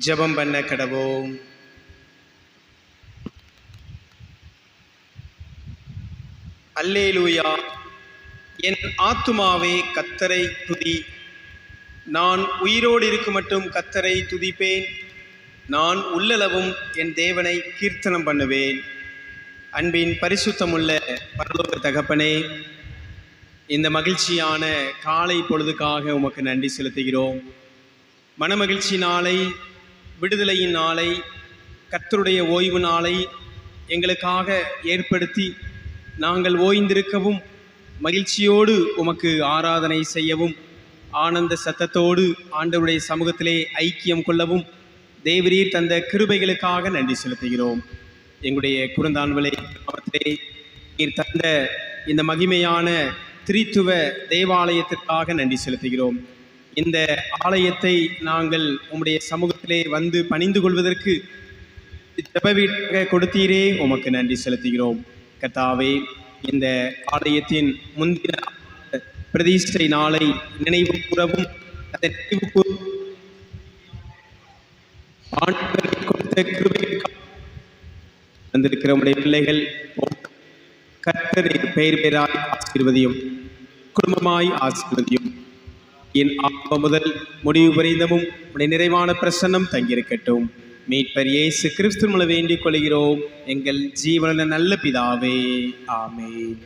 ஜெபம் பண்ண கடவோம். அல்லேலூயா. என் ஆத்துமாவே கர்த்தரை துதி. நான் உயிரோடு இருக்கும் மட்டும் கர்த்தரை துதிப்பேன். நான் உள்ளளவும் என் தேவனை கீர்த்தனம் பண்ணுவேன். அன்பின் பரிசுத்தமுள்ள பரலோக தகப்பனே, இந்த மகிழ்ச்சியான காலை பொழுதுக்காக உமக்கு நன்றி செலுத்துகிறோம். மனமகிழ்ச்சி நாளை, விடுதலையின் நாளை, கர்த்தருடைய ஓய்வு நாளை எங்களுக்காக ஏற்படுத்தி நாங்கள் ஓய்ந்திருக்கவும், மகிழ்ச்சியோடு உமக்கு ஆராதனை செய்யவும், ஆனந்த சத்தத்தோடு ஆண்டவருடைய சமூகத்திலே ஐக்கியம் கொள்ளவும் தேவரீர் தந்த கிருபைகளுக்காக நன்றி செலுத்துகிறோம். எங்களுடைய குறுந்தான்களை நீர் தந்த இந்த மகிமையான திரித்துவ தேவாலயத்திற்காக நன்றி செலுத்துகிறோம். இந்த ஆலயத்தை நாங்கள் உம்முடைய சமூகத்திலே வந்து பணிந்து கொள்வதற்கு ஜெப வீட்டாக கொடுத்தீரே, உமக்கு நன்றி செலுத்துகிறோம். கர்த்தாவே, இந்த ஆலயத்தின் முந்தின பிரதிஷ்டை நாளை நினைவு கூறவும், அதை நினைவு கூறும் கொடுத்த கிருபைக்காக வந்திருக்கிற உடைய பிள்ளைகள் கர்த்தரை பெயர் பெயராய் ஆசீர்வதியும், குடும்பமாய் ஆசீர்வதியும். என் ஆத்ம முதல் முடிவு பரிந்தமும் உடைய நிறைவான பிரசன்னம் தங்கியிருக்கட்டும். மீட்பர் இயேசு கிறிஸ்து மூலம் வேண்டிக் கொள்கிறோம் எங்கள் ஜீவன நல்ல பிதாவே, ஆமென்.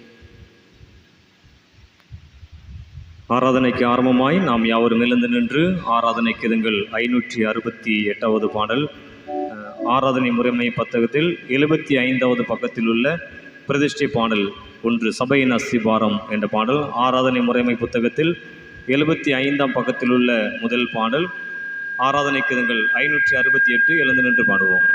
ஆராதனைக்கு ஆரம்பமாய் நாம் யாவரும் எழுந்து நின்று ஆராதனைக்கு எங்கள் 568வது பாடல், ஆராதனை முறைமை புத்தகத்தில் 75வது பக்கத்தில் உள்ள பிரதிஷ்டை பாடல் 1 சபையின் அஸ்திபாரம் என்ற பாடல். ஆராதனை முறைமை புத்தகத்தில் 75ஆம் பக்கத்தில் உள்ள முதல் பாடல். ஆராதனைக்கு எங்கள் 568 எழுந்து நின்று பாடுவோம்.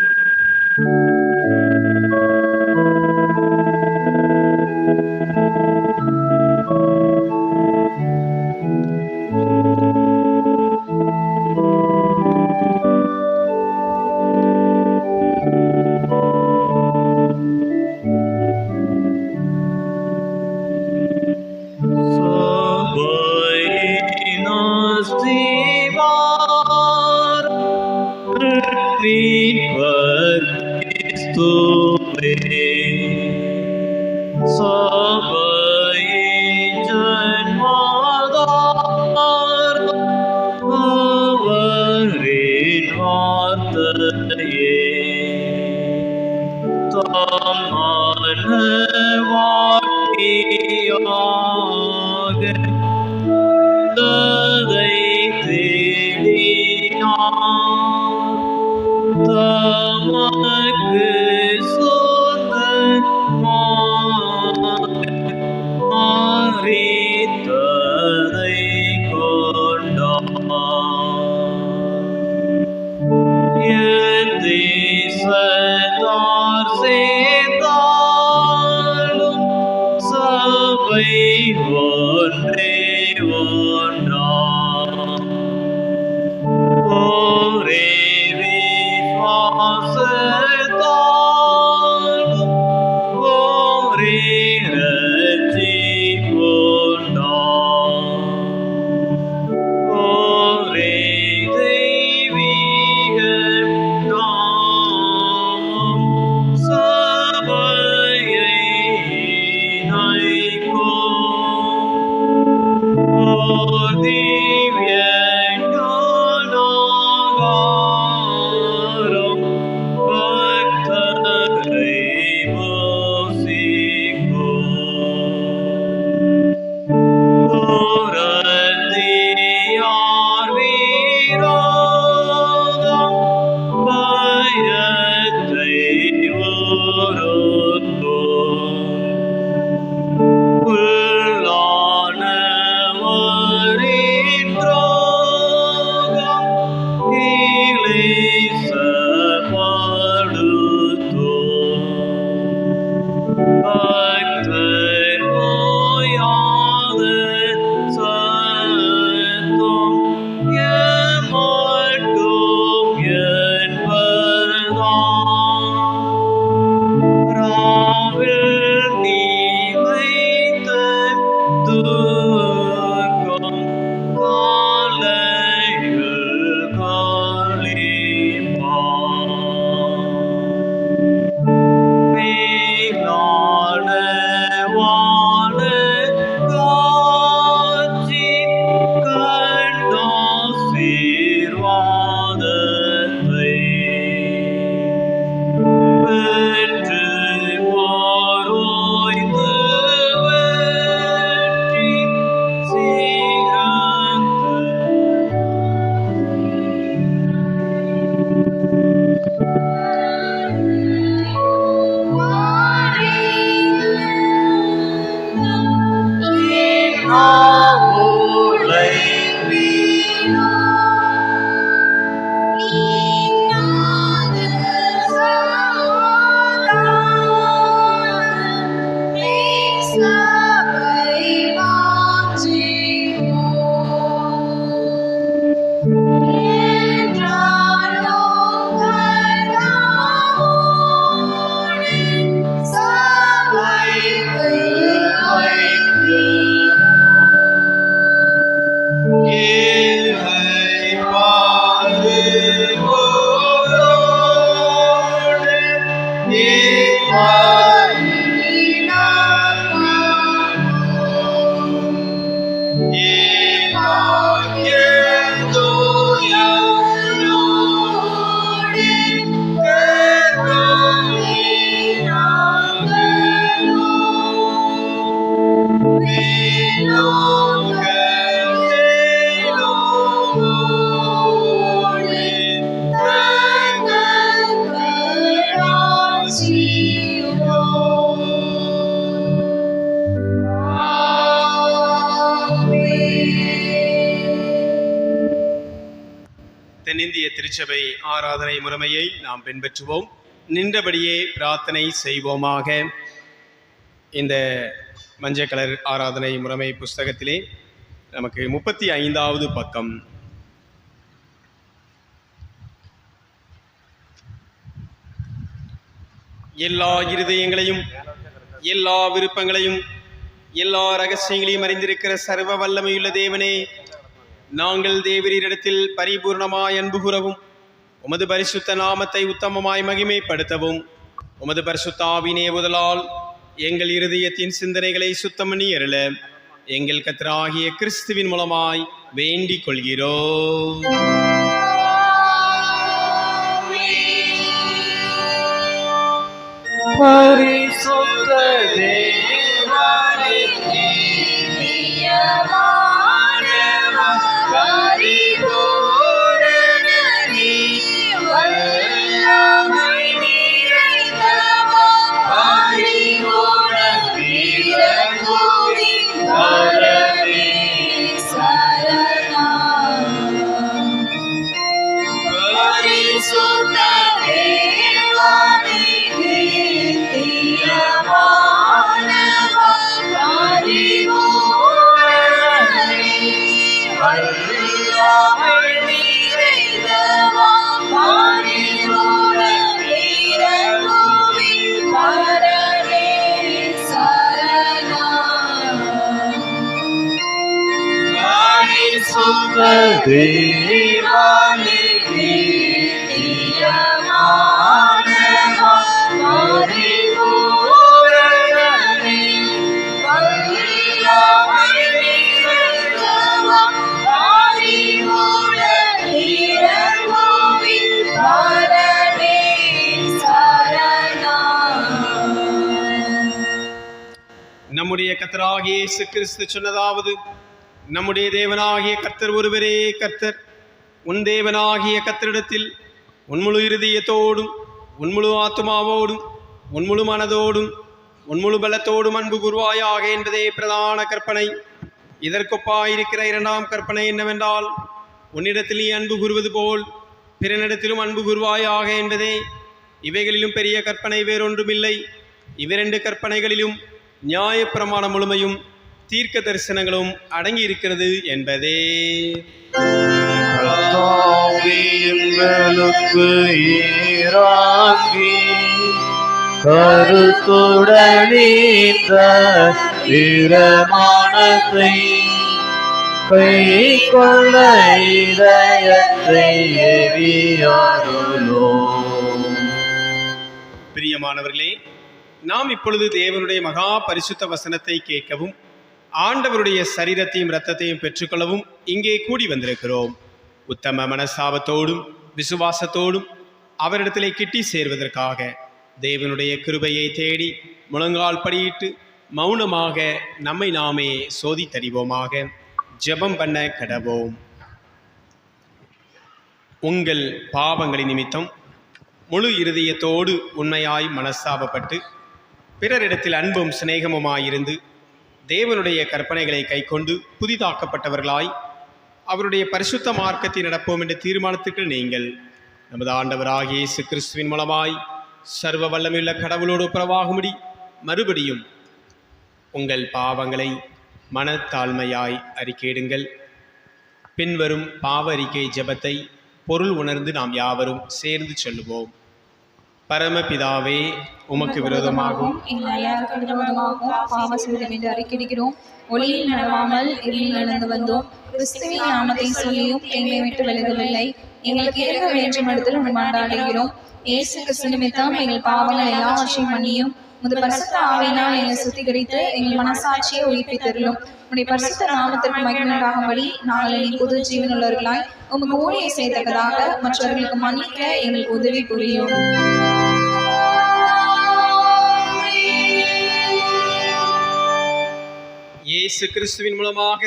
Oh தென்னிந்திய திருச்சபை ஆராதனை முறைமையை நாம் பின்பற்றுவோம். நின்றபடியே பிரார்த்தனை செய்வோமாக. இந்த மஞ்சள் கலர் ஆராதனை முறைமை புஸ்தகத்திலே நமக்கு 35வது பக்கம். எல்லா இருதயங்களையும், எல்லா விருப்பங்களையும், எல்லா ரகசியங்களையும் அறிந்திருக்கிற சர்வ வல்லமையுள்ள தேவனே, நாங்கள் தேவரீரிடத்தில் பரிபூர்ணமாய் அன்பு கூறவும், உமது பரிசுத்த நாமத்தை உத்தமமாய் மகிமைப்படுத்தவும், உமது பரிசுத்த ஆவியின் ஏவுதலால் எங்கள் இருதயத்தின் சிந்தனைகளை சுத்தம் பண்ணி அருள எங்கள் கர்த்தராகிய கிறிஸ்துவின் மூலமாய் வேண்டிக் கொள்கிறோம். பரிசுத்த தேவனே, பரிபூரணனே, வல்லமை நிறைந்தவா, பரிபூரண வீரகோவின் பரமே சரணம். பரிசுத்த தேவனே, நித்தியமானவா, பரிபூரணனே, வல்லமை நிறைந்தவா, பரிபூரண வீரகோவின் பரமே சரணம். பரிசுத்த தேவனே, நித்தியமானவா, பரிபூரணனே, வல்லமை நிறைந்தவா, பரிபூரண வீரகோவின் பரமே சரணம். நம்முடைய கர்த்தராகிய இயேசு கிறிஸ்து சொன்னதாவது: நம்முடைய தேவனாகிய கர்த்தர் ஒருவரே கர்த்தர். உன் தேவனாகிய கர்த்தரிடத்தில் உன் முழு இருதயத்தோடும், உன் முழு ஆத்துமாவோடும், உன் முழு மனதோடும், உன் முழு பலத்தோடும் அன்பு கூர்வாயாக என்பதே பிரதான கற்பனை. இதற்கொப்பாயிருக்கிற இரண்டாம் கற்பனை என்னவென்றால், உன்னிடத்தில் நீ அன்பு கூறுவது போல் பிறனிடத்திலும் அன்பு கூர்வாயாக என்பதே. இவைகளிலும் பெரிய கற்பனை வேறொன்றுமில்லை. இவ்விரண்டு கற்பனைகளிலும் நியாயப்பிரமாண முழுமையும் தீர்க்க தரிசனங்களும் அடங்கியிருக்கிறது என்பதே. எங்களுக்கு ஈராக்கி கருத்துடனே பிரமாணத்தை கை கொள்ள இதயத்தை எரியாருளோ. பிரியமானவர்களே, நாம் இப்பொழுது தேவனுடைய மகா பரிசுத்த வசனத்தை கேட்கவும், ஆண்டவருடைய சரீரத்தையும் இரத்தத்தையும் பெற்றுக்கொள்ளவும் இங்கே கூடி வந்திருக்கிறோம். உத்தம மனஸ்தாபத்தோடும் விசுவாசத்தோடும் அவரிடத்திலே கிட்டி சேர்வதற்காக தேவனுடைய கிருபையை தேடி முழங்கால் படியிட்டு மௌனமாக நம்மை நாமே சோதித்தறிவோமாக. ஜெபம் பண்ண கடவோம். உங்கள் பாவங்களின் நிமித்தம் முழு இருதயத்தோடு உண்மையாய் மனஸ்தாபப்பட்டு பிறரிடத்தில் அன்பும் சிநேகமுமாயிருந்து தேவனுடைய கற்பனைகளை கைக்கொண்டு புதிதாக்கப்பட்டவர்களாய் அவருடைய பரிசுத்த மார்க்கத்தை நடப்போம் என்ற தீர்மானத்துக்கு நீங்கள் நமது ஆண்டவராகிய இயேசு கிறிஸ்துவின் மூலமாய் சர்வ வல்லமையுள்ள கடவுளோடு உறவாகும்படி மறுபடியும் உங்கள் பாவங்களை மனத்தாழ்மையாய் அறிக்கையிடுங்கள். பின்வரும் பாவ அறிக்கை ஜெபத்தை பொருள் உணர்ந்து நாம் யாவரும் சேர்ந்து சொல்லுவோம். பரமபிதாவே, உமக்கு விரோதமாகவும் எங்கள் எல்லாருக்கும் விரோதமாகவும் பாவ செய்தோம் என்று அறிக்கையிடுகிறோம். ஒளியில் நடவாமல் இருளில் நடந்து வந்தோம். கிறிஸ்துவின் நாமத்தை சொல்லியும் எங்களை விட்டு விலகவில்லை. எங்களுக்கு இருக்க வேண்டும் இடத்தில் மன்றாடுகிறோம். இயேசு கிறிஸ்து நிமித்தம் எங்கள் பாவங்கள் எல்லாவற்றையும் மன்னியும். முது பரிசுத்த ஆவியினால் எங்களை சுத்திகரித்து எங்கள் மனசாட்சியை உயிர்ப்பித்தருளும். உடைய பரிசுத்த நாமத்திற்கு மகிமை உண்டாகும்படி நாங்கள் இனி புது ஜீவனுள்ளவர்களாய் உமக்கு ஊழியம் செய்ததாக மற்றவர்களுக்கு மன்னிக்க எங்களுக்கு உதவி புரியும். இயேசு கிறிஸ்துவின் மூலமாக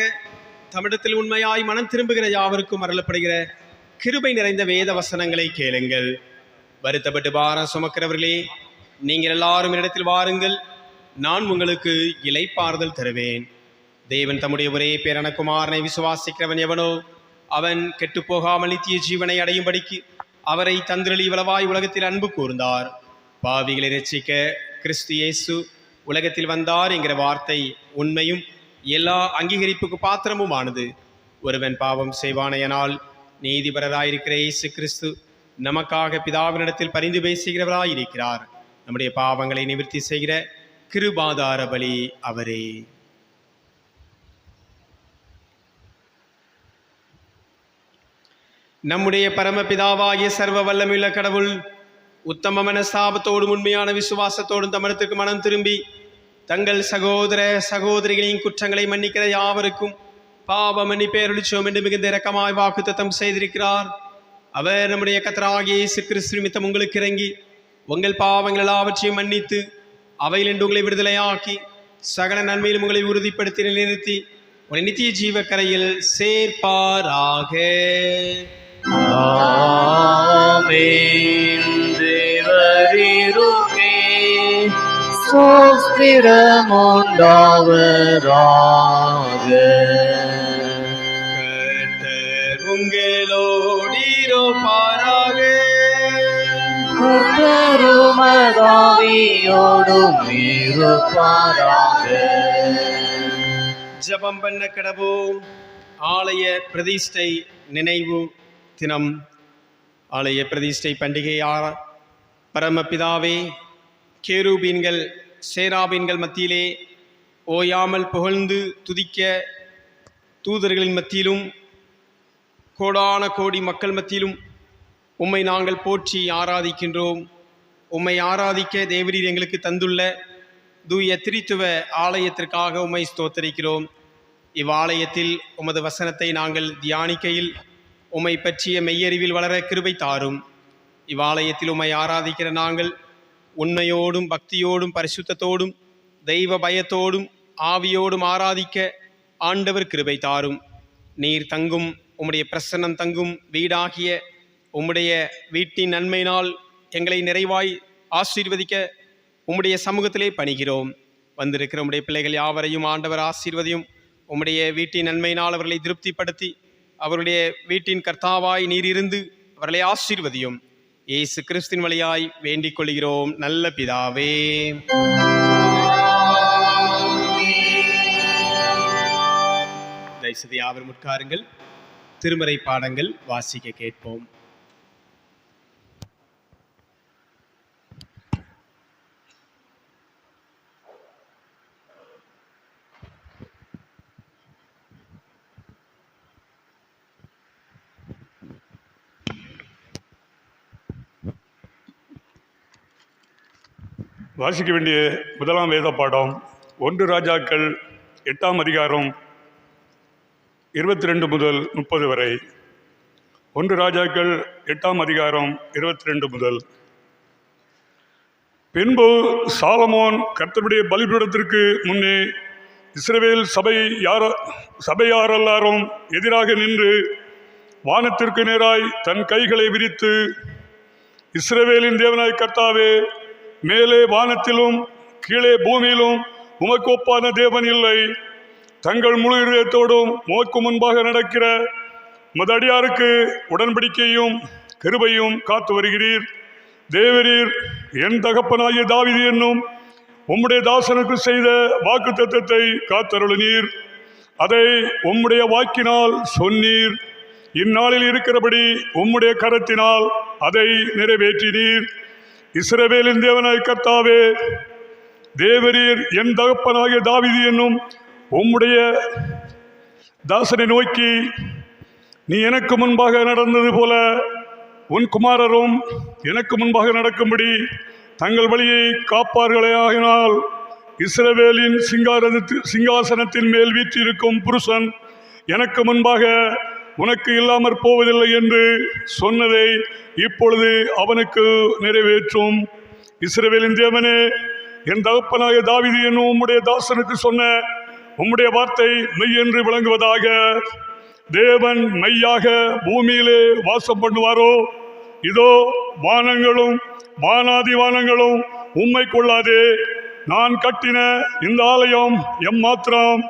தமிழத்தில் உண்மையாய் மனம் திரும்புகிற யாவருக்கும் அருளப்படுகிற கிருபை நிறைந்த வேத வசனங்களை கேளுங்கள். வருத்தப்பட்டு பாரம் சுமக்கிறவர்களே, நீங்கள் எல்லாரும் இடத்தில் வாருங்கள், நான் உங்களுக்கு இளைப்பாறுதல் தருவேன். தேவன் தம்முடைய ஒரே பேரான குமாரனை விசுவாசிக்கிறவன் எவனோ அவன் கெட்டுப்போகாமல் நித்திய ஜீவனை அடையும்படிக்கு அவரை தந்திரளி இவ்வளவாய் உலகத்தில் அன்பு கூர்ந்தார். பாவிகளை ரட்சிக்க கிறிஸ்து இயேசு உலகத்தில் வந்தார் என்கிற வார்த்தை உண்மையும் எல்லா அங்கீகரிப்புக்கு பாத்திரமுமானது. ஒருவன் பாவம் செய்வானையனால் நீதிபரராயிருக்கிற இயேசு கிறிஸ்து நமக்காக பிதாவினிடத்தில் பரிந்து பேசுகிறவராயிருக்கிறார். நம்முடைய பாவங்களை நிவர்த்தி செய்கிற கிருபாதார பலி அவரே. நம்முடைய பரமபிதாவாகிய சர்வ வல்லமையுள்ள கடவுள் உத்தம மனஸ்தாபத்தோடும் உண்மையான விசுவாசத்தோடும் தமிழத்துக்கு மனம் திரும்பி தங்கள் சகோதர சகோதரிகளின் குற்றங்களை மன்னிக்கிற யாவருக்கும் பாவ மன்னிப்பேரளிச்சோம் என்று மிகுந்த இரக்கமாய் வாக்குத்தத்தம் செய்திருக்கிறார். அவர் நம்முடைய கர்த்தராகிய இயேசு கிறிஸ்து நிமித்தம் உங்களுக்கு இறங்கி உங்கள் பாவங்கள் எல்லாவற்றையும் மன்னித்து அவையிலிருந்து உங்களை விடுதலையாக்கி சகல நன்மையிலும் உங்களை உறுதிப்படுத்தி நிலைநிறுத்தி ஒரு நித்திய ஜீவ கரையில் சேர்ப்பாராக. தேவரீருக்கே சோஸ்திரமுண்டாவதாக. கர்த்தர் உங்களோடிருப்பாராக. கர்த்தருமதாவியோடும் இருப்பாராக. ஜபம் பண்ண கடவோம். ஆலய பிரதிஷ்டை நினைவு தினம், ஆலய பிரதிஷ்டை பண்டிகை. பரமபிதாவே, கேருபீன்கள் சேராபீன்கள் மத்தியிலே ஓயாமல் புகழ்ந்து துதிக்க தூதர்களின் மத்தியிலும் கோடான கோடி மக்கள் மத்தியிலும் உம்மை நாங்கள் போற்றி ஆராதிக்கின்றோம். உம்மை ஆராதிக்க தேவரீர் எங்களுக்கு தந்துள்ள தூய திரித்துவ ஆலயத்திற்காக உம்மை ஸ்தோத்தரிக்கிறோம். இவ்வாலயத்தில் உமது வசனத்தை நாங்கள் தியானிக்கையில் உம்மை பற்றிய மெய்யறிவில் வளர கிருபை தாரும். இவ்வாலயத்தில் உம்மை ஆராதிக்கிற நாங்கள் உண்மையோடும் பக்தியோடும் பரிசுத்தத்தோடும் தெய்வ பயத்தோடும் ஆவியோடும் ஆராதிக்க ஆண்டவர் கிருபை தாரும். நீர் தங்கும் உம்முடைய பிரசன்னம் தங்கும் வீடாகிய உம்முடைய வீட்டின் நன்மையினால் எங்களை நிறைவாய் ஆசீர்வதிக்க உம்முடைய சமூகத்திலே பணிகிறோம். வந்திருக்கிற உம்முடைய பிள்ளைகள் யாவரையும் ஆண்டவர் ஆசீர்வதியும். உம்முடைய வீட்டின் நன்மையினால் அவர்களை திருப்திப்படுத்தி அவருடைய வீட்டின் கர்த்தாவாய் நீர் இருந்து அவர்களை ஆசீர்வதியும். இயேசு கிறிஸ்துவின் வழியாய் வேண்டிக் கொள்கிறோம் நல்ல பிதாவே. தயவுசெய்து யாவரும் உட்காருங்கள். திருமறை பாடங்கள் வாசிக்க கேட்போம். வாசிக்க வேண்டிய முதலாம் வேத பாடம் 1 ராஜாக்கள் 8ஆம் அதிகாரம் 22 முதல் 30 வரை. 1 ராஜாக்கள் 8ஆம் அதிகாரம் 22 முதல். பின்பு சாலமோன் கர்த்தருடைய பலிபீடத்திற்கு முன்னே இஸ்ரவேல் சபையார் எல்லாரும் எதிராக நின்று வானத்திற்கு நேராய் தன் கைகளை விரித்து, இஸ்ரவேலின் தேவனாய் கர்த்தாவே, மேலே வானத்திலும் கீழே பூமியிலும் உமக்கு ஒப்பான தேவன் இல்லை. தங்கள் முழு இதயத்தோடும் உமக்கு முன்பாக நடக்கிற மதடியாருக்கு உடன்படிக்கையும் கிருபையும் காத்து வருகிறீர். தேவரீர் என் தகப்பனாகிய தாவீது என்னும் உம்முடைய தாசனுக்கு செய்த வாக்கு தத்தத்தை காத்தருளினீர். அதை உம்முடைய வாக்கினால் சொன்னீர். இந்நாளில் இருக்கிறபடி உம்முடைய கரத்தினால் அதை நிறைவேற்றினீர். இஸ்ரவேலின் தேவனாய் கர்த்தாவே, தேவரீர் என் தகப்பனாகிய தாவீது என்னும் உம்முடைய தாசனை நோக்கி, நீ எனக்கு முன்பாக நடந்தது போல உன் குமாரரும் எனக்கு முன்பாக நடக்கும்படி தங்கள் வழியை காப்பார்களே. ஆகினால் இஸ்ரவேலின் சிங்காசனத்தின் மேல் வீற்றிருக்கும் புருஷன் எனக்கு முன்பாக உனக்கு இல்லாமற் போவதில்லை என்று சொன்னதை இப்பொழுது அவனுக்கு நிறைவேற்றும். இஸ்ரவேலின் தேவனே, என் தகப்பனாகிய தாவீது என்னும் உம்முடைய தாசனுக்கு சொன்ன உம்முடைய வார்த்தை மெய் என்று விளங்குவதாக. தேவன் மெய்யாக பூமியிலே வாசம் பண்ணுவாரோ? இதோ வானங்களும் வானாதி வானங்களும் உம்மை கொள்ளாதே. நான் கட்டின இந்த ஆலயம் எம்மாத்திரம்.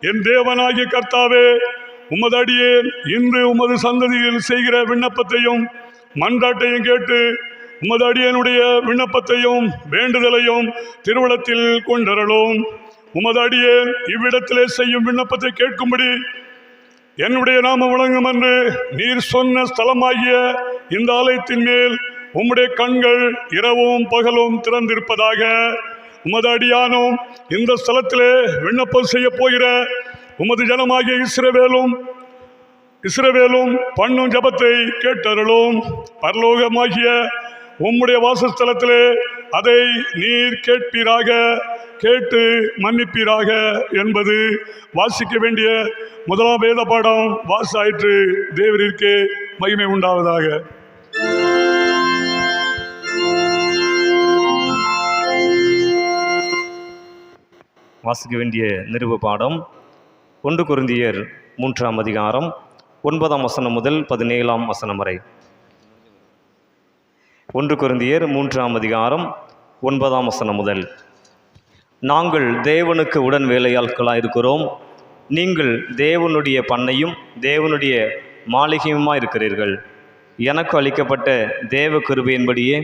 என் தேவனாகிய கர்த்தாவே, உமது அடியேன் இன்று உமது சந்ததியில் செய்கிற விண்ணப்பத்தையும் மன்றாட்டையும் கேட்டு உமது அடியனுடைய விண்ணப்பத்தையும் வேண்டுதலையும் திருவுளத்தில் கொண்டரலும். உமது அடியேன் இவ்விடத்திலே செய்யும் விண்ணப்பத்தை கேட்கும்படி என்னுடைய நாமம் விளங்கும் என்று நீர் சொன்ன ஸ்தலமாகிய இந்த ஆலயத்தின் மேல் உம்முடைய கண்கள் இரவும் பகலும் திறந்திருப்பதாக. உமது அடியானும் இந்த ஸ்தலத்திலே விண்ணப்பம் செய்ய போகிற உமது ஜனமாகிய இஸ்ரவேலும் பண்ணும் ஜபத்தை கேட்டருளும். பரலோகமாகிய உம்முடைய வாசஸ்தலத்திலே அதை நீர் கேட்பீராக, கேட்டு மன்னிப்பீராக என்பது வாசிக்க வேண்டிய முதலாம் வேத பாடம் வாசாயிற்று. தேவரிற்கே மகிமை உண்டாவதாக. வாசிக்க வேண்டிய நிருப பாடம் 1 கொரிந்தியர் 3ஆம் அதிகாரம் 9ஆம் வசனம் முதல் 17ஆம் வசனம் வரை. 1 கொரிந்தியர் 3ஆம் அதிகாரம் 9ஆம் வசனம் முதல். நாங்கள் தேவனுக்கு உடன் வேலையாட்களாக இருக்கிறோம். நீங்கள் தேவனுடைய பண்ணையும் தேவனுடைய மாளிகையுமாக இருக்கிறீர்கள். எனக்கு அளிக்கப்பட்ட தேவ கிருபையின்படியே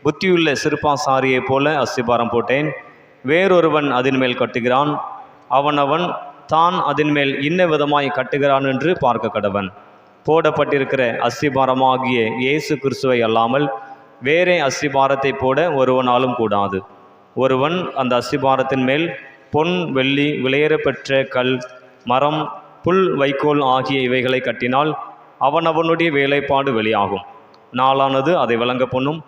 புத்தியுள்ள சிறுபாசாரியைப் போல அஸ்திபாரம் போட்டேன். வேறொருவன் அதன் மேல் கட்டுகிறான். அவனவன் தான் அதன் மேல் இன்ன விதமாய் கட்டுகிறான் என்று பார்க்க கடவன். போடப்பட்டிருக்கிற அஸ்திபாரமாகிய இயேசு கிறிஸ்துவை அல்லாமல் வேறே அஸ்திபாரத்தை போட ஒருவனாலும் கூடாது. ஒருவன் அந்த அஸ்திபாரத்தின் மேல் பொன் வெள்ளி விலையேறப்பெற்ற கல் மரம் புல் வைக்கோல் ஆகிய இவைகளை கட்டினால் அவனவனுடைய வேலைப்பாடு வெளியாகும். நாளானது அதை விளங்க பண்ணும்.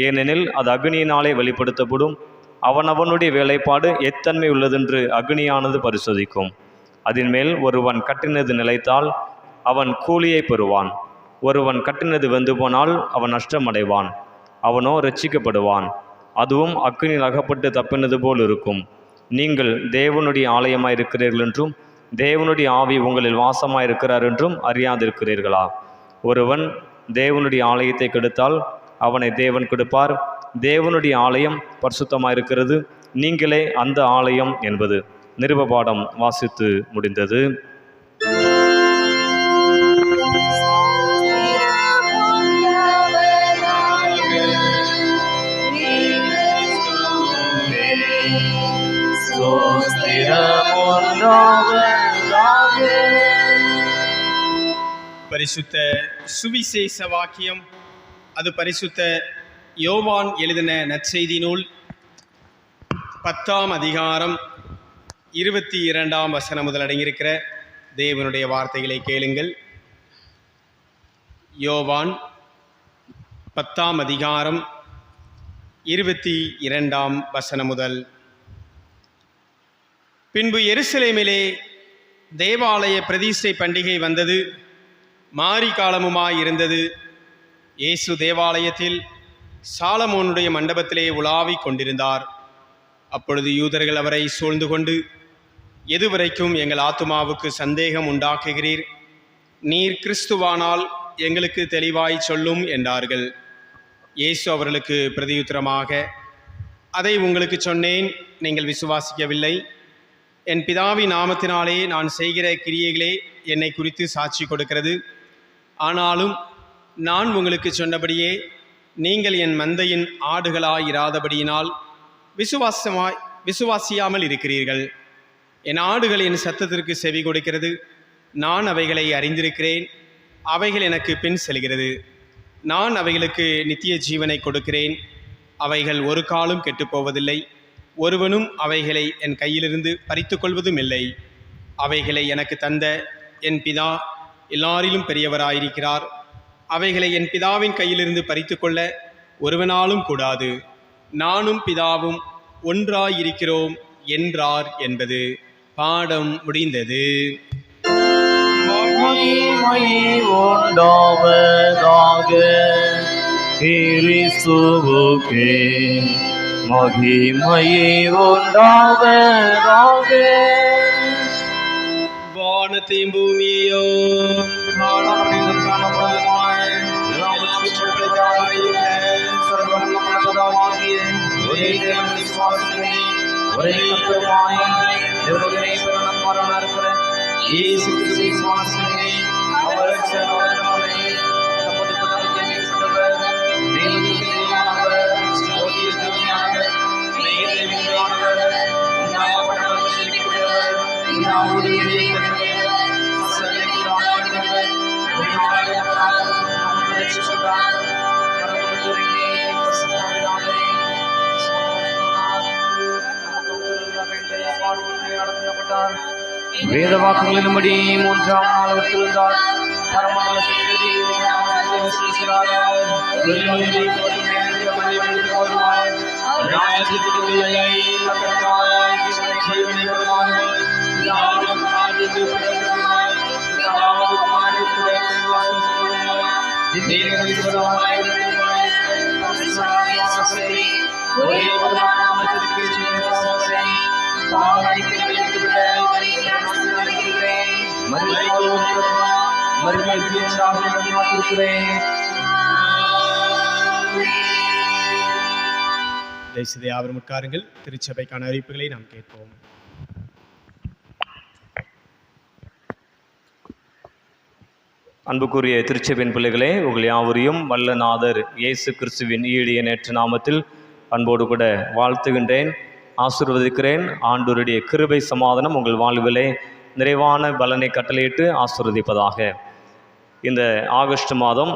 ஏனெனில் அது அக்னியினாலே வெளிப்படுத்தப்படும். அவனவனுடைய வேலைப்பாடு எத்தன்மை உள்ளதென்று அக்னியானது பரிசோதிக்கும். அதன் மேல் ஒருவன் கட்டினது நிலைத்தால் அவன் கூலியை பெறுவான். ஒருவன் கட்டினது வெந்து போனால் அவன் நஷ்டமடைவான். அவனோ இரட்சிக்கப்படுவான். அதுவும் அக்னியில் அகப்பட்டு தப்பினது போல் இருக்கும். நீங்கள் தேவனுடைய ஆலயமாய் இருக்கிறீர்கள் என்றும் தேவனுடைய ஆவி உங்களில் வாசமாய் இருக்கிறார் என்றும் அறியாதிருக்கிறீர்களா? ஒருவன் தேவனுடைய ஆலயத்தை கெடுத்தால் அவனை தேவன் கெடுப்பார். தேவனுடைய ஆலயம் பரிசுத்தமாயிருக்கிறது, நீங்களே அந்த ஆலயம் என்பது. நிருபபாடம் வாசித்து முடிந்தது. பரிசுத்த சுவிசேஷ வாக்கியம். அது பரிசுத்த யோவான் எழுதின நற்செய்தி நூல் 10ஆம் அதிகாரம் 22ஆம் வசனம் முதல் அடங்கியிருக்கிற தேவனுடைய வார்த்தைகளை கேளுங்கள். யோவான் 10ஆம் அதிகாரம் 22ஆம் வசனம் முதல். பின்பு எருசலேமிலே தேவாலய பிரதிஷ்டை பண்டிகை வந்தது. மாரி காலமுமாயிருந்தது. இயேசு தேவாலயத்தில் சாலமோனுடைய மண்டபத்திலே உலாவிக் கொண்டிருந்தார். அப்பொழுது யூதர்கள் அவரை சூழ்ந்து கொண்டு, எதுவரைக்கும் எங்கள் ஆத்துமாவுக்கு சந்தேகம் உண்டாக்குகிறீர்? நீர் கிறிஸ்துவானால் எங்களுக்கு தெளிவாய் சொல்லும் என்றார்கள். இயேசு அவர்களுக்கு பிரதியுத்தரமாக, அதை உங்களுக்கு சொன்னேன், நீங்கள் விசுவாசிக்கவில்லை. என் பிதாவின் நாமத்தினாலே நான் செய்கிற கிரியைகளே என்னை குறித்து சாட்சி கொடுக்கிறது. ஆனாலும் நான் உங்களுக்கு சொன்னபடியே நீங்கள் என் மந்தையின் ஆடுகளாயிராதபடியினால் விசுவாசியாமல் இருக்கிறீர்கள். என் ஆடுகள் என் சத்தத்திற்கு செவி கொடுக்கிறது. நான் அவைகளை அறிந்திருக்கிறேன். அவைகள் எனக்கு பின் செல்கிறது. நான் அவைகளுக்கு நித்திய ஜீவனை கொடுக்கிறேன். அவைகள் ஒரு காலும் கெட்டுப்போவதில்லை. ஒருவனும் அவைகளை என் கையிலிருந்து பறித்து கொள்வதும் இல்லை. அவைகளை எனக்கு தந்த என் பிதா எல்லாரிலும் பெரியவராயிருக்கிறார். அவைகளை என் பிதாவின் கையிலிருந்து பறித்து கொள்ள ஒருவனாலும் கூடாது. நானும் பிதாவும் ஒன்றாயிருக்கிறோம் என்றார் என்பது. பாடம் முடிந்தது. மகிமை உண்டாவதாக கிறிஸ்துவுக்கே மகிமை உண்டாவதாக. வானத்தையும் பூமியையும் ஒரே கர்த்தருமாய் தேவனுடைய பிறனம் மரணம் இருக்கிற இயேசு கிறிஸ்து விசுவாசிக்கிறேன். அவர் சகோதரனே தமது புதருக்கு ஜெயித்தவர் தேவனுக்கு தேவனானவர் ஜோதியில் ஜோதியானவர் நேரில் விண்ணுவானவர் உண்டாவப்பட்டவர் செழிப்புடையவர் உண்டாவுடைய தேவனவர் அசலைக்கு ஆண்டவர் உண்டாவப்பட்டவர் நம்மை ரட்சிக்கிறார். கடவுளுக்கே பிரசன்னமானவரே வேத வாக்குகளின்படி 3ஆம் நாள் உயிர்த்தெழுந்தார். பரமண்டலத்தில் யாவரும் உட்காருங்கள். திருச்சபைக்கான அறிவிப்புகளை நாம் கேட்போம். அன்புக்குரிய திருச்சபையின் பிள்ளைகளே, உங்கள் யாவரையும் வல்லநாதர் இயேசு கிறிஸ்துவின் ஈடிய நேற்று நாமத்தில் அன்போடு கூட வாழ்த்துகின்றேன், ஆசீர்வதிக்கிறேன். ஆண்டவருடைய கிருபை சமாதானம் உங்கள் வாழ்விலே நிறைவான பலனை கட்டளையிட்டு ஆசீர்வதிப்பதாக. இந்த ஆகஸ்ட் மாதம்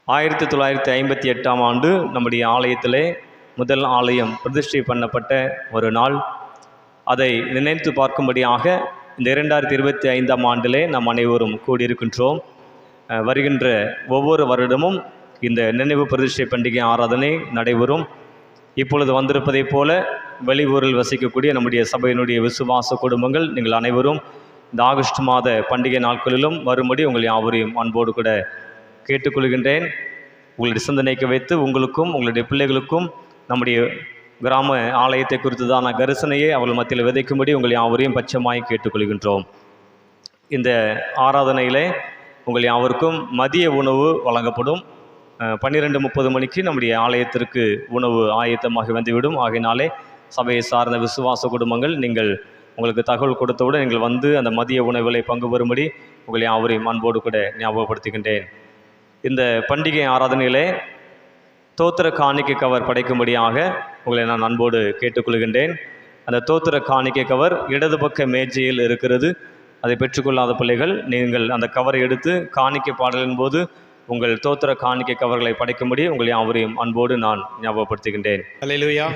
1958ஆம் ஆண்டு நம்முடைய ஆலயத்திலே முதல் ஆலயம் பிரதிஷ்டை பண்ணப்பட்ட ஒரு நாள். அதை நினைத்து பார்க்கும்படியாக இந்த 2025ஆம் ஆண்டிலே நாம் அனைவரும் கூடியிருக்கின்றோம். வருகின்ற ஒவ்வொரு வருடமும் இந்த நினைவு பிரதிஷ்டை பண்டிகை ஆராதனை நடைபெறும். இப்பொழுது வந்திருப்பதைப் போல வெளியூரில் வசிக்கக்கூடிய நம்முடைய சபையினுடைய விசுவாச குடும்பங்கள் நீங்கள் அனைவரும் இந்த ஆகஸ்ட் மாத பண்டிகை நாட்களிலும் வரும்படி உங்கள் யாவரையும் அன்போடு கூட கேட்டுக்கொள்கின்றேன். உங்களுடைய சிந்தனைக்கு வைத்து உங்களுக்கும் உங்களுடைய பிள்ளைகளுக்கும் நம்முடைய கிராம ஆலயத்தை குறித்துதான கரிசனையை அவர்கள் மத்தியில் விதைக்கும்படி உங்கள் யாவரையும் பட்சமாய் கேட்டுக்கொள்கின்றோம். இந்த ஆராதனையிலே உங்கள் யாவருக்கும் மதிய உணவு வழங்கப்படும். 12:30 மணிக்கு நம்முடைய ஆலயத்திற்கு உணவு ஆயத்தமாகி வந்துவிடும். ஆகையினாலே சபையை சார்ந்த விசுவாச குடும்பங்கள் நீங்கள் உங்களுக்கு தகவல் கொடுத்தவுடன் நீங்கள் வந்து அந்த மதிய உணவுகளை பங்கு பெறும்படி உங்களை யாவரையும் அன்போடு கூட ஞாபகப்படுத்துகின்றேன். இந்த பண்டிகை ஆராதனையிலே தோத்திர காணிக்கை கவர் படைக்கும்படியாக உங்களை நான் அன்போடு கேட்டுக்கொள்கின்றேன். அந்த தோத்திர காணிக்கை கவர் இடது பக்க மேஜையில் இருக்கிறது. அதை பெற்றுக்கொள்ளாத பிள்ளைகள் நீங்கள் அந்த கவரை எடுத்து காணிக்கை பாடலின் போது உங்கள் தோத்திர காணிக்கை கவர்களை படைக்கும்படி உங்களை யாவரையும் அன்போடு நான் ஞாபகப்படுத்துகின்றேன். அல்லேலூயா,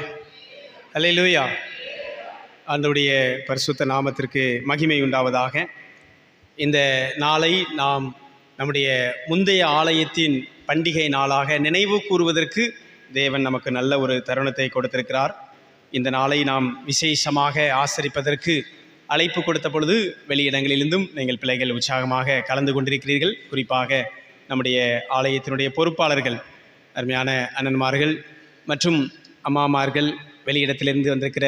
அல்லேலூயா. ஆண்டவருடைய பரிசுத்த நாமத்திற்கு மகிமை உண்டாவதாக. இந்த நாளை நாம் நம்முடைய முந்தைய ஆலயத்தின் பண்டிகை நாளாக நினைவு கூறுவதற்கு தேவன் நமக்கு நல்ல ஒரு தருணத்தை கொடுத்திருக்கிறார். இந்த நாளை நாம் விசேஷமாக ஆசரிப்பதற்கு அழைப்பு கொடுத்த பொழுது வெளியிடங்களிலிருந்தும் நீங்கள் பிள்ளைகள் உற்சாகமாக கலந்து கொண்டிருக்கிறீர்கள். குறிப்பாக நம்முடைய ஆலயத்தினுடைய பொறுப்பாளர்கள், அருமையான அண்ணன்மார்கள் மற்றும் அம்மாமார்கள், வெளியிடத்திலிருந்து வந்திருக்கிற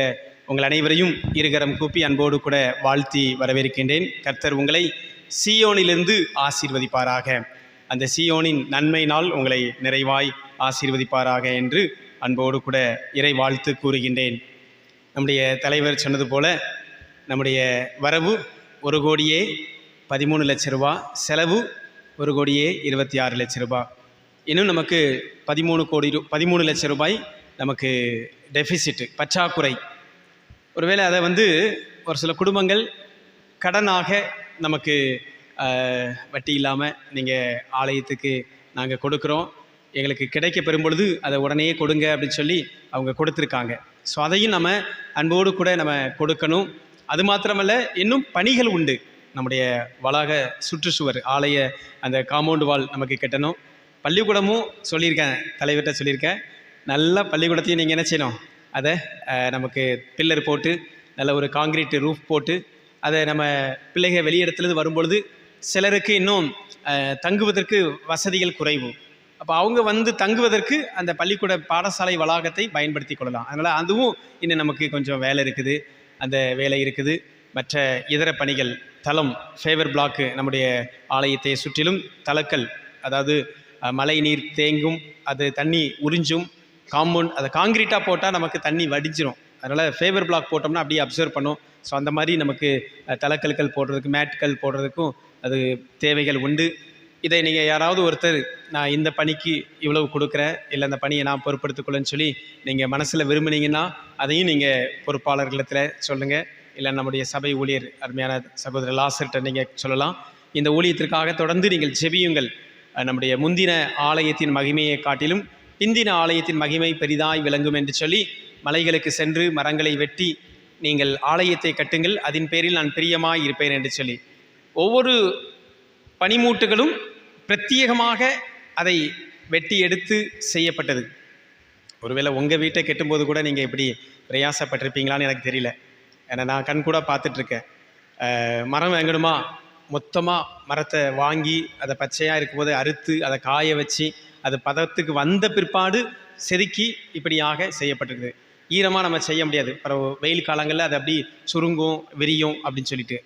உங்கள் அனைவரையும் இருகரம் கூப்பி அன்போடு கூட வாழ்த்தி வரவேற்கின்றேன். கர்த்தர் உங்களை சீயோனிலிருந்து ஆசீர்வதிப்பாராக. அந்த சீயோனின் நன்மையினால் உங்களை நிறைவாய் ஆசீர்வதிப்பாராக என்று அன்போடு கூட இறை வாழ்த்து கூறுகின்றேன். நம்முடைய தலைவர் சொன்னது போல நம்முடைய வரவு 1,13,00,000 ரூபா, செலவு 1,26,00,000 ரூபா. இன்னும் நமக்கு 13 லட்சம் ரூபாய் நமக்கு டெஃபிசிட்டு, பற்றாக்குறை. ஒருவேளை அதை ஒரு சில குடும்பங்கள் கடனாக நமக்கு வட்டி இல்லாமல் நீங்கள் ஆலயத்துக்கு நாங்கள் கொடுக்குறோம், எங்களுக்கு கிடைக்க பெறும்பொழுது அதை உடனே கொடுங்க அப்படின்னு சொல்லி அவங்க கொடுத்துருக்காங்க. ஸோ அதையும் நம்ம அன்போடு கூட நம்ம கொடுக்கணும். அது மாத்திரமல்ல, இன்னும் பணிகள் உண்டு. நம்முடைய வளாக சுற்றுச்சுவர் ஆலய அந்த காம்பவுண்டு வால் நமக்கு கட்டணும். பள்ளிக்கூடமும் சொல்லியிருக்கேன், தலைவர்கிட்ட சொல்லியிருக்கேன். நல்ல பள்ளிக்கூடத்தையும் நீங்கள் என்ன செய்யணும், அதை நமக்கு பில்லர் போட்டு நல்ல ஒரு காங்கிரீட் ரூஃப் போட்டு அதை நம்ம பிள்ளைகள் வெளியிடத்துலேருந்து வரும்பொழுது சிலருக்கு இன்னும் தங்குவதற்கு வசதிகள் குறைவு. அப்போ அவங்க வந்து தங்குவதற்கு அந்த பள்ளிக்கூட பாடசாலை வளாகத்தை பயன்படுத்தி கொள்ளலாம். அதனால் அதுவும் இன்னும் நமக்கு கொஞ்சம் வேலை இருக்குது, அந்த வேலை இருக்குது. மற்ற இதர பணிகள், தளம் ஃபேவர் பிளாக்கு, நம்முடைய ஆலயத்தை சுற்றிலும் தளக்கல், அதாவது மழை நீர் தேங்கும், அது தண்ணி உறிஞ்சும். காம்பவுண்ட் அதை காங்கிரீட்டாக போட்டால் நமக்கு தண்ணி வடிஞ்சிரும். அதனால் ஃபேவர் பிளாக் போட்டோம்னா அப்படியே அப்சர்வ் பண்ணும். ஸோ அந்த மாதிரி நமக்கு தளக்கல்கள் போடுறதுக்கு, மேட்கள் போடுறதுக்கும் அது தேவைகள் உண்டு. இதை நீங்கள் யாராவது ஒருத்தர் நான் இந்த பணிக்கு இவ்வளவு கொடுக்குறேன், இல்லை அந்த பணியை நான் பொறுப்படுத்திக்கொள்ளேன்னு சொல்லி நீங்கள் மனசில் விரும்புனீங்கன்னா அதையும் நீங்கள் பொறுப்பாளர்களிடத்தில் சொல்லுங்கள். இல்லை நம்முடைய சபை ஊழியர் அருமையான சகோதரர் லாசர்கிட்ட நீங்கள் சொல்லலாம். இந்த ஊழியத்திற்காக தொடர்ந்து நீங்கள் ஜெபியுங்கள். நம்முடைய முந்தின ஆலயத்தின் மகிமையை காட்டிலும் பிந்தின ஆலயத்தின் மகிமை பெரிதாய் விளங்கும் என்று சொல்லி மலைகளுக்கு சென்று மரங்களை வெட்டி நீங்கள் ஆலயத்தை கட்டுங்கள், அதன் பேரில் நான் பிரியமாய் இருப்பேன் என்று சொல்லி ஒவ்வொரு பனிமூட்டுகளும் பிரத்யேகமாக அதை வெட்டி எடுத்து செய்யப்பட்டது. ஒருவேளை உங்கள் வீட்டை கெட்டும்போது கூட நீங்கள் இப்படி பிரயாசப்பட்டிருப்பீங்களான்னு எனக்கு தெரியல. ஏன்னா நான் கண் கூட பார்த்துட்ருக்கேன். மரம் வாங்கணுமா, மொத்தமாக மரத்தை வாங்கி அதை பச்சையாக இருக்கும்போது அறுத்து அதை காய வச்சு அது பதத்துக்கு வந்த பிற்பாடு செதுக்கி இப்படியாக செய்யப்பட்டிருக்குது. ஈரமாக நம்ம செய்ய முடியாது. அப்புறம் வெயில் காலங்களில் அது அப்படி சுருங்கும், விரியும் அப்படின்னு சொல்லிட்டு.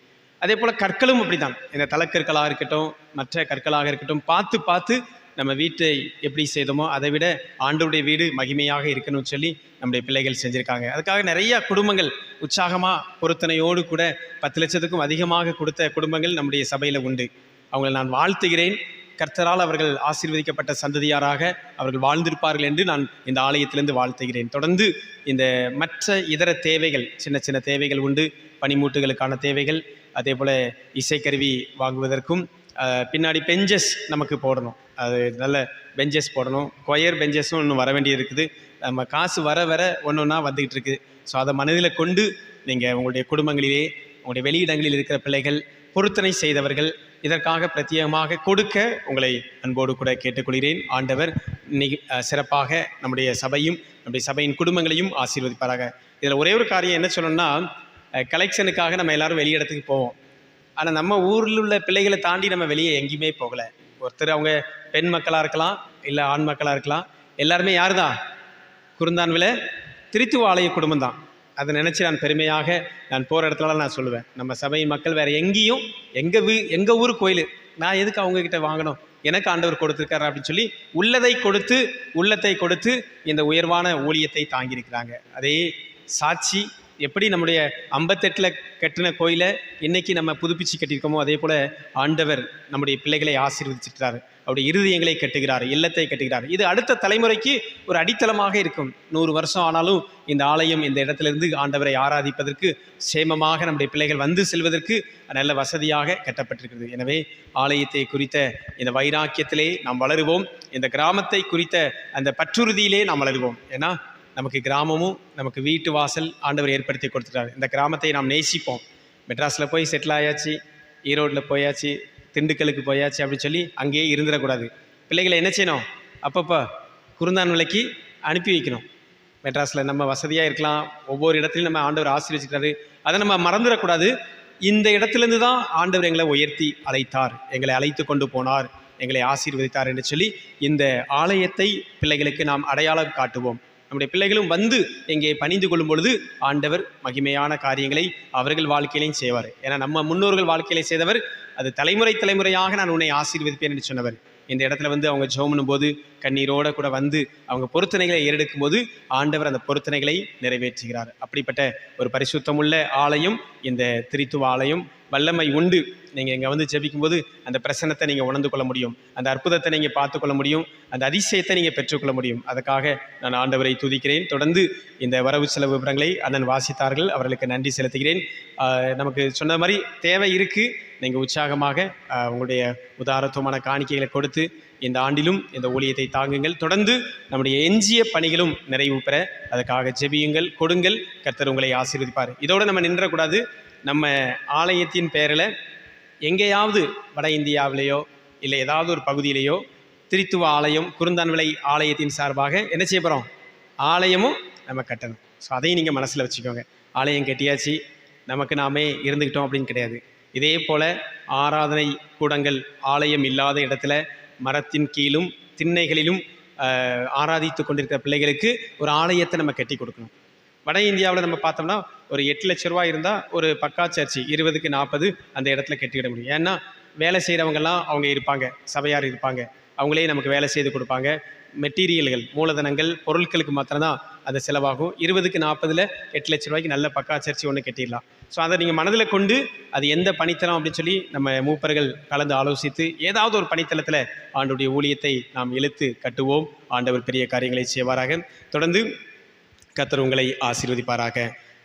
அதே போல் கற்களும் அப்படி தான். இந்த தலக்கற்களாக இருக்கட்டும், மற்ற கற்களாக இருக்கட்டும், பார்த்து பார்த்து நம்ம வீட்டை எப்படி செய்தோமோ அதை விட ஆண்டவருடைய வீடு மகிமையாக இருக்கணும்னு சொல்லி நம்முடைய பிள்ளைகள் செஞ்சுருக்காங்க. அதுக்காக நிறையா குடும்பங்கள் உற்சாகமாக பொருத்தனையோடு கூட 10 லட்சத்துக்கும் அதிகமாக கொடுத்த குடும்பங்கள் நம்முடைய சபையில் உண்டு. அவங்களை நான் வாழ்த்துகிறேன். கர்த்தரால் அவர்கள் ஆசீர்வதிக்கப்பட்ட சந்ததியாராக அவர்கள் வாழ்ந்திருப்பார்கள் என்று நான் இந்த ஆலயத்திலிருந்து வாழ்த்துகிறேன். தொடர்ந்து இந்த மற்ற இதர தேவைகள், சின்ன சின்ன தேவைகள் உண்டு. பனிமூட்டுகளுக்கான தேவைகள், அதே போல் இசைக்கருவி வாங்குவதற்கும் பின்னாடி பெஞ்சஸ் நமக்கு போடணும். அது நல்ல பெஞ்சஸ் போடணும். கொயர் பெஞ்சஸும் இன்னும் வர வேண்டியது இருக்குது. நம்ம காசு வர வர ஒன்று ஒன்றா வந்துக்கிட்டு இருக்குது. ஸோ அதை மனதில் கொண்டு நீங்கள் உங்களுடைய குடும்பங்களிலே, உங்களுடைய வெளியிடங்களில் இருக்கிற பிள்ளைகள், பொருத்தனை செய்தவர்கள் இதற்காக பிரத்யேகமாக கொடுக்க உங்களை அன்போடு கூட கேட்டுக்கொள்கிறேன். ஆண்டவர் இன்னைக்கு சிறப்பாக நம்முடைய சபையும் நம்முடைய சபையின் குடும்பங்களையும் ஆசீர்வதிப்பாராக. இதில் ஒரே ஒரு காரியம் என்ன சொல்லணும்னா, கலெக்ஷனுக்காக நம்ம எல்லோரும் வெளியிடத்துக்கு போவோம். ஆனால் நம்ம ஊரில் உள்ள பிள்ளைகளை தாண்டி நம்ம வெளியே எங்கேயுமே போகலை. ஒருத்தர் அவங்க பெண் மக்களாக இருக்கலாம், இல்லை ஆண் மக்களாக இருக்கலாம். எல்லாருமே யார் தான்? குருந்தான்வில திருத்துவ ஆலய குடும்பம் தான். அதை நினச்சி நான் பெருமையாக நான் போகிற இடத்துலலாம் நான் சொல்லுவேன், நம்ம சபையின் மக்கள் வேறு எங்கேயும் எங்கள் ஊர் கோயில் நான் எதுக்கு அவங்கக்கிட்ட வாங்கணும், எனக்கு ஆண்டவர் கொடுத்துருக்காரு அப்படின்னு சொல்லி உள்ளதை கொடுத்து உள்ளத்தை கொடுத்து இந்த உயர்வான ஊழியத்தை தாங்கியிருக்கிறாங்க. அதே சாட்சி எப்படி நம்முடைய 58 கட்டின கோயிலை இன்னைக்கு நம்ம புதுப்பிச்சு கட்டியிருக்கோமோ அதே போல் ஆண்டவர் நம்முடைய பிள்ளைகளை ஆசீர்வதிச்சிட்டார். அவருடைய இருதயங்களை கட்டுகிறார், இல்லத்தை கட்டுகிறார். இது அடுத்த தலைமுறைக்கு ஒரு அடித்தளமாக இருக்கும். 100 வருஷம் ஆனாலும் இந்த ஆலயம் இந்த இடத்திலிருந்து ஆண்டவரை ஆராதிப்பதற்கு, சேமமாக நம்முடைய பிள்ளைகள் வந்து செல்வதற்கு நல்ல வசதியாக கட்டப்பட்டிருக்கிறது. எனவே ஆலயத்தை குறித்த இந்த வைராக்கியத்திலே நாம் வளருவோம். இந்த கிராமத்தை குறித்த அந்த பற்றுறுதியிலே நாம் வளருவோம். ஏன்னா நமக்கு கிராமமும் நமக்கு வீட்டு வாசல் ஆண்டவர் ஏற்படுத்தி கொடுத்துட்டார். இந்த கிராமத்தை நாம் நேசிப்போம். மெட்ராஸில் போய் செட்டில் ஆயாச்சு, ஈரோட்டில் போயாச்சு, திண்டுக்கலுக்கு போயாச்சு அப்படின்னு சொல்லி அங்கேயே இருந்துடக்கூடாது. பிள்ளைகளை என்ன செய்யணும், அப்பப்போ குருந்தான்விலைக்கு அனுப்பி வைக்கணும். மெட்ராஸில் நம்ம வசதியாக இருக்கலாம், ஒவ்வொரு இடத்துலையும் நம்ம ஆண்டவர் ஆசீர்வதிச்சிட்டாரு, அதை நம்ம மறந்துடக்கூடாது. இந்த இடத்துலேருந்து தான் ஆண்டவர் எங்களை உயர்த்தி அழைத்தார், எங்களை அழைத்து கொண்டு போனார், எங்களை ஆசீர்வதித்தார் என்று சொல்லி இந்த ஆலயத்தை பிள்ளைகளுக்கு நாம் அடையாளம் காட்டுவோம். நம்முடைய பிள்ளைகளும் வந்து இங்கே பணிந்து கொள்ளும் பொழுது ஆண்டவர் மகிமையான காரியங்களை அவர்கள் வாழ்க்கையிலையும் செய்வார். ஏன்னா நம்ம முன்னோர்கள் வாழ்க்கையிலே செய்தவர், அது தலைமுறை தலைமுறையாக நான் உன்னை ஆசீர்வதிப்பேன் என்று சொன்னவர். இந்த இடத்துல வந்து அவங்க ஜெபம் பண்ணும்போது கண்ணீரோடு கூட வந்து அவங்க பொருத்தனைகளை ஏறெடுக்கும் போது ஆண்டவர் அந்த பொருத்தனைகளை நிறைவேற்றுகிறார். அப்படிப்பட்ட ஒரு பரிசுத்தமுள்ள ஆலயம் இந்த திரித்துவ ஆலயம். வல்லமை உண்டு. நீங்கள் இங்கே வந்து ஜெபிக்கும்போது அந்த பிரசன்னத்தை நீங்கள் உணர்ந்து கொள்ள முடியும், அந்த அற்புதத்தை நீங்கள் பார்த்துக்கொள்ள முடியும், அந்த அதிசயத்தை நீங்கள் பெற்றுக்கொள்ள முடியும். அதுக்காக நான் ஆண்டவரை துதிக்கிறேன். தொடர்ந்து இந்த வரவு செலவு விவரங்களை அண்ணன் வாசித்தார்கள், அவர்களுக்கு நன்றி செலுத்துகிறேன். நமக்கு சொன்ன மாதிரி தேவை இருக்குது. நீங்கள் உற்சாகமாக உங்களுடைய உதாரத்துவமான காணிக்கைகளை கொடுத்து இந்த ஆண்டிலும் இந்த ஊழியத்தை தாங்குங்கள். தொடர்ந்து நம்முடைய எஞ்சிய பணிகளும் நிறைவு பெற அதுக்காக ஜெபியுங்கள், கொடுங்கள். கர்த்தர் உங்களை ஆசீர்வதிப்பார். இதோடு நம்ம நின்றக்கூடாது. நம்ம ஆலயத்தின் பெயரில் எங்கேயாவது வட இந்தியாவிலேயோ இல்லை ஏதாவது ஒரு பகுதியிலேயோ திரித்துவ ஆலயம், குருந்தான்விளை ஆலயத்தின் சார்பாக என்ன செய்ய போகிறோம்? ஆலயமும் நம்ம கட்டணும். ஸோ அதையும் நீங்கள் மனசில் வச்சுக்கோங்க. ஆலயம் கட்டியாச்சு, நமக்கு நாமே இருந்துக்கிட்டோம் அப்படின்னு கிடையாது. இதே போல் ஆராதனை கூடங்கள் ஆலயம் இல்லாத இடத்துல மரத்தின் கீழும் திண்ணைகளிலும் ஆராதித்து கொண்டிருக்கிற பிள்ளைகளுக்கு ஒரு ஆலயத்தை நம்ம கட்டி கொடுக்கணும். வட இந்தியாவில் நம்ம பார்த்தோம்னா ஒரு 8 லட்ச ரூபா இருந்தால் ஒரு பக்கா சர்ச்சு 20க்கு 40 அந்த இடத்துல கட்டிவிட முடியும். ஏன்னா வேலை செய்கிறவங்கெல்லாம் அவங்க இருப்பாங்க, சபையார் இருப்பாங்க, அவங்களே நமக்கு வேலை செய்து கொடுப்பாங்க. மெட்டீரியல்கள், மூலதனங்கள், பொருட்களுக்கு மாத்திரம்தான் அது செலவாகும். 20க்கு 40ல் 8 லட்ச ரூபாய்க்கு நல்ல பக்கா சர்ச்சு ஒன்று கட்டிடலாம். ஸோ அதை நீங்கள் மனதில் கொண்டு அது எந்த பணித்தலம் அப்படின்னு சொல்லி நம்ம மூப்பர்கள் கலந்து ஆலோசித்து ஏதாவது ஒரு பணித்தளத்தில் ஆண்டுடைய ஊழியத்தை நாம் இழுத்து கட்டுவோம். ஆண்டவர் பெரிய காரியங்களை செய்வாராக. தொடர்ந்து கர்த்தர் உங்களை ஆசீர்வதிப்பாராக.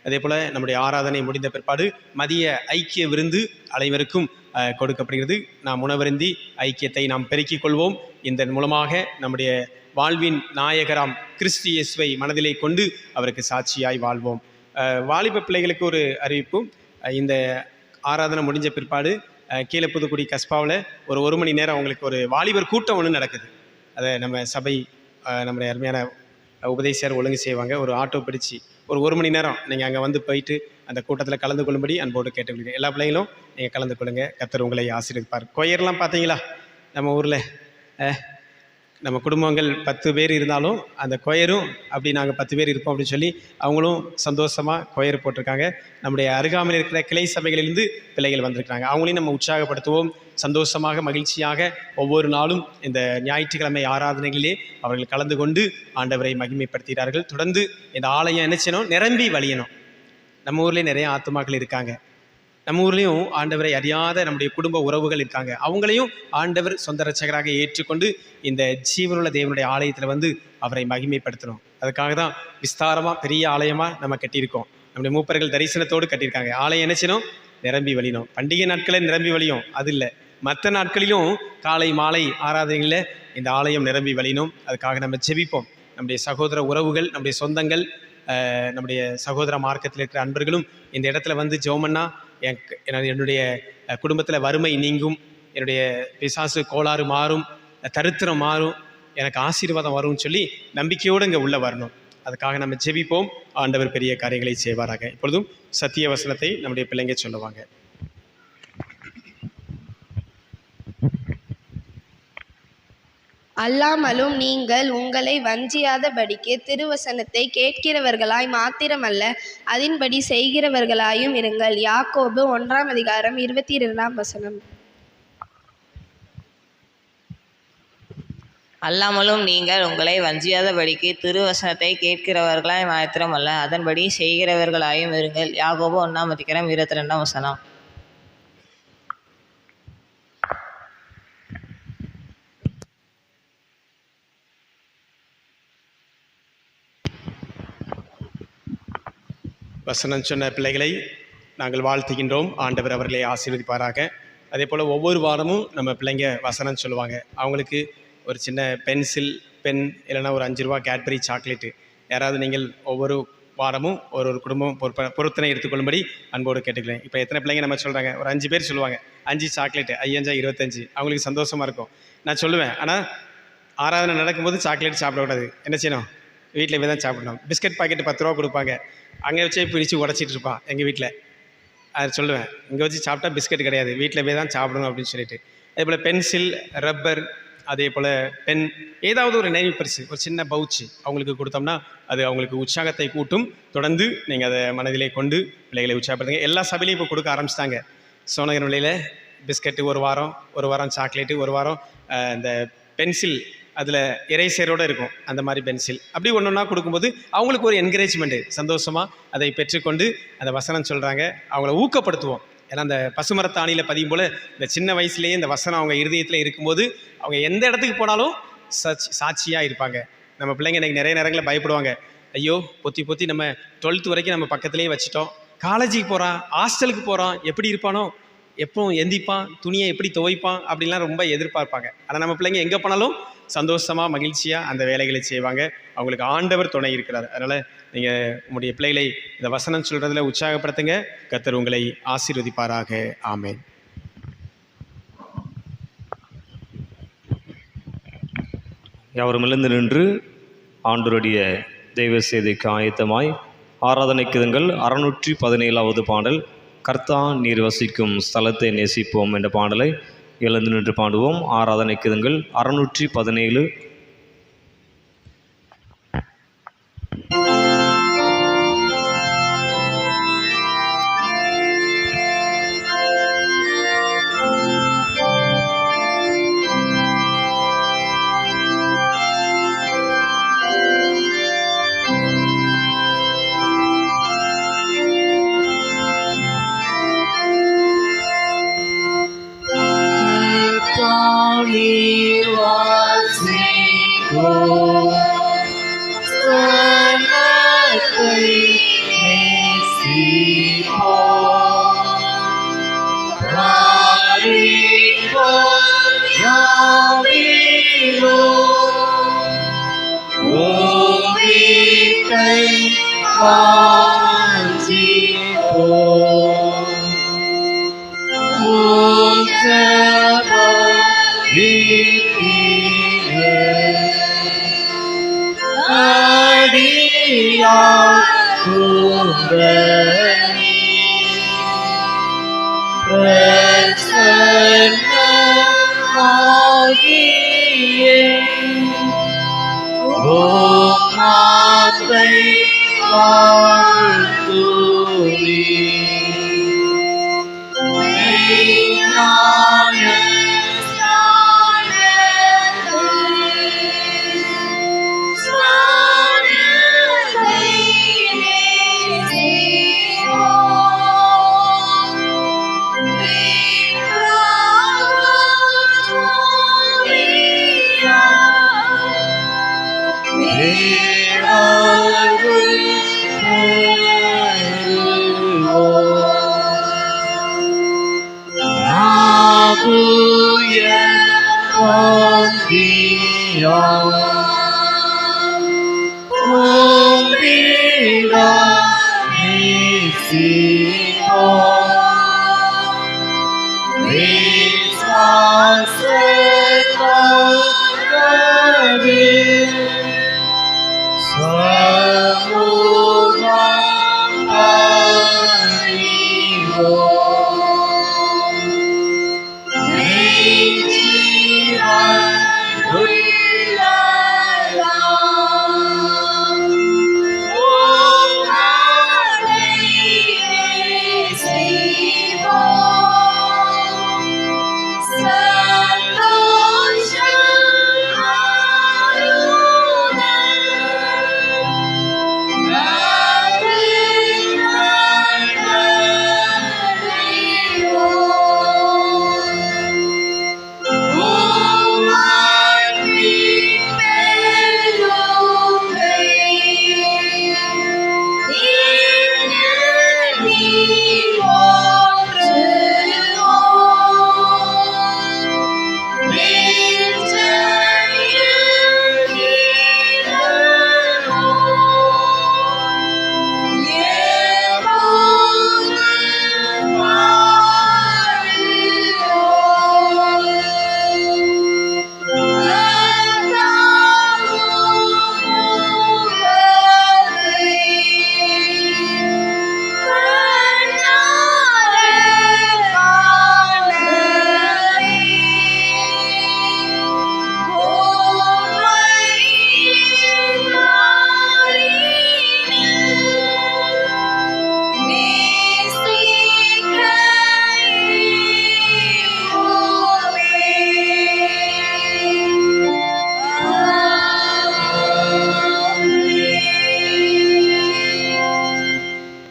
அதே போல் நம்முடைய ஆராதனை முடிந்த பிற்பாடு மதிய ஐக்கிய விருந்து அனைவருக்கும் கொடுக்கப்படுகிறது. நாம் உணவருந்தி ஐக்கியத்தை நாம் பெருக்கிக் கொள்வோம். இதன் மூலமாக நம்முடைய வாழ்வின் நாயகராம் கிறிஸ்து இயேசுவை மனதிலே கொண்டு அவருக்கு சாட்சியாய் வாழ்வோம். வாலிப பிள்ளைகளுக்கு ஒரு அறிவிப்பும், இந்த ஆராதனை முடிஞ்ச பிற்பாடு கீழப்புதுக்குடி கஸ்பாவில் ஒரு மணி நேரம் அவங்களுக்கு ஒரு வாலிபர் கூட்டம் ஒன்று நடக்குது. அதை நம்ம சபை நம்முடைய அருமையான உபதேசியார் ஒழுங்கு செய்வாங்க. ஒரு ஆட்டோ பிடிச்சி ஒரு மணி நேரம் நீங்கள் அங்கே வந்து போயிட்டு அந்த கூட்டத்தில் கலந்து கொள்ளும்படி அன்போடு கேட்டுக்கொள்கிறேன். எல்லா பிள்ளைகளும் நீங்கள் கலந்து கொள்ளுங்கள். கர்த்தர் உங்களை ஆசீர்வதிப்பார். கொயர்லாம் பார்த்தீங்களா? நம்ம ஊரில் நம்ம குடும்பங்கள் 10 பேர் இருந்தாலும் அந்த கொயரும் அப்படி நாங்கள் 10 பேர் இருப்போம் அப்படின்னு சொல்லி அவங்களும் சந்தோஷமாக கொயர் போட்டிருக்காங்க. நம்முடைய அருகாமையில் இருக்கிற கிளை சபைகளிலிருந்து பிள்ளைகள் வந்திருக்கிறாங்க. அவங்களையும் நம்ம உற்சாகப்படுத்துவோம். சந்தோஷமாக மகிழ்ச்சியாக ஒவ்வொரு நாளும் இந்த ஞாயிற்றுக்கிழமை ஆராதனைகளிலே அவர்கள் கலந்து கொண்டு ஆண்டவரை மகிமைப்படுத்துகிறார்கள். தொடர்ந்து இந்த ஆலயம் என்ன செய்யணும்? நிரம்பி வழியணும். நம்ம ஊர்லேயே நிறைய ஆத்துமாக்கள் இருக்காங்க. நம்ம ஊர்லேயும் ஆண்டவரை அறியாத நம்முடைய குடும்ப உறவுகள் இருக்காங்க. அவங்களையும் ஆண்டவர் சொந்த ரட்சகராக ஏற்றுக்கொண்டு இந்த ஜீவனுள்ள தேவனுடைய ஆலயத்தில் வந்து அவரை மகிமைப்படுத்தணும். அதுக்காக தான் விஸ்தாரமாக பெரிய ஆலயமாக நம்ம கட்டியிருக்கோம். நம்முடைய மூப்பர்கள் தரிசனத்தோடு கட்டியிருக்காங்க. ஆலயம் என்ன செய்யணும்? நிரம்பி வழியணும். பண்டிகை நாட்களில் நிரம்பி வழியும், அது இல்லை, மற்ற நாட்களிலும் காலை மாலை ஆராதனைகளில் இந்த ஆலயம் நிரம்பி வழியணும். அதுக்காக நம்ம ஜெபிப்போம். நம்முடைய சகோதர உறவுகள், நம்முடைய சொந்தங்கள், நம்முடைய சகோதர மார்க்கத்தில் இருக்கிற அன்பர்களும் இந்த இடத்துல வந்து ஜெபம்னா என்னுடைய குடும்பத்தில் வறுமை நீங்கும், என்னுடைய பிசாசு கோளாறு மாறும், தரித்திரம் மாறும், எனக்கு ஆசீர்வாதம் வரும்னு சொல்லி நம்பிக்கையோடு இங்கே உள்ளே வரணும். அதுக்காக நம்ம ஜெபிப்போம். ஆண்டவர் பெரிய காரியங்களை செய்வாராக. இப்பொழுதும் சத்திய வசனத்தை நம்முடைய பிள்ளைங்க சொல்லுவாங்க. அல்லாமலும் நீங்கள் உங்களை வஞ்சியாதபடிக்கு திருவசனத்தை கேட்கிறவர்களாய் மாத்திரமல்ல அதன்படி செய்கிறவர்களாயும் இருங்கள். யாக்கோபு 1:22. அல்லாமலும் நீங்கள் உங்களை வஞ்சியாதபடிக்கு திருவசனத்தை கேட்கிறவர்களாய் மாத்திரமல்ல அதன்படி செய்கிறவர்களாயும் இருங்கள். யாக்கோபு 1:22. வசனம் சொன்ன பிள்ளைகளை நாங்கள் வாழ்த்துகின்றோம். ஆண்டவர் அவர்களை ஆசீர்வதிப்பாராக. அதே போல் ஒவ்வொரு வாரமும் நம்ம பிள்ளைங்க வசனம் சொல்லுவாங்க. அவங்களுக்கு ஒரு சின்ன பென்சில், பென், இல்லைன்னா ஒரு 5 ரூபா கேட்பரி சாக்லேட்டு யாராவது நீங்கள் ஒவ்வொரு வாரமும் ஒரு குடும்பம் பொருத்தனை எடுத்துக்கொள்ளும்படி அன்போடு கேட்டுக்கிறேன். இப்போ எத்தனை பிள்ளைங்க நம்ம சொல்கிறாங்க? ஒரு 5 பேர் சொல்லுவாங்க 5 சாக்லேட்டு, 5 25. அவங்களுக்கு சந்தோஷமாக இருக்கும். நான் சொல்லுவேன், ஆனால் ஆராதனை நடக்கும்போது சாக்லேட் சாப்பிடக்கூடாது. என்ன செய்யணும்? வீட்டில் போய் தான் சாப்பிடணும். பிஸ்கட் பாக்கெட்டு 10 ரூபா கொடுப்பாங்க, அங்கே வச்சே பிரித்து உடச்சிட்டு இருப்பான் எங்கள் வீட்டில். அது சொல்லுவேன், இங்கே வச்சு சாப்பிட்டா பிஸ்கட் கிடையாது, வீட்டில் போய் தான் சாப்பிடணும் அப்படின்னு சொல்லிட்டு. அதே போல் பென்சில், ரப்பர், அதே போல் பென், ஏதாவது ஒரு நினைவு பரிசு, ஒரு சின்ன பவுச்சு அவங்களுக்கு கொடுத்தோம்னா அது அவங்களுக்கு உற்சாகத்தை கூட்டும். தொடர்ந்து நீங்கள் அதை மனதிலே கொண்டு பிள்ளைகளை உற்சாகப்படுத்துங்க. எல்லா சபையிலையும் இப்போ கொடுக்க ஆரம்பிச்சிட்டாங்க. சோனகர் நிலையில் பிஸ்கட்டு ஒரு வாரம் சாக்லேட்டு, ஒரு வாரம் இந்த பென்சில் அதில் எரேசரோடு இருக்கும், அந்த மாதிரி பென்சில், அப்படி ஒன்று ஒன்றா கொடுக்கும்போது அவங்களுக்கு ஒரு என்கரேஜ்மெண்ட்டு, சந்தோஷமாக அதை பெற்றுக்கொண்டு அந்த வசனம் சொல்கிறாங்க, அவங்கள ஊக்கப்படுத்துவோம். ஏன்னா அந்த பசுமரத்தாணியில் பதியும் போல் இந்த சின்ன வயசுலேயே இந்த வசனம் அவங்க இருதயத்தில் இருக்கும்போது அவங்க எந்த இடத்துக்கு போனாலும் சாட்சியாக இருப்பாங்க. நம்ம பிள்ளைங்க இன்றைக்கி நிறைய நேரங்களில் பயப்படுவாங்க. ஐயோ பொத்தி நம்ம 12th வரைக்கும் நம்ம பக்கத்துலேயே வச்சுட்டோம், காலேஜுக்கு போகிறான், ஹாஸ்டலுக்கு போகிறான், எப்படி இருப்பானோ, எப்போ எந்திப்பான், துணியை எப்படி துவைப்பான் அப்படின்லாம் ரொம்ப எதிர்பார்ப்பாங்க. ஆனால் நம்ம பிள்ளைங்க எங்கே போனாலும் சந்தோஷமாக மகிழ்ச்சியாக அந்த வேலைகளை செய்வாங்க. அவங்களுக்கு ஆண்டவர் துணை இருக்கிறார். அதனால் நீங்கள் உங்களுடைய பிள்ளைகளை இந்த வசனம் சொல்கிறதுல உற்சாகப்படுத்துங்க. கர்த்தர் உங்களை ஆசீர்வதிப்பாராக. ஆமென். யாவரும் எழுந்து நின்று ஆண்டவருடைய தெய்வ செய்திக்கு ஆயத்தமாய் ஆராதனைக்குதுங்கள் 617வது பாடல், கர்த்தா நீர் வசிக்கும் ஸ்தலத்தை நேசிப்போம் என்ற பாடலை எழுந்து நின்று பாடுவோம். ஆராதனைக்குதுங்கள் 617.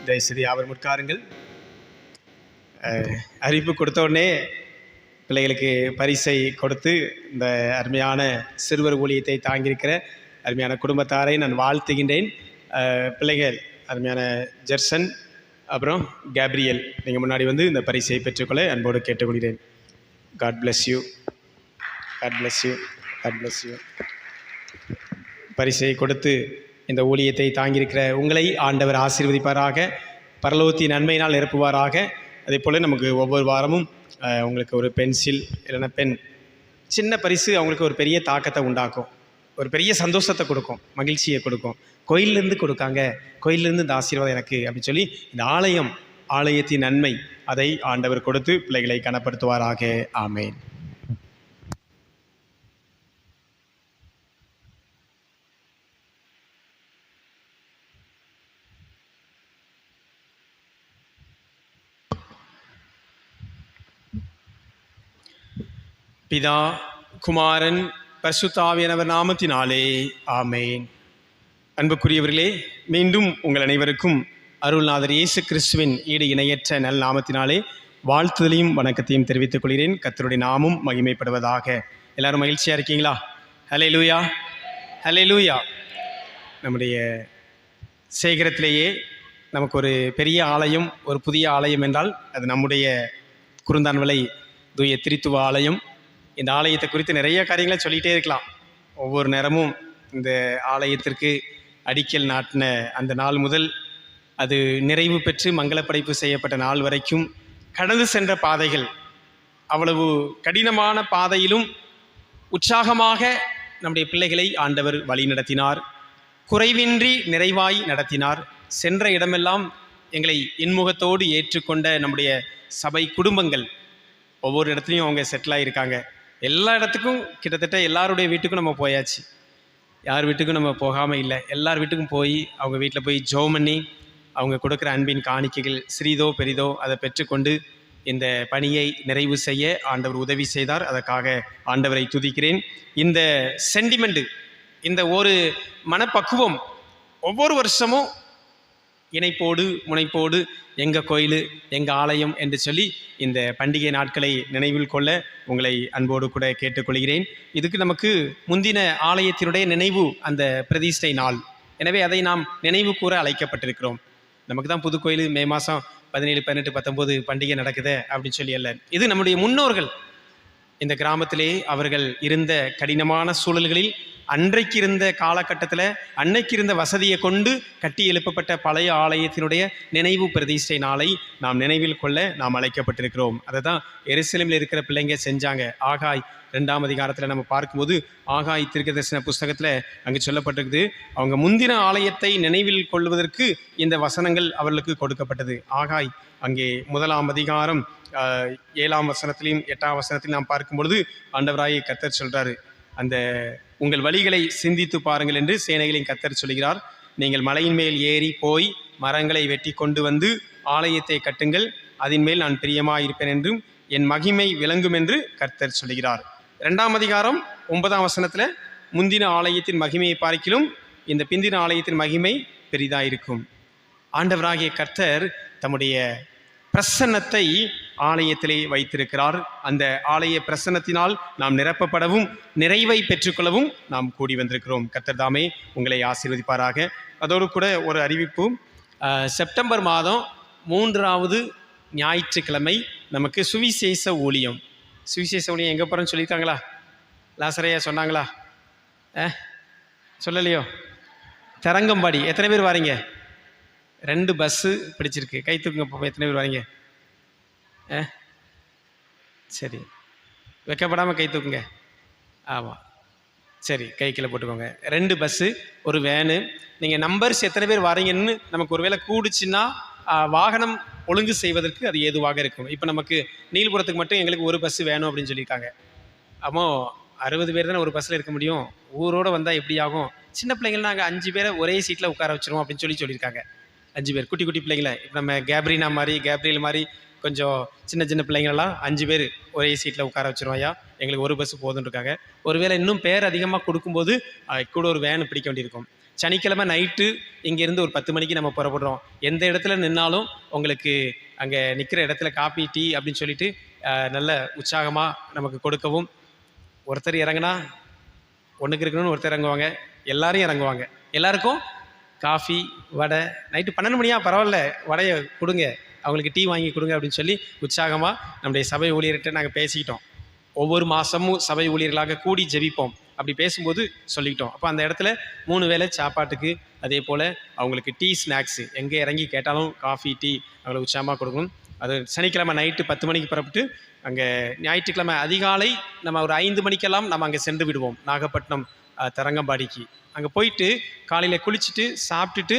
தயவுசெய்து அவர் முற்காருங்கள். அறிவிப்பு கொடுத்த உடனே பிள்ளைகளுக்கு பரிசை கொடுத்து இந்த அருமையான சிறுவர் ஊழியத்தை தாங்கியிருக்கிற அருமையான குடும்பத்தாரை நான் வாழ்த்துகின்றேன். பிள்ளைகள் அருமையான ஜெர்சன் அப்புறம் கேப்ரியல், நீங்கள் முன்னாடி வந்து இந்த பரிசை பெற்றுக்கொள்ள அன்போடு கேட்டுக்கொள்கிறேன். God bless you, God bless you, God bless you. பரிசை கொடுத்து இந்த ஊழியத்தை தாங்கியிருக்கிற உங்களை ஆண்டவர் ஆசீர்வதிப்பாராக, பரலோகத்தின் நன்மையினால் நிரப்புவாராக. அதே போல் நமக்கு ஒவ்வொரு வாரமும் உங்களுக்கு ஒரு பென்சில் இல்லைன்னா பென், சின்ன பரிசு அவங்களுக்கு ஒரு பெரிய தாக்கத்தை உண்டாக்கும், ஒரு பெரிய சந்தோஷத்தை கொடுக்கும், மகிழ்ச்சியை கொடுக்கும். கோயிலிருந்து கொடுக்காங்க, கோயிலிருந்து இந்த ஆசீர்வாதம் எனக்கு அப்படின்னு சொல்லி இந்த ஆலயத்தின் நன்மை அதை ஆண்டவர் கொடுத்து பிள்ளைகளை கனப்படுத்துவாராக. ஆமேன். பிதா, குமாரன், பரிசுத்த ஆவியானவர் நாமத்தினாலே ஆமேன். அன்புக்குரியவர்களே, மீண்டும் உங்கள் அனைவருக்கும் அருள்நாதர் இயேசு கிறிஸ்துவின் ஈடு இணையற்ற நல் நாமத்தினாலே வாழ்த்துதலையும் வணக்கத்தையும் தெரிவித்துக் கொள்கிறேன். கர்த்தருடைய நாமும் மகிமைப்படுவதாக. எல்லாரும் மகிழ்ச்சியாக இருக்கீங்களா? ஹல்லேலூயா, ஹல்லேலூயா. நம்முடைய சேகரத்திலேயே நமக்கு ஒரு பெரிய ஆலயம், ஒரு புதிய ஆலயம் என்றால் அது நம்முடைய குருந்தான்விளை தூய திரித்துவ ஆலயம். இந்த ஆலயத்தை குறித்து நிறைய காரியங்களை சொல்லிகிட்டே இருக்கலாம். ஒவ்வொரு நேரமும் இந்த ஆலயத்திற்கு அடிக்கல் நாட்டின அந்த நாள் முதல் அது நிறைவு பெற்று மங்களப்படைப்பு செய்யப்பட்ட நாள் வரைக்கும் கடந்து சென்ற பாதைகள் அவ்வளவு கடினமான பாதையிலும் உற்சாகமாக நம்முடைய பிள்ளைகளை ஆண்டவர் வழி நடத்தினார். குறைவின்றி நிறைவாய் நடத்தினார். சென்ற இடமெல்லாம் எங்களை இன்முகத்தோடு ஏற்றுக்கொண்ட நம்முடைய சபை குடும்பங்கள் ஒவ்வொரு இடத்துலையும் அவங்க செட்டில் ஆகியிருக்காங்க. எல்லா இடத்துக்கும் கிட்டத்தட்ட எல்லாருடைய வீட்டுக்கும் நம்ம போயாச்சு, யார் வீட்டுக்கும் நம்ம போகாமல் இல்லை. எல்லார் வீட்டுக்கும் போய் அவங்க வீட்டில் போய் ஜெபம் பண்ணி அவங்க கொடுக்குற அன்பின் காணிக்கைகள் சிறிதோ பெரிதோ அதை பெற்றுக்கொண்டு இந்த பணியை நிறைவு செய்ய ஆண்டவர் உதவி செய்தார். அதற்காக ஆண்டவரை துதிக்கிறேன். இந்த சென்டிமெண்ட்டு, இந்த ஒரு மனப்பக்குவம் ஒவ்வொரு வருஷமும் இணைப்போடு முனைப்போடு எங்கள் கோயில் எங்கள் ஆலயம் என்று சொல்லி இந்த பண்டிகை நாட்களை நினைவில் கொள்ள உங்களை அன்போடு கூட கேட்டுக்கொள்கிறேன். இதுக்கு நமக்கு முந்தின ஆலயத்தினுடைய நினைவு அந்த பிரதிஷ்டை நாள். எனவே அதை நாம் நினைவு கூற அழைக்கப்பட்டிருக்கிறோம். நமக்கு தான் புது கோயில் மே மாதம் 17, 18, 19 பண்டிகை நடக்குது அப்படின்னு சொல்லி அல்ல. இது நம்முடைய முன்னோர்கள் இந்த கிராமத்திலே அவர்கள் இருந்த கடினமான சூழல்களில் அன்றைக்கு இருந்த காலகட்டத்தில் அன்னைக்கு இருந்த வசதியை கொண்டு கட்டி எழுப்பப்பட்ட பழைய ஆலயத்தினுடைய நினைவு பிரதிஷ்டை நாளை நாம் நினைவில் கொள்ள நாம் அழைக்கப்பட்டிருக்கிறோம். அதை தான் எருசலேமில் இருக்கிற பிள்ளைங்க செஞ்சாங்க. ஆகாய் 2ஆம் அதிகாரத்தில் நம்ம பார்க்கும்போது ஆகாய் தீர்க்கதரிசன புஸ்தகத்தில் அங்கே சொல்லப்பட்டிருக்குது. அவங்க முந்தின ஆலயத்தை நினைவில் கொள்வதற்கு இந்த வசனங்கள் அவர்களுக்கு கொடுக்கப்பட்டது. ஆகாய் அங்கே 1ஆம் அதிகாரம் 7ஆம் வசனத்திலையும் 8ஆம் வசனத்திலையும் நாம் பார்க்கும் பொழுது ஆண்டவராகிய கர்த்தர் சொல்கிறாரு, அந்த உங்கள் வழிகளை சிந்தித்து பாருங்கள் என்று சேனைகளின் கர்த்தர் சொல்கிறார். நீங்கள் மலையின் மேல் ஏறி போய் மரங்களை வெட்டி கொண்டு வந்து ஆலயத்தை கட்டுங்கள், அதன் மேல் நான் பிரியமாயிருப்பேன் என்றும் என் மகிமை விளங்கும் என்று கர்த்தர் சொல்கிறார். 2ஆம் அதிகாரம் 9ஆம் வசனத்தில் முந்தின ஆலயத்தின் மகிமையை பார்க்கிலும் இந்த பிந்தின ஆலயத்தின் மகிமை பெரிதாயிருக்கும். ஆண்டவராகிய கர்த்தர் தம்முடைய பிரசன்னத்தை ஆலயத்திலே வைத்திருக்கிறார். அந்த ஆலய பிரசன்னத்தினால் நாம் நிரப்பப்படவும் நிறைவை பெற்றுக்கொள்ளவும் நாம் கூடி வந்திருக்கிறோம். கர்த்தர் தாமே உங்களை ஆசீர்வதிப்பாராக. அதோடு கூட ஒரு அறிவிப்பு, செப்டம்பர் மாதம் 3வது ஞாயிற்றுக்கிழமை நமக்கு சுவிசேஷ ஊழியம். சுவிசேஷ ஊழியம் எங்கே போகிறோன்னு சொல்லியிருக்காங்களா? லாசரையா சொன்னாங்களா? சொல்லலையோ? தரங்கம்பாடி. எத்தனை பேர் வாரீங்க? 2 பஸ்ஸு பிடிச்சிருக்கு. கை தூக்குங்க. எத்தனை பேர் வாரீங்க? சரி, வைக்கப்படாமல் கை தூக்குங்க. ஆமாம், சரி, கை கீழே போட்டுக்கோங்க. 2 பஸ்ஸு, ஒரு வேனு. நீங்கள் நம்பர்ஸ் எத்தனை பேர் வாரீங்கன்னு நமக்கு ஒரு வேளை கூடுச்சுன்னா வாகனம் ஒழுங்கு செய்வதற்கு அது ஏதுவாக இருக்கும். இப்போ நமக்கு நீல்புரத்துக்கு மட்டும் எங்களுக்கு ஒரு பஸ்ஸு வேணும் அப்படின்னு சொல்லியிருக்காங்க. அப்போ 60 பேர் தானே ஒரு பஸ்ஸில் இருக்க முடியும். ஊரோடு வந்தால் எப்படி ஆகும்? சின்ன பிள்ளைங்கள் நாங்கள் 5 பேரை ஒரே சீட்டில் உட்கார வச்சுருவோம் அப்படின்னு சொல்லியிருக்காங்க. 5 பேர் குட்டி குட்டி பிள்ளைங்கள, இப்போ நம்ம கேப்ரியல் மாதிரி கொஞ்சம் சின்ன சின்ன பிள்ளைங்களெல்லாம் 5 பேர் ஒரே சீட்டில் உட்கார வச்சுருவோம். ஐயா, எங்களுக்கு ஒரு பஸ்ஸு போதுன்னு இருக்காங்க. ஒருவேளை இன்னும் பேர் அதிகமாக கொடுக்கும்போது கூட ஒரு வேன் பிடிக்க வேண்டியிருக்கும். சனிக்கிழமை நைட்டு இங்கேருந்து ஒரு 10 மணிக்கு நம்ம புறப்படுறோம். எந்த இடத்துல நின்னாலும் உங்களுக்கு அங்கே நிற்கிற இடத்துல காப்பி டீ அப்படின்னு சொல்லிட்டு நல்ல உற்சாகமாக நமக்கு கொடுக்கவும், ஒருத்தர் இறங்கினா ஒன்றுக்கு இருக்கணும்னு ஒருத்தர் இறங்குவாங்க, எல்லாரும் இறங்குவாங்க. எல்லாருக்கும் காஃபி வடை, நைட்டு 12 மணியா பரவாயில்ல வடையை கொடுங்க, அவங்களுக்கு டீ வாங்கி கொடுங்க அப்படின்னு சொல்லி உற்சாகமாக நம்முடைய சபை ஊழியர்கிட்ட நாங்கள் பேசிக்கிட்டோம். ஒவ்வொரு மாதமும் சபை ஊழியர்களாக கூடி ஜெபிப்போம். அப்படி பேசும்போது சொல்லிக்கிட்டோம். அப்போ அந்த இடத்துல 3 வேளை சாப்பாட்டுக்கு, அதே போல் அவங்களுக்கு டீ ஸ்நாக்ஸு எங்கே இறங்கி கேட்டாலும் காஃபி டீ அவங்களை உற்சாகமாக கொடுக்கணும். அது சனிக்கிழமை நைட்டு 10 மணிக்கு புறப்பட்டு அங்கே ஞாயிற்றுக்கிழமை அதிகாலை நம்ம ஒரு 5 மணிக்கெல்லாம் நம்ம அங்கே சென்று விடுவோம். நாகப்பட்டினம் தரங்கம்பாடிக்கு அங்கே போயிட்டு காலையில் குளிச்சுட்டு சாப்பிட்டுட்டு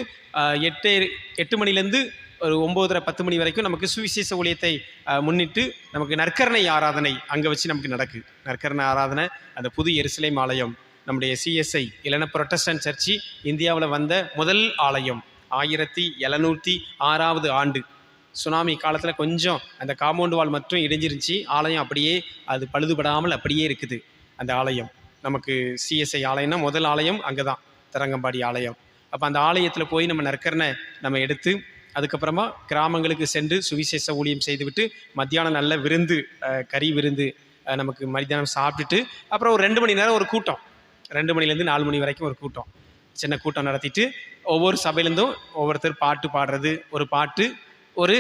8 மணிலேருந்து ஒரு 9:30 10 மணி வரைக்கும் நமக்கு சுவிசேஷ ஊழியத்தை முன்னிட்டு நமக்கு நற்கரணை ஆராதனை அங்கே வச்சு நமக்கு நடக்குது. நற்கரணை ஆராதனை அந்த புது எருசலேம் ஆலயம், நம்முடைய CSI இல்லைன்னா புரொட்டஸ்டன்ட் சர்ச்சு இந்தியாவில் வந்த முதல் ஆலயம் 1706 ஆண்டு. சுனாமி காலத்தில் கொஞ்சம் அந்த காம்பவுண்ட் வால் மட்டும் இடிஞ்சிருந்துச்சு. ஆலயம் அப்படியே அது பழுதுபடாமல் அப்படியே இருக்குது. அந்த ஆலயம் நமக்கு CSI ஆலயம்னா முதல் ஆலயம் அங்கே தான், தரங்கம்பாடி ஆலயம். அப்போ அந்த ஆலயத்தில் போய் நம்ம நற்கரணை நம்ம எடுத்து அதுக்கப்புறமா கிராமங்களுக்கு சென்று சுவிசேஷ ஊழியம் செய்துவிட்டு மத்தியானம் நல்ல விருந்து, கறி விருந்து நமக்கு மத்தியானம் சாப்பிட்டுட்டு அப்புறம் ஒரு 2 மணி நேரம் ஒரு கூட்டம், 2 மணிலேருந்து 4 மணி வரைக்கும் ஒரு கூட்டம், சின்ன கூட்டம் நடத்திட்டு ஒவ்வொரு சபையிலேருந்தும் ஒவ்வொருத்தர் பாட்டு பாடுறது, ஒரு பாட்டு, ஒரு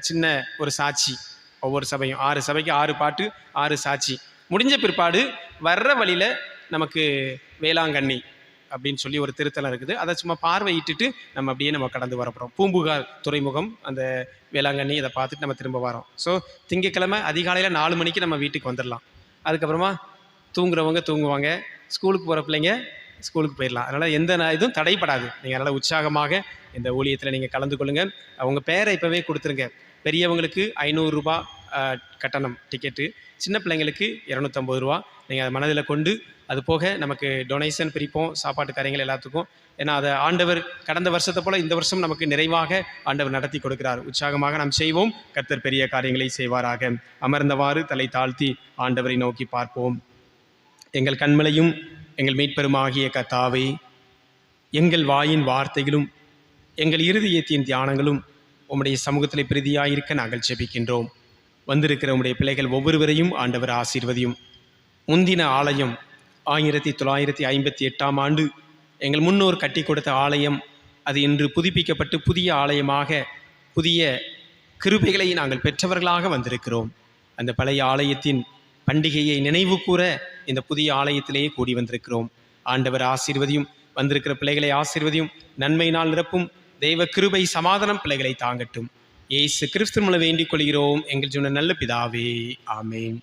சின்ன ஒரு சாட்சி. ஒவ்வொரு சபையும் 6 சபைக்கு 6 பாட்டு 6 சாட்சி. முடிஞ்ச பிற்பாடு வர்ற வழியில் நமக்கு வேளாங்கண்ணி அப்படின்னு சொல்லி ஒரு திருத்தலம் இருக்குது. அதை சும்மா பார்வையிட்டுட்டு நம்ம அப்படியே நம்ம கடந்து வரப்போகிறோம். பூம்புகார் துறைமுகம், அந்த வேளாங்கண்ணி, இதை பார்த்துட்டு நம்ம திரும்ப வரோம். ஸோ திங்கக்கிழமை அதிகாலையில் 4 மணிக்கு நம்ம வீட்டுக்கு வந்துடலாம். அதுக்கப்புறமா தூங்குறவங்க தூங்குவாங்க, ஸ்கூலுக்கு போகிற பிள்ளைங்க ஸ்கூலுக்கு போயிடலாம். அதனால் எந்த இதுவும் தடைப்படாது. நீங்கள் அதனால் உற்சாகமாக இந்த ஊழியத்தில் நீங்கள் கலந்து கொள்ளுங்கள். அவங்க பேரை இப்போவே கொடுத்துருங்க. பெரியவங்களுக்கு 500 ரூபா கட்டணம் டிக்கெட்டு, சின்ன பிள்ளைங்களுக்கு 250 ரூபா. நீங்கள் அதை மனதில் கொண்டு, அது போக நமக்கு டொனேஷன் பிரிப்போம், சாப்பாட்டு காரியங்கள் எல்லாத்துக்கும். ஏன்னா அதை ஆண்டவர் கடந்த வருஷத்தை போல் இந்த வருஷம் நமக்கு நிறைவாக ஆண்டவர் நடத்தி கொடுக்கிறார். உற்சாகமாக நாம் செய்வோம். கர்த்தர் பெரிய காரியங்களை செய்வாராக. அமர்ந்தவாறு தலை தாழ்த்தி ஆண்டவரை நோக்கி பார்ப்போம். எங்கள் கண்மலையும் எங்கள் மீட்பெருமாகிய கர்த்தாவே, எங்கள் வாயின் வார்த்தைகளும் எங்கள் இருதயத்தின் தியானங்களும் உம்முடைய சமூகத்தில் பிரீதியாயிருக்க நாங்கள் ஜெபிக்கின்றோம். வந்திருக்கிற உம்முடைய பிள்ளைகள் ஒவ்வொருவரையும் ஆண்டவர் ஆசீர்வதியும். முந்தின ஆலயம் 1958 ஆண்டு எங்கள் முன்னோர் கட்டி கொடுத்த ஆலயம், அது இன்று புதுப்பிக்கப்பட்டு புதிய ஆலயமாக, புதிய கிருபைகளை நாங்கள் பெற்றவர்களாக வந்திருக்கிறோம். அந்த பழைய ஆலயத்தின் பண்டிகையை நினைவு கூற இந்த புதிய ஆலயத்திலேயே கூடி வந்திருக்கிறோம். ஆண்டவர் ஆசீர்வதியும். வந்திருக்கிற பிள்ளைகளை ஆசீர்வதியும். நன்மையினால் நிரப்பும். தெய்வ கிருபை சமாதானம் பிள்ளைகளை தாங்கட்டும். இயேசு கிறிஸ்து மூலம் வேண்டிக் கொள்கிறோம் எங்கள் சொன்ன நல்ல பிதாவே, ஆமேன்.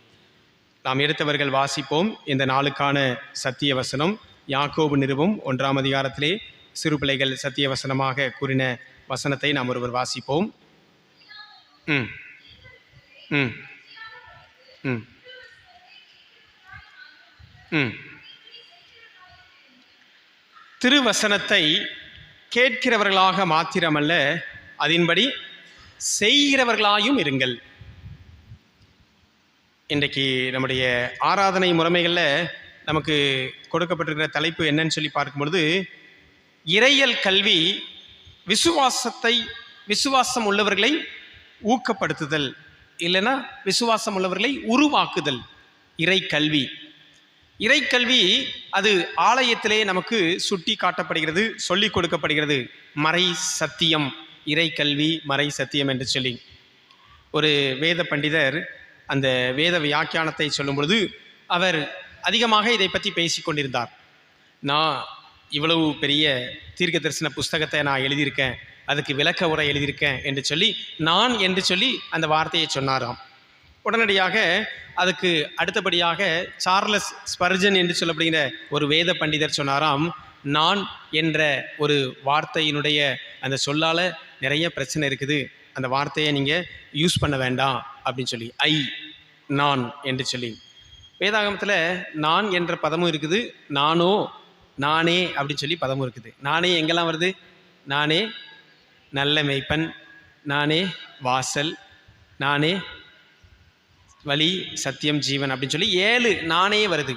நாம் எடுத்தவர்கள் வாசிப்போம். இந்த நாளுக்கான சத்திய வசனம் யாக்கோபு நிருபம் 1ஆம் அதிகாரத்திலே சிறு பிள்ளைகள் சத்திய வசனமாக கூறின வசனத்தை நாம் ஒருவர் வாசிப்போம். திருவசனத்தை கேட்கிறவர்களாக மாத்திரமல்ல, அதன்படி செய்கிறவர்களாயும் இருங்கள். இன்றைக்கு நம்முடைய ஆராதனை முறைமைகளில் நமக்கு கொடுக்கப்பட்டிருக்கிற தலைப்பு என்னன்னு சொல்லி பார்க்கும்பொழுது, இறையியல் கல்வி விசுவாசம் உள்ளவர்களை ஊக்கப்படுத்துதல், இல்லைன்னா விசுவாசம் உள்ளவர்களை உருவாக்குதல். இறைக்கல்வி அது ஆலயத்திலே நமக்கு சுட்டி காட்டப்படுகிறது, சொல்லிக் கொடுக்கப்படுகிறது. மறை சத்தியம், இறைக்கல்வி மறை சத்தியம் என்று சொல்லி ஒரு வேத பண்டிதர் அந்த வேத வியாக்கியானத்தை சொல்லும் பொழுது அவர் அதிகமாக இதை பற்றி பேசி கொண்டிருந்தார். நான் இவ்வளவு பெரிய தீர்க்க தரிசன புஸ்தகத்தை நான் எழுதியிருக்கேன், அதுக்கு விளக்க உரை எழுதியிருக்கேன் என்று சொல்லி அந்த வார்த்தையை சொன்னாராம். உடனடியாக அதுக்கு அடுத்தபடியாக சார்லஸ் ஸ்பர்ஜன் என்று சொல்லப்படுகிற ஒரு வேத பண்டிதர் சொன்னாராம், நான் என்ற ஒரு வார்த்தையினுடைய அந்த சொல்லால் நிறைய பிரச்சனை இருக்குது, அந்த வார்த்தையை நீங்கள் யூஸ் பண்ண வேண்டாம் அப்படின்னு சொல்லி, நான் என்று சொல்லி. வேதாகமத்தில் நான் என்ற பதமும் இருக்குது, நானோ நானே அப்படின்னு சொல்லி பதமும் இருக்குது. நானே எங்கெல்லாம் வருது? நானே நல்ல மேய்ப்பன், நானே வாசல், நானே வழி சத்தியம் ஜீவன் அப்படின்னு சொல்லி 7 நானே வருது.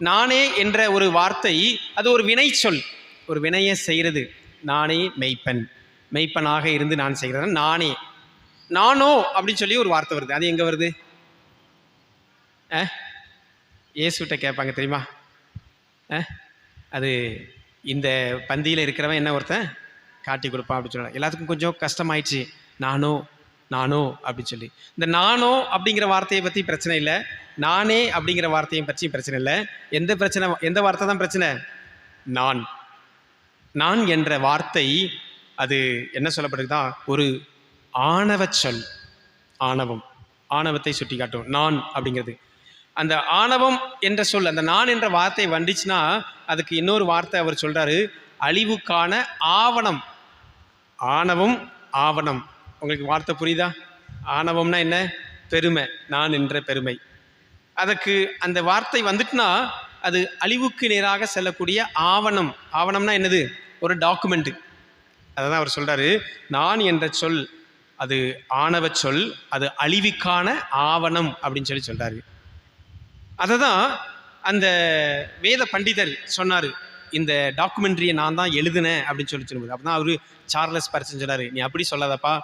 நானே என்ற ஒரு வார்த்தை அது ஒரு வினை சொல். ஒரு வினையை செய்கிறது. நானே மெய்ப்பன், மெய்ப்பனாக இருந்து நான் செய்கிறேன். நானே, நானோ அப்படின்னு சொல்லி ஒரு வார்த்தை வருது. அது எங்கே வருது? இயேசுகிட்ட கேட்பாங்க தெரியுமா? அது இந்த பந்தியில் இருக்கிறவன் என்ன ஒருத்தன் காட்டி கொடுப்பான் அப்படின்னு சொல்கிறான். எல்லாத்துக்கும் கொஞ்சம் கஷ்டமாயிடுச்சு. நானோ நானோ அப்படின்னு சொல்லி. இந்த நானோ அப்படிங்கிற வார்த்தையை பற்றி பிரச்சனை இல்லை, நானே அப்படிங்கிற வார்த்தையை பற்றி பிரச்சனை இல்லை. எந்த வார்த்தை தான் பிரச்சனை? நான். நான் என்ற வார்த்தை அது என்ன சொல்லப்படுதுதான்? ஒரு ஆணவ சொல். ஆணவம், ஆணவத்தை சுட்டி காட்டும் நான் அப்படிங்கிறது. அந்த ஆணவம் என்ற சொல், அந்த நான் என்ற வார்த்தை வந்துச்சுன்னா அதுக்கு இன்னொரு வார்த்தை அவர் சொல்றாரு, அழிவுக்கான ஆவணம். ஆணவம், ஆவணம். உங்களுக்கு வார்த்தை புரியுதா? ஆணவம்னா என்ன? பெருமை, நான் என்ற பெருமை. அதுக்கு அந்த வார்த்தை வந்துட்டுனா அது அழிவுக்கு நேராக செல்லக்கூடிய ஆவணம். ஆவணம்னா என்னது? ஒரு டாக்குமெண்ட். அதை தான் அவர் சொல்றாரு, நான் என்ற சொல் அது ஆணவ சொல், அது அழிவுக்கான ஆவணம் அப்படின்னு சொல்லி சொல்றாரு. அதை தான் அந்த வேத பண்டிதர் சொன்னார், இந்த டாக்குமெண்ட்ரியை நான் தான் எழுதுனேன் அப்படின்னு சொல்லி சொல்லும்போது. அப்போ தான் அவரு சார்லஸ் பர்சன் சொன்னார், நீ அப்படி சொல்லாதப்பா,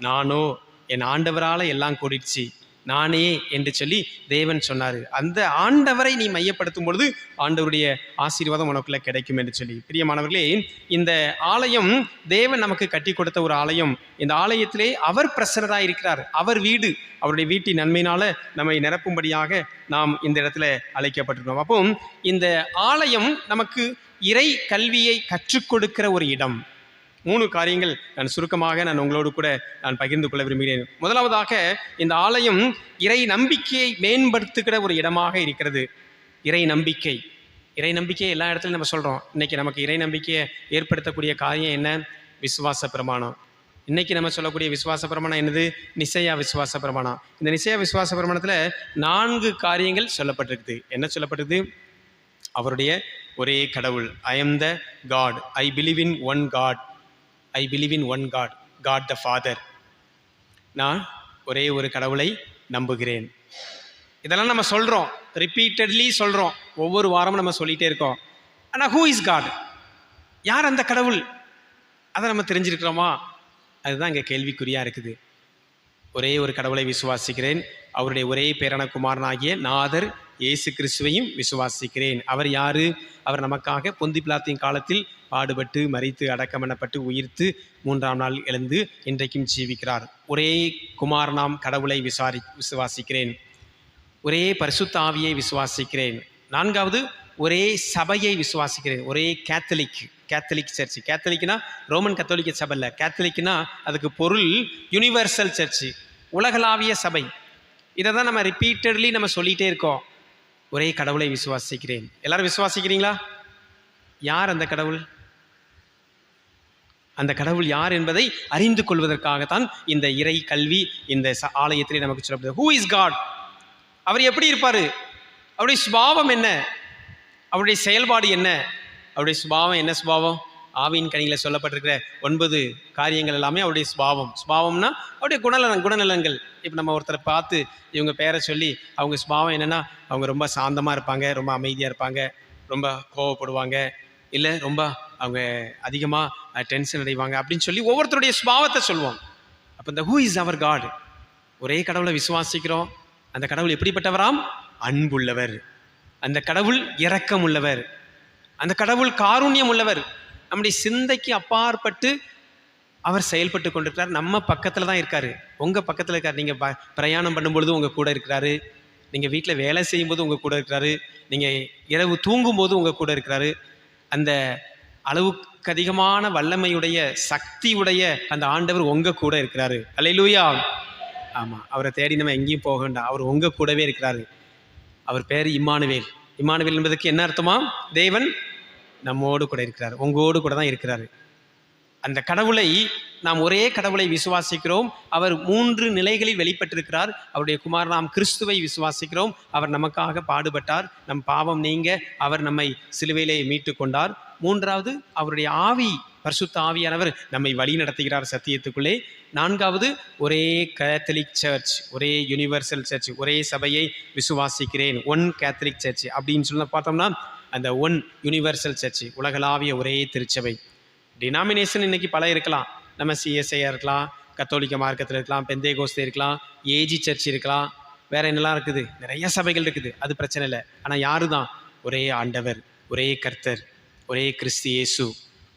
நானோ என் ஆண்டவரால் எல்லாம் கூடிடுச்சு, நானே என்று சொல்லி தேவன் சொன்னார். அந்த ஆண்டவரை நீ மையப்படுத்தும் பொழுது ஆண்டவருடைய ஆசீர்வாதம் உனக்குள்ள கிடைக்கும் என்று சொல்லி. பிரியமானவர்களே, இந்த ஆலயம் தேவன் நமக்கு கட்டி கொடுத்த ஒரு ஆலயம். இந்த ஆலயத்திலே அவர் பிரசன்னராக இருக்கிறார். அவர் வீடு, அவருடைய வீட்டின் நன்மையினால நம்மை நிரப்பும்படியாக நாம் இந்த இடத்துல அழைக்கப்பட்டிருக்கோம். அப்போ இந்த ஆலயம் நமக்கு இறை கல்வியை கற்றுக் கொடுக்கிற ஒரு இடம். 3 காரியங்கள் நான் சுருக்கமாக உங்களோடு கூட நான் பகிர்ந்து கொள்ள விரும்புகிறேன். முதலாவதாக, இந்த ஆலயம் இறை நம்பிக்கையை மேம்படுத்துகிற ஒரு இடமாக இருக்கிறது. இறை நம்பிக்கை, இறை நம்பிக்கையை எல்லா இடத்துலையும் நம்ம சொல்கிறோம். இன்றைக்கி நமக்கு இறை நம்பிக்கையை ஏற்படுத்தக்கூடிய காரியம் என்ன? விசுவாச பிரமாணம். இன்றைக்கி நம்ம சொல்லக்கூடிய விசுவாச பிரமாணம் என்னது? நிசையா விசுவாச பிரமாணம். இந்த நிசையா விசுவாச பிரமாணத்தில் 4 காரியங்கள் சொல்லப்பட்டிருக்குது. என்ன சொல்லப்பட்டிருக்குது? அவருடைய ஒரே கடவுள், I am the God, I believe in one God, I believe in one God, God the Father. நான் ஒரே ஒரு கடவுளை நம்புகிறேன். இதெல்லாம் நம்ம சொல்கிறோம், ரிப்பீட்டட்லி சொல்கிறோம், ஒவ்வொரு வாரமும் நம்ம சொல்லிகிட்டே இருக்கோம். ஆனால் ஹூ இஸ் காட்? யார் அந்த கடவுள்? அதை நம்ம தெரிஞ்சிருக்கிறோமா? அதுதான் இங்கே கேள்விக்குறியாக இருக்குது. ஒரே ஒரு கடவுளை விசுவாசிக்கிறேன், அவருடைய ஒரே பேரான குமாரனாகிய நாதர் இயேசு கிறிஸ்துவையும் விசுவாசிக்கிறேன். அவர் யாரு? அவர் நமக்காக பொந்தி பிலாத்தின் காலத்தில் பாடுபட்டு மரித்து அடக்கம் பண்ணப்பட்டு உயிர்த்து 3ஆம் நாள் எழுந்து இன்றைக்கும் ஜீவிக்கிறார். ஒரே குமாரனாம் கடவுளை விசுவாசிக்கிறேன். ஒரே பரிசுத்த ஆவியை விசுவாசிக்கிறேன். 4வது, ஒரே சபையை விசுவாசிக்கிறேன். ஒரே கேத்தலிக் சர்ச்சு. கேத்தலிக்னா ரோமன் கத்தோலிக்க சபை இல்லை. கேத்தலிக்னா அதுக்கு பொருள் யூனிவர்சல் சர்ச்சு, உலகளாவிய சபை. இதை தான் நம்ம ரிப்பீட்டட்லி நம்ம சொல்லிகிட்டே இருக்கோம். ஒரே கடவுளை விசுவாசிக்கிறேன். எல்லாரும் விசுவாசிக்கிறீங்களா? யார் அந்த கடவுள்? அந்த கடவுள் யார் என்பதை அறிந்து கொள்வதற்காகத்தான் இந்த இறை கல்வி இந்த ஆலயத்திலே நமக்கு சொல்லப்படுது. Who is God? அவர் எப்படி இருப்பார்? அவருடைய சுபாவம் என்ன? அவருடைய செயல்பாடு என்ன? அவருடைய சுபாவம் என்ன? சுபாவம் ஆவியின் கனியில் சொல்லப்பட்டிருக்கிற 9 காரியங்கள் எல்லாமே அவருடைய சுபாவம். சுபாவம்னா அவருடைய குணநலங்கள். இப்போ நம்ம ஒருத்தரை பார்த்து இவங்க பேரை சொல்லி அவங்க சுபாவம் என்னென்னா, அவங்க ரொம்ப சாந்தமாக இருப்பாங்க, ரொம்ப அமைதியாக இருப்பாங்க, ரொம்ப கோவப்படுவாங்க, இல்லை ரொம்ப அவங்க அதிகமாக டென்ஷன் அடைவாங்க அப்படின்னு சொல்லி ஒவ்வொருத்தருடைய சுபாவத்தை சொல்லுவோம். அப்போ இந்த ஹூ இஸ் அவர் காட்? ஒரே கடவுளை விசுவாசிக்கிறோம். அந்த கடவுள் எப்படிப்பட்டவராம்? அன்புள்ளவர். அந்த கடவுள் இரக்கம் உள்ளவர். அந்த கடவுள் காருண்யம் உள்ளவர். நம்முடைய சிந்தைக்கு அப்பாற்பட்டு அவர் செயல்பட்டு கொண்டிருக்கிறார். நம்ம பக்கத்தில் தான் இருக்கார். உங்கள் பக்கத்தில் இருக்கார். நீங்கள் பிரயாணம் பண்ணும்பொழுது உங்கள் கூட இருக்கிறாரு. நீங்கள் வீட்டில் வேலை செய்யும்போது உங்கள் கூட இருக்கிறாரு. நீங்கள் இரவு தூங்கும்போது உங்கள் கூட இருக்கிறாரு. அந்த அளவுக்கு அதிகமான வல்லமையுடைய சக்தியுடைய அந்த ஆண்டவர் உங்கள் கூட இருக்கிறாரு. அல்லேலூயா. ஆமாம், அவரை தேடி நம்ம எங்கேயும் போக வேண்டாம். அவர் உங்கள் கூடவே இருக்கிறாரு. அவர் பேர் இம்மானுவேல். இம்மானுவேல் என்பதற்கு என்ன அர்த்தமா? தேவன் நம்மோடு கூட இருக்கிறார், உங்களோடு கூட தான் இருக்கிறாரு. அந்த கடவுளை நாம் ஒரே கடவுளை விசுவாசிக்கிறோம். அவர் 3 நிலைகளில் வெளிப்பட்டிருக்கிறார். அவருடைய குமாரனாம் கிறிஸ்துவை விசுவாசிக்கிறோம். அவர் நமக்காக பாடுபட்டார், நம் பாவம் நீங்க அவர் நம்மை சிலுவையிலே மீட்டு கொண்டார். 3வது, அவருடைய ஆவி, பரிசுத்த ஆவியானவர் நம்மை வழி நடத்துகிறார் சத்தியத்துக்குள்ளே. 4வது, ஒரே கேத்தலிக் சர்ச், ஒரே யூனிவர்சல் சர்ச், ஒரே சபையை விசுவாசிக்கிறேன், ஒன் கேத்தலிக் சர்ச் அப்படின்னு சொல்லி பார்த்தோம்னா அந்த ஒன் யூனிவர்சல் சர்ச், உலகளாவிய ஒரே திருச்சபை. டினாமினேஷன் இன்னைக்கு பல இருக்கலாம். நம்ம சிஎஸ்ஐயாக இருக்கலாம், கத்தோலிக்க மார்க்கத்தில் இருக்கலாம், பெந்தேகோஸ்தே இருக்கலாம், ஏஜி சர்ச் இருக்கலாம், வேற என்னெல்லாம் இருக்குது, நிறைய சபைகள் இருக்குது. அது பிரச்சனை இல்லை. ஆனால் யாரு தான்? ஒரே ஆண்டவர், ஒரே கர்த்தர், ஒரே கிறிஸ்து இயேசு,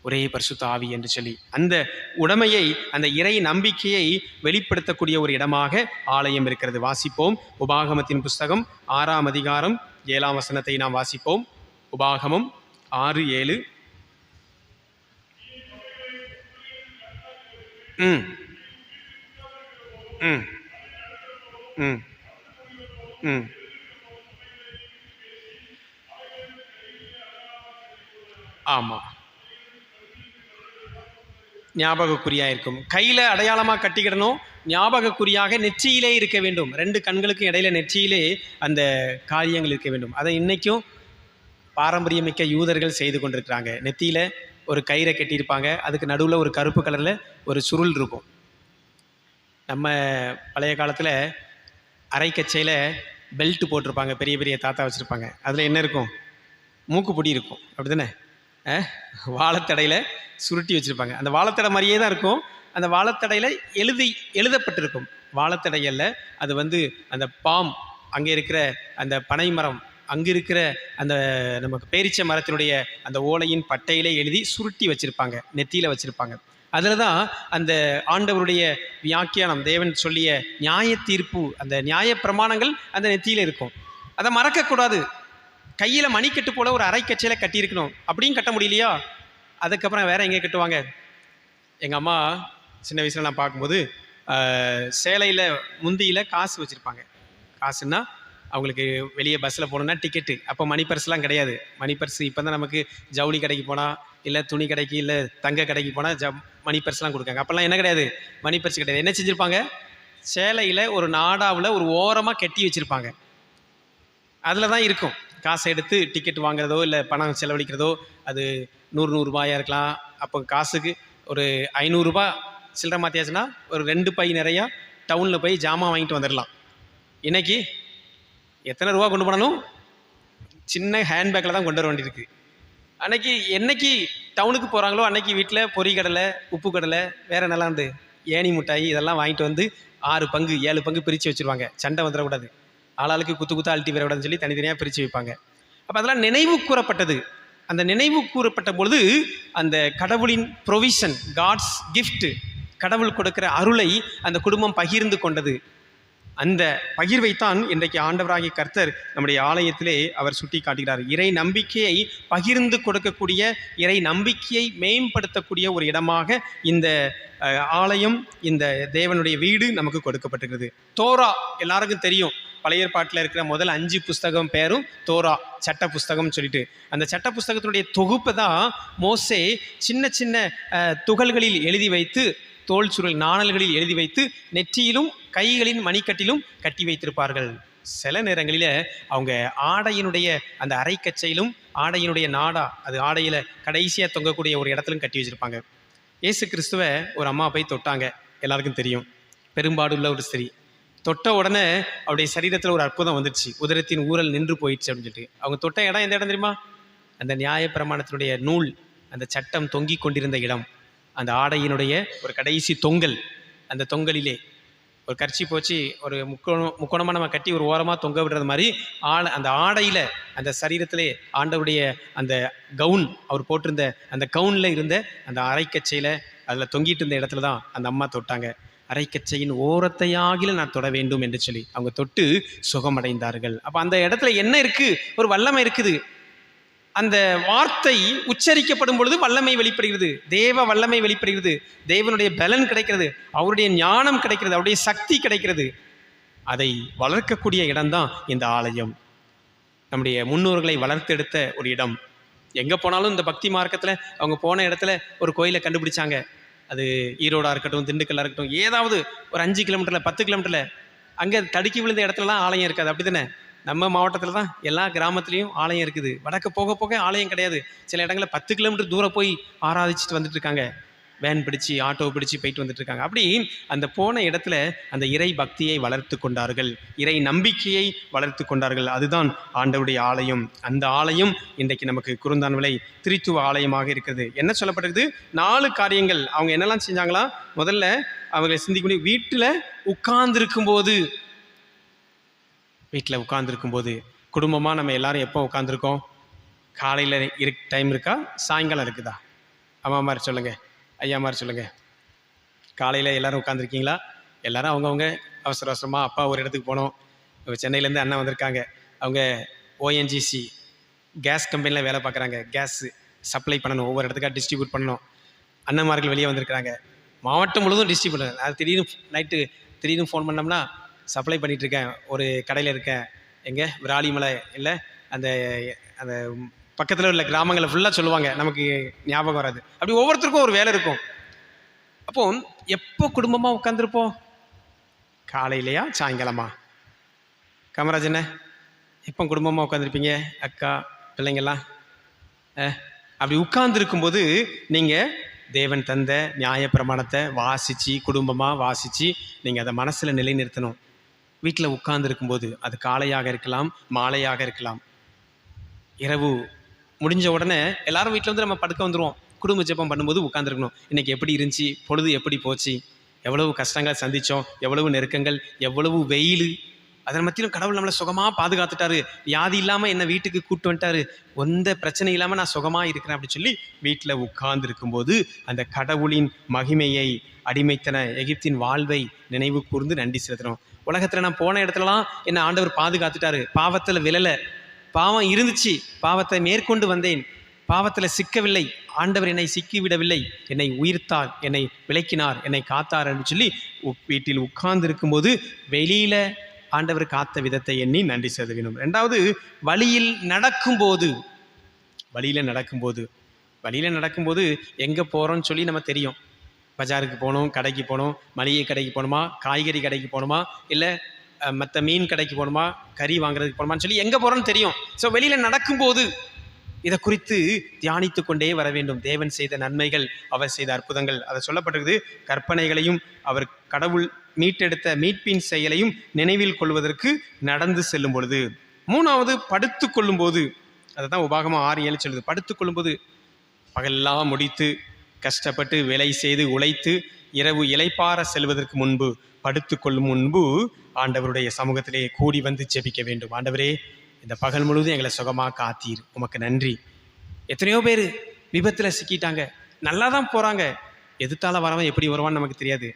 ஒரே பரிசுத்த ஆவி என்று சொல்லி அந்த உடைமையை, அந்த இறை நம்பிக்கையை வெளிப்படுத்தக்கூடிய ஒரு இடமாக ஆலயம் இருக்கிறது. வாசிப்போம். உபாகமத்தின் புஸ்தகம் 6ஆம் அதிகாரம் 7ஆம் வசனத்தை நாம் வாசிப்போம். உபாகமம் 6:7. ம் ம் ம் ம் ஆமாம், ஞாபகக்குறியாக இருக்கும். கையில் அடையாளமாக கட்டிக்கிடணும், ஞாபகக்குறியாக நெற்றியிலே இருக்க வேண்டும். 2 கண்களுக்கும் இடையில நெற்றியிலே அந்த காரியங்கள் இருக்க வேண்டும். அதை இன்னைக்கும் பாரம்பரியமிக்க யூதர்கள் செய்து கொண்டிருக்கிறாங்க. நெத்தியில் ஒரு கயிறை கட்டியிருப்பாங்க, அதுக்கு நடுவில் ஒரு கருப்பு கலரில் ஒரு சுருள் இருக்கும். நம்ம பழைய காலத்தில் அரைக்கச்சையில் பெல்ட் போட்டிருப்பாங்க, பெரிய பெரிய தாத்தா வச்சுருப்பாங்க. அதில் என்ன இருக்கும்? மூக்குப்பொடி இருக்கும், அப்படி தானே? வாழைத்தடையில் சுருட்டி வச்சுருப்பாங்க. அந்த வாழைத்தடை மாதிரியே தான் இருக்கும். அந்த வாழைத்தடையில் எழுதப்பட்டிருக்கும். வாழைத்தடையில் அது அந்த பாம், அங்கே இருக்கிற அந்த பனை மரம், அங்கே இருக்கிற அந்த நமக்கு பேரிச்ச மரத்தினுடைய அந்த ஓலையின் பட்டையிலே எழுதி சுருட்டி வச்சுருப்பாங்க, நெத்தியில் வச்சுருப்பாங்க. அதில் தான் அந்த ஆண்டவருடைய வியாக்கியானம், தேவன் சொல்லிய நியாய தீர்ப்பு, அந்த நியாய பிரமாணங்கள் அந்த நெத்தியில் இருக்கும். அதை மறக்கக்கூடாது. கையில் மணிக்கட்டு போல் ஒரு அரைக்கச்சையில் கட்டியிருக்கணும். அப்படியும் கட்ட முடியலையா? அதுக்கப்புறம் வேறு எங்கே கட்டுவாங்க? எங்கள் அம்மா சின்ன வயசில் நான் பார்க்கும்போது சேலையில் முந்தியில் காசு வச்சுருப்பாங்க. காசுன்னா அவங்களுக்கு வெளியே பஸ்ஸில் போகணுன்னா டிக்கெட்டு. அப்போ மணி பர்ஸ்லாம் கிடையாது. மணி பர்ஸ் இப்போ தான் நமக்கு ஜவுளி கடைக்கு போனால், இல்லை துணி கடைக்கு, இல்லை தங்க கடைக்கு போனால் மணி பர்ஸ்லாம் கொடுக்காங்க. அப்போல்லாம் என்ன கிடையாது, மணி பர்ஸ் கிடையாது. என்ன செஞ்சுருப்பாங்க? சேலையில் ஒரு நாடாவில் ஒரு ஓரமாக கட்டி வச்சுருப்பாங்க. அதில் தான் இருக்கும். காசை எடுத்து டிக்கெட் வாங்குறதோ இல்லை பணம் செலவழிக்கிறதோ, அது 100 ரூபாயாக இருக்கலாம். அப்போ காசுக்கு ஒரு 500 ரூபா சில்லறை மாற்றியாச்சுன்னா ஒரு 2 பை நிறையா டவுனில் போய் ஜாமான் வாங்கிட்டு வந்துடலாம். இன்றைக்கி எத்தனை ரூபா கொண்டு போனாலும் சின்ன ஹேண்ட்பேக்கில் தான் கொண்டு வர வேண்டியிருக்கு. என்னைக்கு டவுனுக்கு போகிறாங்களோ அன்னைக்கு வீட்டில் பொறி கடலை, உப்பு கடலை, வேறு என்னெல்லாம் ஏணி மிட்டாய் இதெல்லாம் வாங்கிட்டு வந்து 6 பங்கு 7 பங்கு பிரித்து வச்சுருவாங்க. சண்டை வந்துடக்கூடாது, ஆளாளுக்கு குத்து அழட்டி வரக்கூடாதுன்னு சொல்லி தனித்தனியாக பிரித்து வைப்பாங்க. அப்போ அதெல்லாம் நினைவு கூறப்பட்டது. அந்த நினைவு கூறப்பட்ட பொழுது அந்த கடவுளின் ப்ரொவிஷன், காட்ஸ் கிஃப்ட், கடவுள் கொடுக்கிற அருளை அந்த குடும்பம் பகிர்ந்து கொண்டது. அந்த பகிர்வைத்தான் இன்றைக்கு ஆண்டவராகிய கர்த்தர் நம்முடைய ஆலயத்திலே அவர் சுட்டி காட்டுகிறார். இறை நம்பிக்கையை பகிர்ந்து கொடுக்கக்கூடிய, இறை நம்பிக்கையை மேம்படுத்தக்கூடிய ஒரு இடமாக இந்த ஆலயம், இந்த தேவனுடைய வீடு நமக்கு கொடுக்கப்பட்டிருக்கிறது. தோரா எல்லாருக்கும் தெரியும். பழைய ஏற்பாட்டில் இருக்கிற முதல் 5 புஸ்தகம் பேரும் தோரா, சட்ட புஸ்தகம்னு சொல்லிட்டு. அந்த சட்ட புஸ்தகத்தினுடைய தொகுப்பை தான் மோசே சின்ன சின்ன துகள்களில் எழுதி வைத்து, தோல் சுருள் நாணல்களில் எழுதி வைத்து, நெற்றியிலும் கைகளின் மணிக்கட்டிலும் கட்டி வைத்திருப்பார்கள். சில நேரங்களில் அவங்க ஆடையினுடைய அந்த அரைக்கச்சையிலும், ஆடையினுடைய நாடா, அது ஆடையில் கடைசியாக தொங்கக்கூடிய ஒரு இடத்துலையும் கட்டி வச்சுருப்பாங்க. இயேசு கிறிஸ்துவை ஒரு அம்மா போய் தொட்டாங்க, எல்லாருக்கும் தெரியும். பெரும்பாடுள்ள ஒரு ஸ்திரீ தொட்ட உடனே அவருடைய சரீரத்தில் ஒரு அற்புதம் வந்துடுச்சு. உதரத்தின் ஊரல் நின்று போயிடுச்சு அப்படின்னு சொல்லிட்டு. அவங்க தொட்ட இடம் எந்த இடம் தெரியுமா? அந்த நியாயப்பிரமாணத்தினுடைய நூல், அந்த சட்டம் தொங்கி கொண்டிருந்த இடம், அந்த ஆடையினுடைய ஒரு கடைசி தொங்கல். அந்த தொங்கலிலே ஒரு கர்ச்சி போச்சு, ஒரு முக்கோணமாக நம்ம கட்டி ஒரு ஓரமாக தொங்க விடுறது மாதிரி அந்த ஆடையில், அந்த சரீரத்திலே ஆண்டவருடைய அந்த கவுன், அவர் போட்டிருந்த அந்த கவுனில் இருந்த அந்த அரைக்கச்சையில் அதில் தொங்கிட்டு இருந்த இடத்துல தான் அந்த அம்மா தொட்டாங்க. அரைக்கச்சையின் ஓரத்தையாகில நான் தொட வேண்டும் என்று சொல்லி அவங்க தொட்டு சுகமடைந்தார்கள். அப்போ அந்த இடத்துல என்ன இருக்குது? ஒரு வல்லமை இருக்குது. அந்த வார்த்தை உச்சரிக்கப்படும் பொழுது வல்லமை வெளிப்படுகிறது, தேவ வல்லமை வெளிப்படுகிறது, தேவனுடைய பலன் கிடைக்கிறது, அவருடைய ஞானம் கிடைக்கிறது, அவருடைய சக்தி கிடைக்கிறது. அதை வளர்க்கக்கூடிய இடம்தான் இந்த ஆலயம். நம்முடைய முன்னோர்களை வளர்த்தெடுத்த ஒரு இடம். எங்கே போனாலும் இந்த பக்தி மார்க்கத்தில் அவங்க போன இடத்துல ஒரு கோயிலை கண்டுபிடிச்சாங்க. அது ஈரோடாக இருக்கட்டும், திண்டுக்கல்லாக இருக்கட்டும், ஏதாவது ஒரு 5 கிலோமீட்டரில் 10 கிலோமீட்டரில் அங்கே தடுக்கி விழுந்த இடத்துலலாம் ஆலயம் இருக்காது. அப்படி தானே? நம்ம மாவட்டத்தில் தான் எல்லா கிராமத்துலேயும் ஆலயம் இருக்குது. வடக்கு போக போக ஆலயம் கிடையாது. சில இடங்களில் 10 கிலோமீட்டர் தூரம் போய் ஆராதிச்சுட்டு வந்துட்டு இருக்காங்க. வேன் பிடிச்சி ஆட்டோ பிடிச்சி போயிட்டு வந்துட்டு இருக்காங்க. அப்படி அந்த போன இடத்துல அந்த இறை பக்தியை வளர்த்து கொண்டார்கள், இறை நம்பிக்கையை வளர்த்து கொண்டார்கள். அதுதான் ஆண்டவருடைய ஆலயம். அந்த ஆலயம் இன்றைக்கு நமக்கு குருந்தான்விளை திரித்துவ ஆலயமாக இருக்கிறது. என்ன சொல்லப்பட்டிருக்குது? 4 காரியங்கள் அவங்க என்னெல்லாம் செஞ்சாங்களா? முதல்ல அவங்க சிந்திக்கக்கூடிய வீட்டில் உட்கார்ந்துருக்கும்போது, வீட்டில் உட்கார்ந்துருக்கும்போது குடும்பமாக நம்ம எல்லாரும் எப்போ உட்காந்துருக்கோம்? காலையில் டைம் இருக்கா, சாயங்காலம் இருக்குதா? அம்மா மாதிரி சொல்லுங்கள், ஐயா மாதிரி சொல்லுங்கள். காலையில் எல்லோரும் உட்காந்துருக்கீங்களா? எல்லோரும் அவங்கவுங்க அவசர அவசரமாக அப்பா ஒரு இடத்துக்கு போனோம். இப்போ சென்னையிலேருந்து அண்ணன் வந்திருக்காங்க. அவங்க ஓஎன்ஜிசி கேஸ் கம்பெனியில் வேலை பார்க்குறாங்க. கேஸ் சப்ளை பண்ணணும், ஒவ்வொரு இடத்துக்காக டிஸ்ட்ரிபியூட் பண்ணணும். அண்ணன்மார்கள் வெளியே வந்திருக்கிறாங்க. மாவட்டம் முழுவதும் டிஸ்ட்ரிபியூட். அது திடீர்னு ஃபோன் பண்ணோம்னா, சப்ளை பண்ணிகிட்ருக்கேன், ஒரு கடையில் இருக்கேன், எங்கே விராலிமலை இல்லை அந்த அந்த பக்கத்தில் உள்ள கிராமங்களை ஃபுல்லாக சொல்லுவாங்க, நமக்கு ஞாபகம் வராது. அப்படி ஒவ்வொருத்தருக்கும் ஒரு வேலை இருக்கும். அப்போ எப்போ குடும்பமாக உட்காந்துருப்போம்? காலையிலையா சாயங்காலமா? காமராஜண்ணே எப்போ குடும்பமாக உட்காந்துருப்பீங்க? அக்கா பிள்ளைங்கள்லாம் அப்படி உட்கார்ந்துருக்கும்போது நீங்கள் தேவன் தந்த நியாயப்பிரமாணத்தை வாசித்து, குடும்பமாக வாசித்து நீங்கள் அதை மனசில் நிலைநிறுத்தணும். வீட்டில் உட்கார்ந்துருக்கும்போது அது காலையாக இருக்கலாம், மாலையாக இருக்கலாம். இரவு முடிஞ்ச உடனே எல்லாரும் வீட்டில் வந்து நம்ம படுக்க வந்துடுவோம். குடும்ப ஜெபம் பண்ணும்போது உட்காந்துருக்கணும். இன்றைக்கி எப்படி இருந்துச்சு, பொழுது எப்படி போச்சு, எவ்வளவு கஷ்டங்களை சந்தித்தோம், எவ்வளவு நெருக்கங்கள், எவ்வளவு வெயில், அதன் மத்தியிலும் கடவுள் நம்மளை சுகமாக பாதுகாத்துட்டாரு, வியாதி இல்லாமல் என்னை வீட்டுக்கு கூப்பிட்டு வந்துட்டாரு, எந்த பிரச்சனை இல்லாமல் நான் சுகமாக இருக்கிறேன் அப்படின்னு சொல்லி வீட்டில் உட்கார்ந்துருக்கும்போது அந்த கடவுளின் மகிமையை, அடிமைத்தன எகிப்தின் வாழ்வை நினைவு கூர்ந்து நன்றி செலுத்தணும். உலகத்தில் நான் போன இடத்துலலாம் என்னை ஆண்டவர் பாதுகாத்துட்டாரு, பாவத்தில் விழலை, பாவம் இருந்துச்சு, பாவத்தை மேற்கொண்டு வந்தேன், பாவத்தில் சிக்கவில்லை, ஆண்டவர் என்னை சிக்கிவிடவில்லை, என்னை உயிர்த்தார், என்னை விளக்கினார், என்னை காத்தார் என்று சொல்லி வீட்டில் உட்கார்ந்து இருக்கும்போது வெளியில் ஆண்டவர் காத்த விதத்தை எண்ணி நன்றி செலுத்த. 2வது, வழியில் நடக்கும்போது எங்கே போகிறோன்னு சொல்லி நம்ம தெரியும். பஜாருக்கு போகணும், கடைக்கு போகணும், மளிகை கடைக்கு போகணுமா, காய்கறி கடைக்கு போகணுமா, இல்லை மற்ற மீன் கடைக்கு போகணுமா, கறி வாங்குறதுக்கு போகணுமான்னு சொல்லி எங்கே போகிறோன்னு தெரியும். ஸோ வெளியில் நடக்கும்போது இதை குறித்து தியானித்து கொண்டே வர வேண்டும். தேவன் செய்த நன்மைகள், அவர் செய்த அற்புதங்கள், அதை சொல்லப்பட்டிருக்குது. கற்பனைகளையும் அவர் கடவுள் மீட்டெடுத்த மீட்பின் செயலையும் நினைவில் கொள்வதற்கு நடந்து செல்லும் பொழுது. 3வது, படுத்து கொள்ளும்போது, அதை தான் உபாகமம் 6:7 சொல்லுது. படுத்து கொள்ளும்போது பகலெல்லாம் முடித்து கஷ்டப்பட்டு வேலை செய்து உழைத்து இரவு இளைப்பாற செல்வதற்கு முன்பு, படுத்து கொள்ளும் முன்பு ஆண்டவருடைய சமூகத்திலே கூடி வந்து ஜெபிக்க வேண்டும். ஆண்டவரே, இந்த பகல் முழுவதும் எங்களை சுகமாக காத்தீர், உமக்கு நன்றி. எத்தனையோ பேர் விபத்தில் சிக்கிட்டாங்க, நல்லா தான் போகிறாங்க, எதிர்த்தால வரவன் எப்படி வருவான்னு நமக்கு தெரியாது.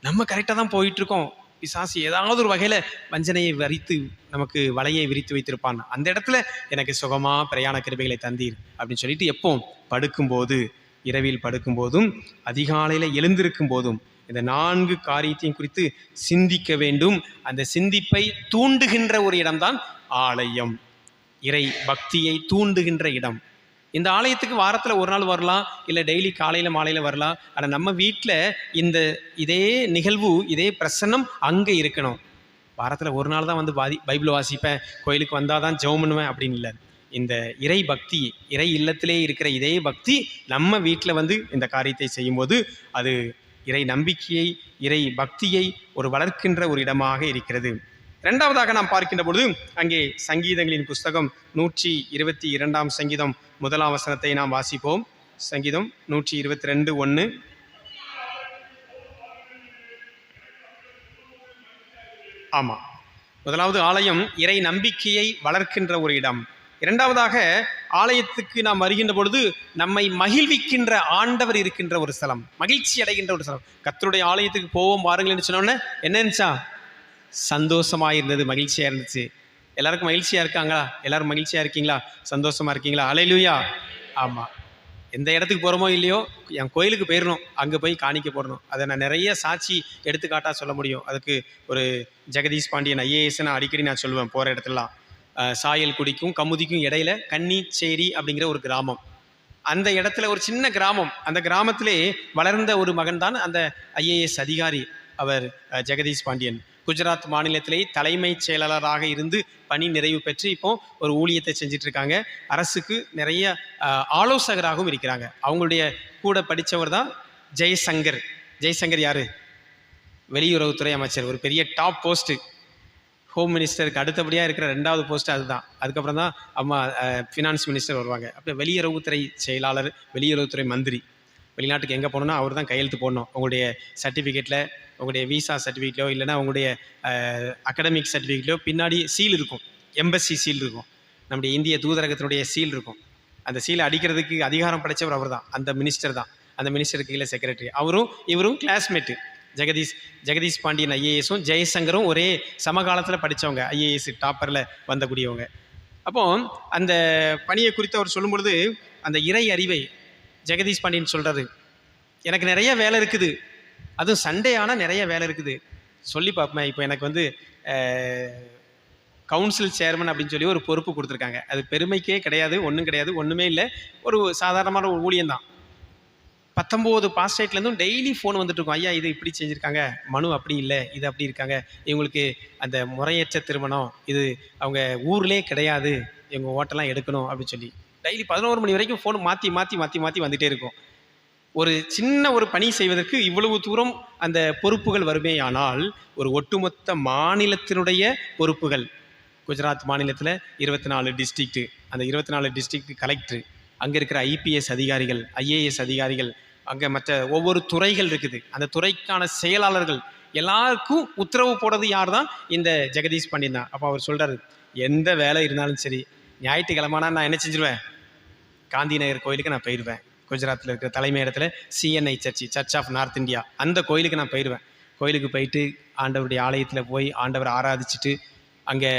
நம்ம கரெக்டாக தான் போயிட்டுருக்கோம். பிசாசு ஏதாவது ஒரு வகையில் வஞ்சனையை வரித்து நமக்கு வலையை விரித்து வைத்திருப்பான். அந்த இடத்துல எனக்கு சுகமாக பிரயாண கிருபைகளை தந்தீர் அப்படின்னு சொல்லிட்டு எப்போ படுக்கும்போது, இரவில் படுக்கும்போதும் அதிகாலையில் எழுந்திருக்கும் போதும் இந்த 4 காரியத்தையும் குறித்து சிந்திக்க வேண்டும். அந்த சிந்திப்பை தூண்டுகின்ற ஒரு இடம்தான் ஆலயம். இறை பக்தியை தூண்டுகின்ற இடம். இந்த ஆலயத்துக்கு வாரத்தில் ஒரு நாள் வரலாம், இல்லை டெய்லி காலையில் மாலையில் வரலாம். ஆனால் நம்ம வீட்டில் இதே நிகழ்வு, இதே பிரசன்னம் அங்கே இருக்கணும். வாரத்தில் ஒரு நாள் தான் வந்து பைபிள் வாசிப்பேன், கோயிலுக்கு வந்தால் தான் ஜெபம் பண்ணுவேன் அப்படின்னு இல்லை. இந்த இறை பக்தி, இறை இல்லத்திலே இருக்கிற இதே பக்தி நம்ம வீட்டில் வந்து இந்த காரியத்தை செய்யும்போது அது இறை நம்பிக்கையை, இறை பக்தியை ஒரு வளர்க்கின்ற ஒரு இடமாக இருக்கிறது. 2வதாக நாம் பார்க்கின்ற பொழுது அங்கே சங்கீதங்களின் புஸ்தகம் 122 சங்கீதம் 1 வசனத்தை நாம் வாசிப்போம். சங்கீதம் 122:1. ஆமாம், 1வது ஆலயம் இறை நம்பிக்கையை வளர்க்கின்ற ஒரு இடம். 2வதாக ஆலயத்துக்கு நாம் வருகின்ற பொழுது நம்மை மகிழ்விக்கின்ற ஆண்டவர் இருக்கின்ற ஒரு ஸ்தலம், மகிழ்ச்சி அடைகின்ற ஒரு ஸ்தலம். கர்த்தருடைய ஆலயத்துக்கு போவோம் வாருங்கள்னு சொன்னோன்னே என்ன இருந்துச்சா? சந்தோஷமாக இருந்தது, மகிழ்ச்சியாக இருந்துச்சு. எல்லாருக்கும் மகிழ்ச்சியாக இருக்காங்களா? எல்லாரும் மகிழ்ச்சியாக இருக்கீங்களா? சந்தோஷமாக இருக்கீங்களா? அல்லேலூயா. ஆமாம், எந்த இடத்துக்கு போகிறோமோ இல்லையோ, என் கோயிலுக்கு போயிடணும், அங்கே போய் காணிக்க போடணும். அதை நான் நிறைய சாட்சி எடுத்துக்காட்டாக சொல்ல முடியும். அதுக்கு ஒரு ஜெகதீஷ் பாண்டியன் IAS அடிக்கடி நான் சொல்லுவேன். போகிற இடத்துலலாம் சாயல்குடிக்கும் கமுதிக்கும் இடையில கன்னிச்சேரி அப்படிங்கிற ஒரு கிராமம். அந்த இடத்துல ஒரு சின்ன கிராமம். அந்த கிராமத்திலே வளர்ந்த ஒரு மகன் தான் அந்த IAS அதிகாரி. அவர் ஜெகதீஷ் பாண்டியன். குஜராத் மாநிலத்திலே தலைமைச் செயலாளராக இருந்து பணி நிறைவு பெற்று இப்போ ஒரு ஊழியத்தை செஞ்சிட்ருக்காங்க. அரசுக்கு நிறைய ஆலோசகராகவும் இருக்கிறாங்க. அவங்களுடைய கூட படித்தவர் தான் ஜெய்சங்கர். ஜெய்சங்கர் யார்? வெளியுறவுத்துறை அமைச்சர், ஒரு பெரிய டாப் போஸ்ட்டு. ஹோம் மினிஸ்டருக்கு அடுத்தபடியாக இருக்கிற 2வது போஸ்ட்டு அதுதான். அதுக்கப்புறம் தான் அம்மா ஃபினான்ஸ் மினிஸ்டர் வருவாங்க. அப்போ வெளியுறவுத்துறை செயலாளர், வெளியுறவுத்துறை மந்திரி. வெளிநாட்டுக்கு எங்கே போகணுன்னா அவர் தான் கையெழுத்து போடணும். உங்களுடைய சர்டிஃபிகேட்டில், உங்களுடைய விசா சர்டிஃபிகேட்லையோ இல்லைனா உங்களுடைய அகடமிக் சர்டிஃபிகேட்லையோ பின்னாடி சீல் இருக்கும், எம்பசி சீல் இருக்கும், நம்முடைய இந்திய தூதரகத்தினுடைய சீல் இருக்கும். அந்த சீலை அடிக்கிறதுக்கு அதிகாரம் படைத்தவர் அவர் தான், அந்த மினிஸ்டர் தான். அந்த மினிஸ்டருக்கு கீழே செக்ரட்டரி. இவரும் கிளாஸ்மேட்டு. ஜெகதீஷ் பாண்டியன் ஐஏஎஸும் ஜெயசங்கரும் ஒரே சமகாலத்தில் படித்தவங்க, ஐஏஎஸ் டாப்பரில் வந்தக்கூடியவங்க. அப்போ அந்த பணியை குறித்து அவர் சொல்லும் பொழுது அந்த இறை அறிவை ஜெகதீஷ் பாண்டியன் சொல்கிறது, எனக்கு நிறைய வேலை இருக்குது, அதுவும் சண்டே ஆனால் நிறைய வேலை இருக்குது, சொல்லி பார்ப்பேன். இப்போ எனக்கு வந்து கவுன்சில் சேர்மன் அப்படின்னு சொல்லி ஒரு பொறுப்பு கொடுத்துருக்காங்க. அது பெருமைக்கே கிடையாது, ஒன்றும் கிடையாது, ஒன்றுமே இல்லை, ஒரு சாதாரணமான ஒரு ஊழியம்தான். 19 பாஸ்டேட்லேருந்தும் டெய்லி ஃபோன் வந்துட்டு இருக்கும், ஐயா இது இப்படி செஞ்சுருக்காங்க, மனு அப்படி இல்லை, இது அப்படி இருக்காங்க, இவங்களுக்கு அந்த முறையற்ற திருமணம், இது அவங்க ஊர்லேயே கிடையாது, இவங்க ஓட்டெல்லாம் எடுக்கணும் அப்படின்னு சொல்லி டெய்லி 11 மணி வரைக்கும் ஃபோன் மாற்றி வந்துகிட்டே இருக்கும். ஒரு சின்ன ஒரு பணி செய்வதற்கு இவ்வளவு தூரம் அந்த பொறுப்புகள் வருமேயானால், ஒரு ஒட்டுமொத்த மாநிலத்தினுடைய பொறுப்புகள். குஜராத் மாநிலத்தில் 24 டிஸ்ட்ரிக்ட்டு, அந்த 24 டிஸ்ட்ரிக்ட் கலெக்டர், அங்கே இருக்கிற ஐபிஎஸ் அதிகாரிகள், ஐஏஎஸ் அதிகாரிகள், அங்கே மற்ற ஒவ்வொரு துறைகள் இருக்குது, அந்த துறைக்கான செயலாளர்கள் எல்லாருக்கும் உத்தரவு போடுறது யார் தான்? இந்த ஜெகதீஷ் பாண்டியன் தான். அப்போ அவர் சொல்கிறார், எந்த வேலை இருந்தாலும் சரி, ஞாயிற்றுக்கிழமைனா நான் என்ன செஞ்சிருவேன், காந்தி நகர் கோயிலுக்கு நான் போயிடுவேன். குஜராத்தில் இருக்கிற தலைமை இடத்துல CNI church of North India, அந்த கோயிலுக்கு நான் போயிடுவேன். கோயிலுக்கு போயிட்டு ஆண்டவருடைய ஆலயத்தில் போய் ஆண்டவரை ஆராதிச்சுட்டு, அங்கே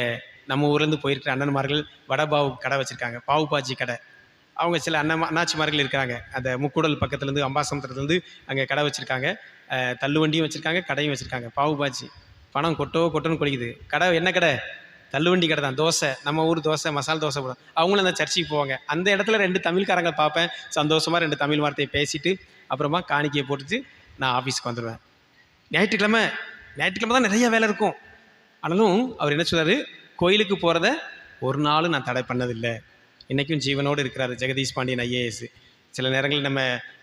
நம்ம ஊர்லேருந்து போயிருக்கிற அண்ணன்மார்கள் வடபாவு கடை வச்சுருக்காங்க, பாவு பாஜி கடை. அவங்க சில அண்ணாச்சிமார்கள் இருக்கிறாங்க, அந்த முக்கூடல் பக்கத்துலேருந்து அம்பாசமுத்திரத்துலேருந்து அங்கே கடை வச்சுருக்காங்க, தள்ளுவண்டியும் வச்சுருக்காங்க, கடையும் வச்சுருக்காங்க. பாவு பாஜி பணம் கொட்டோன்னு குடிக்குது. கடை என்ன கடை? தள்ளுவண்டி கடை தான். தோசை, நம்ம ஊர் தோசை, மசாலா தோசை போடும். அவங்களும் அந்த சர்ச்சுக்கு போவாங்க. அந்த இடத்துல 2 தமிழ்காரங்க பார்ப்பேன், சந்தோஷமாக 2 தமிழ் வார்த்தையை பேசிட்டு அப்புறமா காணிக்கையை போட்டுட்டு நான் ஆஃபீஸ்க்கு வந்துடுவேன். ஞாயிற்றுக்கிழமை தான் நிறைய வேலை இருக்கும். ஆனாலும் அவர் என்ன சொல்கிறாரு, கோயிலுக்கு போகிறத ஒரு நாளும் நான் தடை பண்ணதில்லை. இன்றைக்கும் ஜீவனோடு இருக்கிறாரு ஜெகதீஷ் பாண்டியன் ஐஏஎஸ். சில நேரங்களில் நம்ம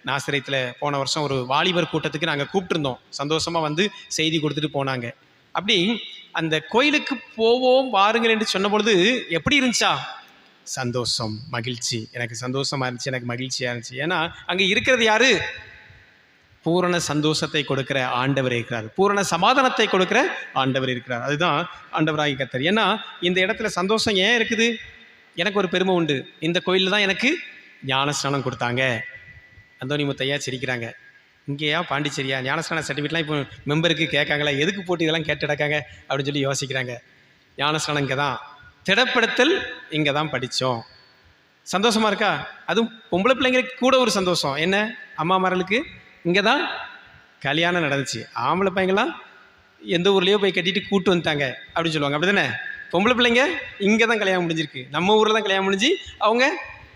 நாசிரியத்தில் போன வருஷம் ஒரு வாலிபர் கூட்டத்துக்கு நாங்கள் கூப்பிட்டுருந்தோம், சந்தோஷமாக வந்து செய்தி கொடுத்துட்டு போனாங்க. அப்படி அந்த கோயிலுக்கு போவோம் வாருங்கள் என்று சொன்ன பொழுது எப்படி இருந்துச்சா? சந்தோஷம், மகிழ்ச்சி. எனக்கு சந்தோஷமாக இருந்துச்சு, எனக்கு மகிழ்ச்சியாக இருந்துச்சு. ஏன்னா அங்கே இருக்கிறது யாரு? பூரண சந்தோஷத்தை கொடுக்கிற ஆண்டவர் இருக்கிறார், பூரண சமாதானத்தை கொடுக்கிற ஆண்டவர் இருக்கிறார். அதுதான் ஆண்டவராகி கர்த்தர். ஏன்னா இந்த இடத்துல சந்தோஷம் ஏன் இருக்குது? எனக்கு ஒரு பெருமை உண்டு. இந்த கோயிலில் தான் எனக்கு ஞானஸ்நானம் கொடுத்தாங்க. அந்தோனி முத்தையா சிரிக்கிறாங்க. இங்கேயா பாண்டிச்சேரியா? ஞானஸ்நான சர்டிஃபிகேட்லாம் இப்போ மெம்பருக்கு கேட்காங்களா, எதுக்கு போட்டு இதெல்லாம் கேட்டு நடக்காங்க அப்படின்னு சொல்லி யோசிக்கிறாங்க. ஞானஸ்நானம் இங்கே தான், திடப்படுத்தல் இங்கே தான் படித்தோம். சந்தோஷமாக இருக்கா? அதுவும் பொம்பளை பிள்ளைங்களுக்கு கூட ஒரு சந்தோஷம் என்ன, அம்மா மார்களுக்கு இங்கே தான் கல்யாணம் நடந்துச்சு. ஆம்பளை பையங்களாம் எந்த ஊர்லேயோ போய் கட்டிட்டு கூட்டு வந்துட்டாங்க அப்படின்னு சொல்லுவாங்க, அப்படி தானே? பொம்பளை பிள்ளைங்க இங்கே தான் கல்யாணம் முடிஞ்சிருக்கு, நம்ம ஊரில் தான் கல்யாணம் முடிஞ்சு அவங்க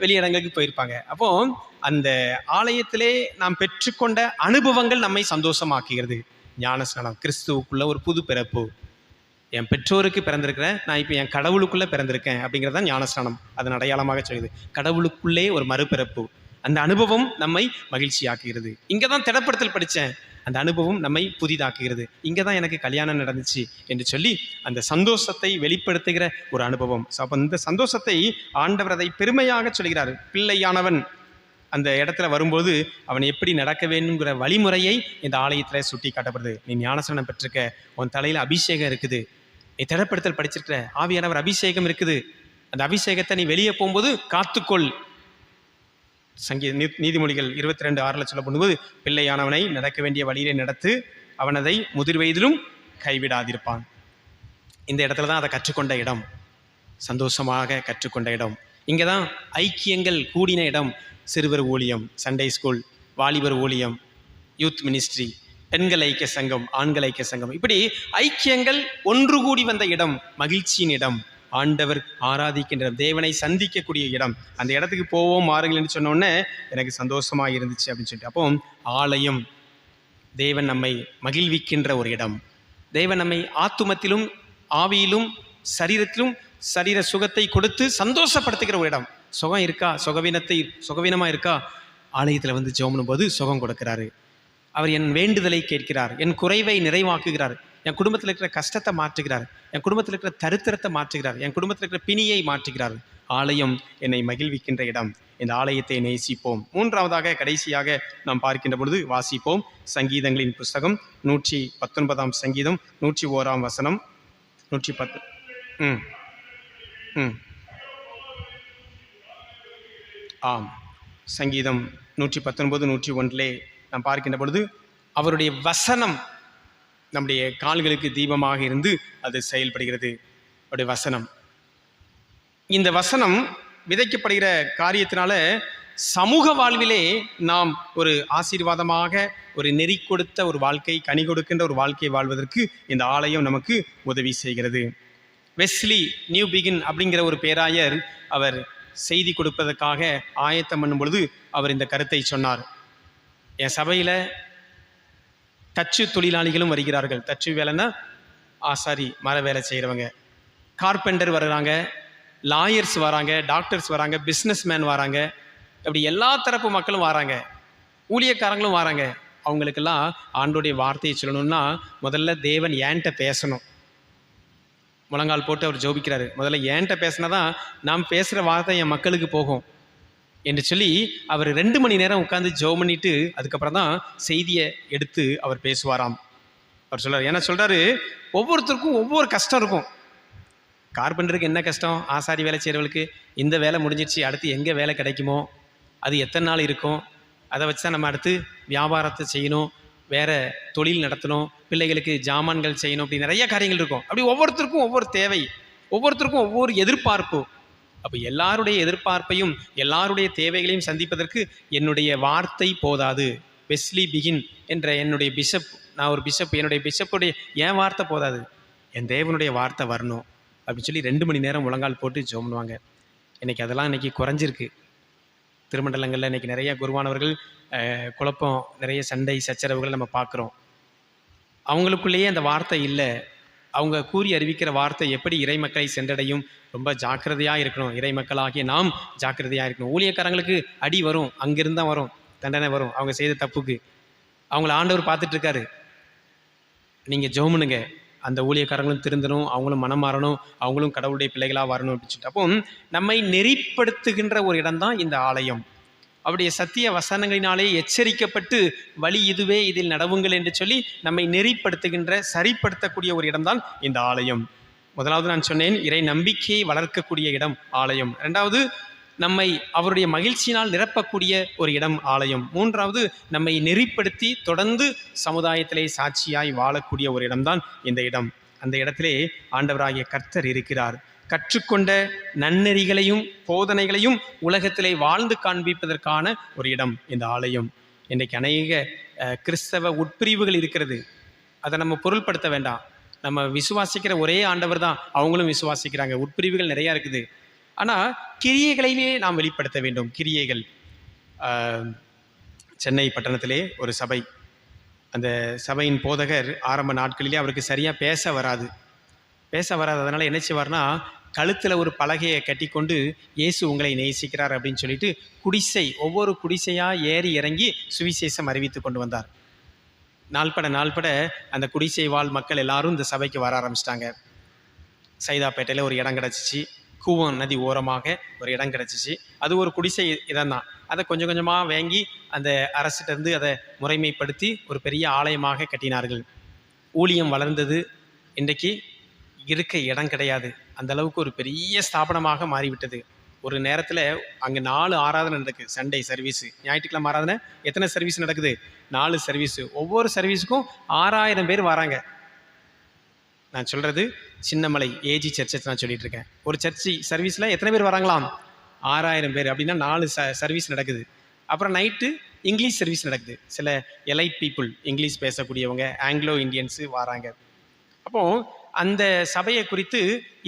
வெளியிடங்களுக்கு போயிருப்பாங்க. அப்போது அந்த ஆலயத்திலே நாம் பெற்றுக்கொண்ட அனுபவங்கள் நம்மை சந்தோஷமாக்குகிறது. ஞானஸ்நானம் கிறிஸ்துவுக்குள்ள ஒரு புது பிறப்பு. என் பெற்றோருக்கு பிறந்திருக்கிறேன், நான் இப்போ என் கடவுளுக்குள்ளே பிறந்திருக்கேன் அப்படிங்கிறதான் ஞானஸ்நானம் அதன் அடையாளமாக சொல்லுது. கடவுளுக்குள்ளே ஒரு மறுபிறப்பு, அந்த அனுபவம் நம்மை மகிழ்ச்சியாக்குகிறது. இங்கே தான் திடப்படுத்தல் படித்தேன், அந்த அனுபவம் நம்மை புதிதாக்குகிறது. இங்கே தான் எனக்கு கல்யாணம் நடந்துச்சு என்று சொல்லி அந்த சந்தோஷத்தை வெளிப்படுத்துகிற ஒரு அனுபவம். அப்போ இந்த சந்தோஷத்தை ஆண்டவர் அதை பெருமையாக சொல்கிறார். பிள்ளையானவன் அந்த இடத்துல வரும்போது அவன் எப்படி நடக்க வேண்டுங்கிற வழிமுறையை இந்த ஆலயத்தில் சுட்டி காட்டப்படுது. நீ ஞானஸ்நானம் பெற்றிருக்க, உன் தலையில் அபிஷேகம் இருக்குது, நீ திடப்படுத்தல் படிச்சிருக்கிற, ஆவியானவர் அபிஷேகம் இருக்குது, அந்த அபிஷேகத்தை நீ வெளியே போகும்போது காத்துக்கொள். நீதிமொழிகள் 22:6 சொல்லப்படும்போது, பிள்ளையானவனை நடக்க வேண்டிய வழியிலே நடத்து, அவன் அதை முதிர் வயதிலும் கைவிடாதிருப்பான். இந்த இடத்துல தான் அதை கற்றுக்கொண்ட இடம், சந்தோஷமாக கற்றுக்கொண்ட இடம். இங்கே தான் ஐக்கியங்கள் கூடின இடம். சிறுவர் ஊழியம், சண்டே ஸ்கூல், வாலிபர் ஊழியம், யூத் மினிஸ்ட்ரி, பெண்கள் ஐக்கிய சங்கம், ஆண்கள் ஐக்கிய சங்கம், இப்படி ஐக்கியங்கள் ஒன்று கூடி வந்த இடம், மகிழ்ச்சியின் இடம், ஆண்டவர் ஆராதிக்கின்ற தேவனை சந்திக்கக்கூடிய இடம். அந்த இடத்துக்கு போவோம் மாறுங்கள்னு சொன்னோடனே எனக்கு சந்தோஷமாக இருந்துச்சு அப்படின்னு சொல்லிட்டு. அப்போ ஆலயம் தேவன் நம்மை மகிழ்விக்கின்ற ஒரு இடம். தேவன் நம்மை ஆத்துமத்திலும் ஆவியிலும் சரீரத்திலும் சரீர சுகத்தை கொடுத்து சந்தோஷப்படுத்துகிற ஒரு இடம். சுகம் இருக்கா, சுகவீனமாக இருக்கா, ஆலயத்தில் வந்து ஜெபம் பண்ணும்போது சுகம் கொடுக்குறாரு. அவர் என் வேண்டுதலை கேட்கிறார், என் குறைவை நிறைவாக்குகிறார், என் குடும்பத்தில் இருக்கிற கஷ்டத்தை மாற்றுகிறார், என் குடும்பத்தில் இருக்கிற தரித்திரத்தை மாற்றுகிறார், என் குடும்பத்தில் இருக்கிற பிணியை மாற்றுகிறார். ஆலயம் என்னை மகிழ்விக்கின்ற இடம். இந்த ஆலயத்தை நேசிப்போம். மூன்றாவதாக கடைசியாக நாம் பார்க்கின்ற பொழுது வாசிப்போம் சங்கீதங்களின் புஸ்தகம் 119 சங்கீதம் 101 வசனம் 110. ஆம், சங்கீதம் 119 101 நாம் பார்க்கின்ற பொழுது அவருடைய வசனம் நம்முடைய கால்களுக்கு தீபமாக இருந்து அது செயல்படுகிறது. அவருடைய வசனம், இந்த வசனம் விதைக்கப்படுகிற காரியத்தினால சமூக வாழ்விலே நாம் ஒரு ஆசீர்வாதமாக ஒரு நெறி கொடுத்த ஒரு வாழ்க்கை, கனி கொடுக்கின்ற ஒரு வாழ்க்கையை வாழ்வதற்கு இந்த ஆலயம் நமக்கு உதவி செய்கிறது. வெஸ்லி நியூ பிகின் அப்படிங்கிற ஒரு பேராயர் அவர் செய்தி கொடுப்பதற்காக ஆயத்தம் பண்ணும் பொழுது அவர் இந்த கருத்தை சொன்னார். என் சபையில் தச்சு தொழிலாளிகளும் வருகிறார்கள். தச்சு வேலைன்னா ஆசாரி, மர வேலை செய்கிறவங்க, கார்பெண்டர் வர்றாங்க, லாயர்ஸ் வராங்க, டாக்டர்ஸ் வராங்க, பிஸ்னஸ் மேன் வராங்க, அப்படி எல்லா தரப்பு மக்களும் வராங்க, ஊழியக்காரங்களும் வராங்க. அவங்களுக்கெல்லாம் ஆண்டோடைய வார்த்தையை சொல்லணும்னா முதல்ல தேவன் ஏன்ட்ட பேசணும். முழங்கால் போட்டு அவர் ஜோபிக்கிறாரு, முதல்ல ஏன்ட்ட பேசினா தான் நாம் பேசுகிற வார்த்தை என் மக்களுக்கு போகும் என்று சொல்லி அவர் 2 மணி நேரம் உட்காந்து ஜோம் பண்ணிட்டு அதுக்கப்புறம் தான் செய்தியை எடுத்து அவர் பேசுவாராம். அவர் சொல்கிறார், என்ன சொல்கிறாரு, ஒவ்வொருத்தருக்கும் ஒவ்வொரு கஷ்டம் இருக்கும். கார்பெண்டருக்கு என்ன கஷ்டம், ஆசாரி வேலை செய்கிறவளுக்கு இந்த வேலை முடிஞ்சிடுச்சு, அடுத்து எங்கே வேலை கிடைக்குமோ, அது எத்தனை நாள் இருக்கும், அதை வச்சு தான் நம்ம அடுத்து வியாபாரத்தை செய்யணும், வேறு தொழில் நடத்தணும், பிள்ளைகளுக்கு ஜாமான்கள் செய்யணும், அப்படி நிறைய காரியங்கள் இருக்கும். அப்படி ஒவ்வொருத்தருக்கும் ஒவ்வொரு தேவை, ஒவ்வொருத்தருக்கும் ஒவ்வொரு எதிர்பார்ப்பு. அப்போ எல்லாருடைய எதிர்பார்ப்பையும் எல்லாருடைய தேவைகளையும் சந்திப்பதற்கு என்னுடைய வார்த்தை போதாது. வெஸ்லி பிகின் என்ற என்னுடைய பிஷப், நான் ஒரு பிஷப், என்னுடைய பிஷப்புடைய என் வார்த்தை போதாது, என் தேவனுடைய வார்த்தை வரணும் அப்படின்னு சொல்லி 2 மணி நேரம் முழங்கால் போட்டு ஜெபம் பண்ணுவாங்க. இன்றைக்கி அதெல்லாம் இன்றைக்கி குறைஞ்சிருக்கு. திருமண்டலங்களில் இன்றைக்கி நிறைய குருவானவர்கள் குழப்பம், நிறைய சண்டை சச்சரவுகள் நம்ம பார்க்குறோம். அவங்களுக்குள்ளேயே அந்த வார்த்தை இல்லை. அவங்க கூறி அறிவிக்கிற வார்த்தை எப்படி இறை மக்களை சென்றடையும்? ரொம்ப ஜாக்கிரதையாக இருக்கணும். இறை மக்களாகிய நாம் ஜாக்கிரதையாக இருக்கணும். ஊழியக்காரங்களுக்கு அடி வரும், அங்கிருந்து தான் வரும், தண்டனை வரும் அவங்க செய்த தப்புக்கு. அவங்கள ஆண்டவர் பார்த்துட்ருக்காரு. நீங்கள் ஜெபம் பண்ணுங்க, அந்த ஊழியக்காரங்களும் திருந்தணும், அவங்களும் மனம் மாறணும், அவங்களும் கடவுளுடைய பிள்ளைகளாக வரணும் அப்படின்னு சொல்லிட்டு. அப்போ நம்மை நெறிப்படுத்துகின்ற ஒரு இடம்தான் இந்த ஆலயம். அவருடைய சத்திய வசனங்களினாலே எச்சரிக்கப்பட்டு வழி இதுவே, இதில் நடவுங்கள் என்று சொல்லி நம்மை நெறிப்படுத்துகின்ற, சரிப்படுத்தக்கூடிய ஒரு இடம்தான் இந்த ஆலயம். முதலாவது நான் சொன்னேன், இறை நம்பிக்கையை வளர்க்கக்கூடிய இடம் ஆலயம். 2வது, நம்மை அவருடைய மகிழ்ச்சியினால் நிரப்பக்கூடிய ஒரு இடம் ஆலயம். 3வது, நம்மை நெறிப்படுத்தி தொடர்ந்து சமுதாயத்திலே சாட்சியாய் வாழக்கூடிய ஒரு இடம்தான் இந்த இடம். அந்த இடத்திலே ஆண்டவராகிய கர்த்தர் இருக்கிறார். கற்றுக்கொண்ட நன்னெறிகளையும் போதனைகளையும் உலகத்திலே வாழ்ந்து காண்பிப்பதற்கான ஒரு இடம் இந்த ஆலயம். இன்றைக்கு அநேக கிறிஸ்தவ உட்பிரிவுகள் இருக்கிறது. அதை நம்ம பொருள்படுத்த வேண்டாம். நம்ம விசுவாசிக்கிற ஒரே ஆண்டவர் தான், அவங்களும் விசுவாசிக்கிறாங்க. உட்பிரிவுகள் நிறையா இருக்குது. ஆனால் கிரியைகளிலே நாம் வெளிப்படுத்த வேண்டும். கிரியைகள். சென்னை பட்டணத்திலே ஒரு சபை, அந்த சபையின் போதகர் ஆரம்ப நாட்களிலே அவருக்கு சரியாக பேச வராது. அதனால் என்ன செய்வார்னா, கழுத்தில் ஒரு பலகையை கட்டி கொண்டு இயேசு உங்களை நேசிக்கிறார் அப்படின்னு சொல்லிட்டு ஒவ்வொரு குடிசையாக ஏறி இறங்கி சுவிசேஷம் அறிவித்து கொண்டு வந்தார். நாள்பட அந்த குடிசை வாழ் மக்கள் எல்லாரும் இந்த சபைக்கு வர ஆரம்பிச்சிட்டாங்க. சைதாப்பேட்டையில் ஒரு இடம் கிடச்சிச்சு, கூவம் நதி ஓரமாக ஒரு இடம் கிடச்சிச்சு. அது ஒரு குடிசை இடம் தான். அதை கொஞ்சம் கொஞ்சமாக வாங்கி அந்த அரசிட்டருந்து அதை முறைமைப்படுத்தி ஒரு பெரிய ஆலயமாக கட்டினார்கள். ஊழியம் வளர்ந்தது. இன்றைக்கு இருக்க இடம் கிடையாது. அந்த அளவுக்கு ஒரு பெரிய ஸ்தாபனமாக மாறிவிட்டது. ஒரு நேரத்தில் அங்கே 4 ஆராதனை நடக்குது. சண்டே சர்வீஸு, ஞாயிற்றுக்கிழமை ஆராதனை. எத்தனை சர்வீஸ் நடக்குது? 4 சர்வீஸு. ஒவ்வொரு சர்வீஸுக்கும் 6000 பேர் வராங்க. நான் சொல்கிறது சின்னமலை ஏஜி சர்ச்சை நான் சொல்லிட்டு இருக்கேன். ஒரு சர்ச்சு சர்வீஸில் எத்தனை பேர் வராங்களாம்? 6000 பேர். அப்படின்னா 4 சர்வீஸ் நடக்குது. அப்புறம் நைட்டு இங்கிலீஷ் சர்வீஸ் நடக்குது. சில எலைட் பீப்புள், இங்கிலீஷ் பேசக்கூடியவங்க, ஆங்கிலோ இந்தியன்ஸு வராங்க. அப்போது அந்த சபையை குறித்து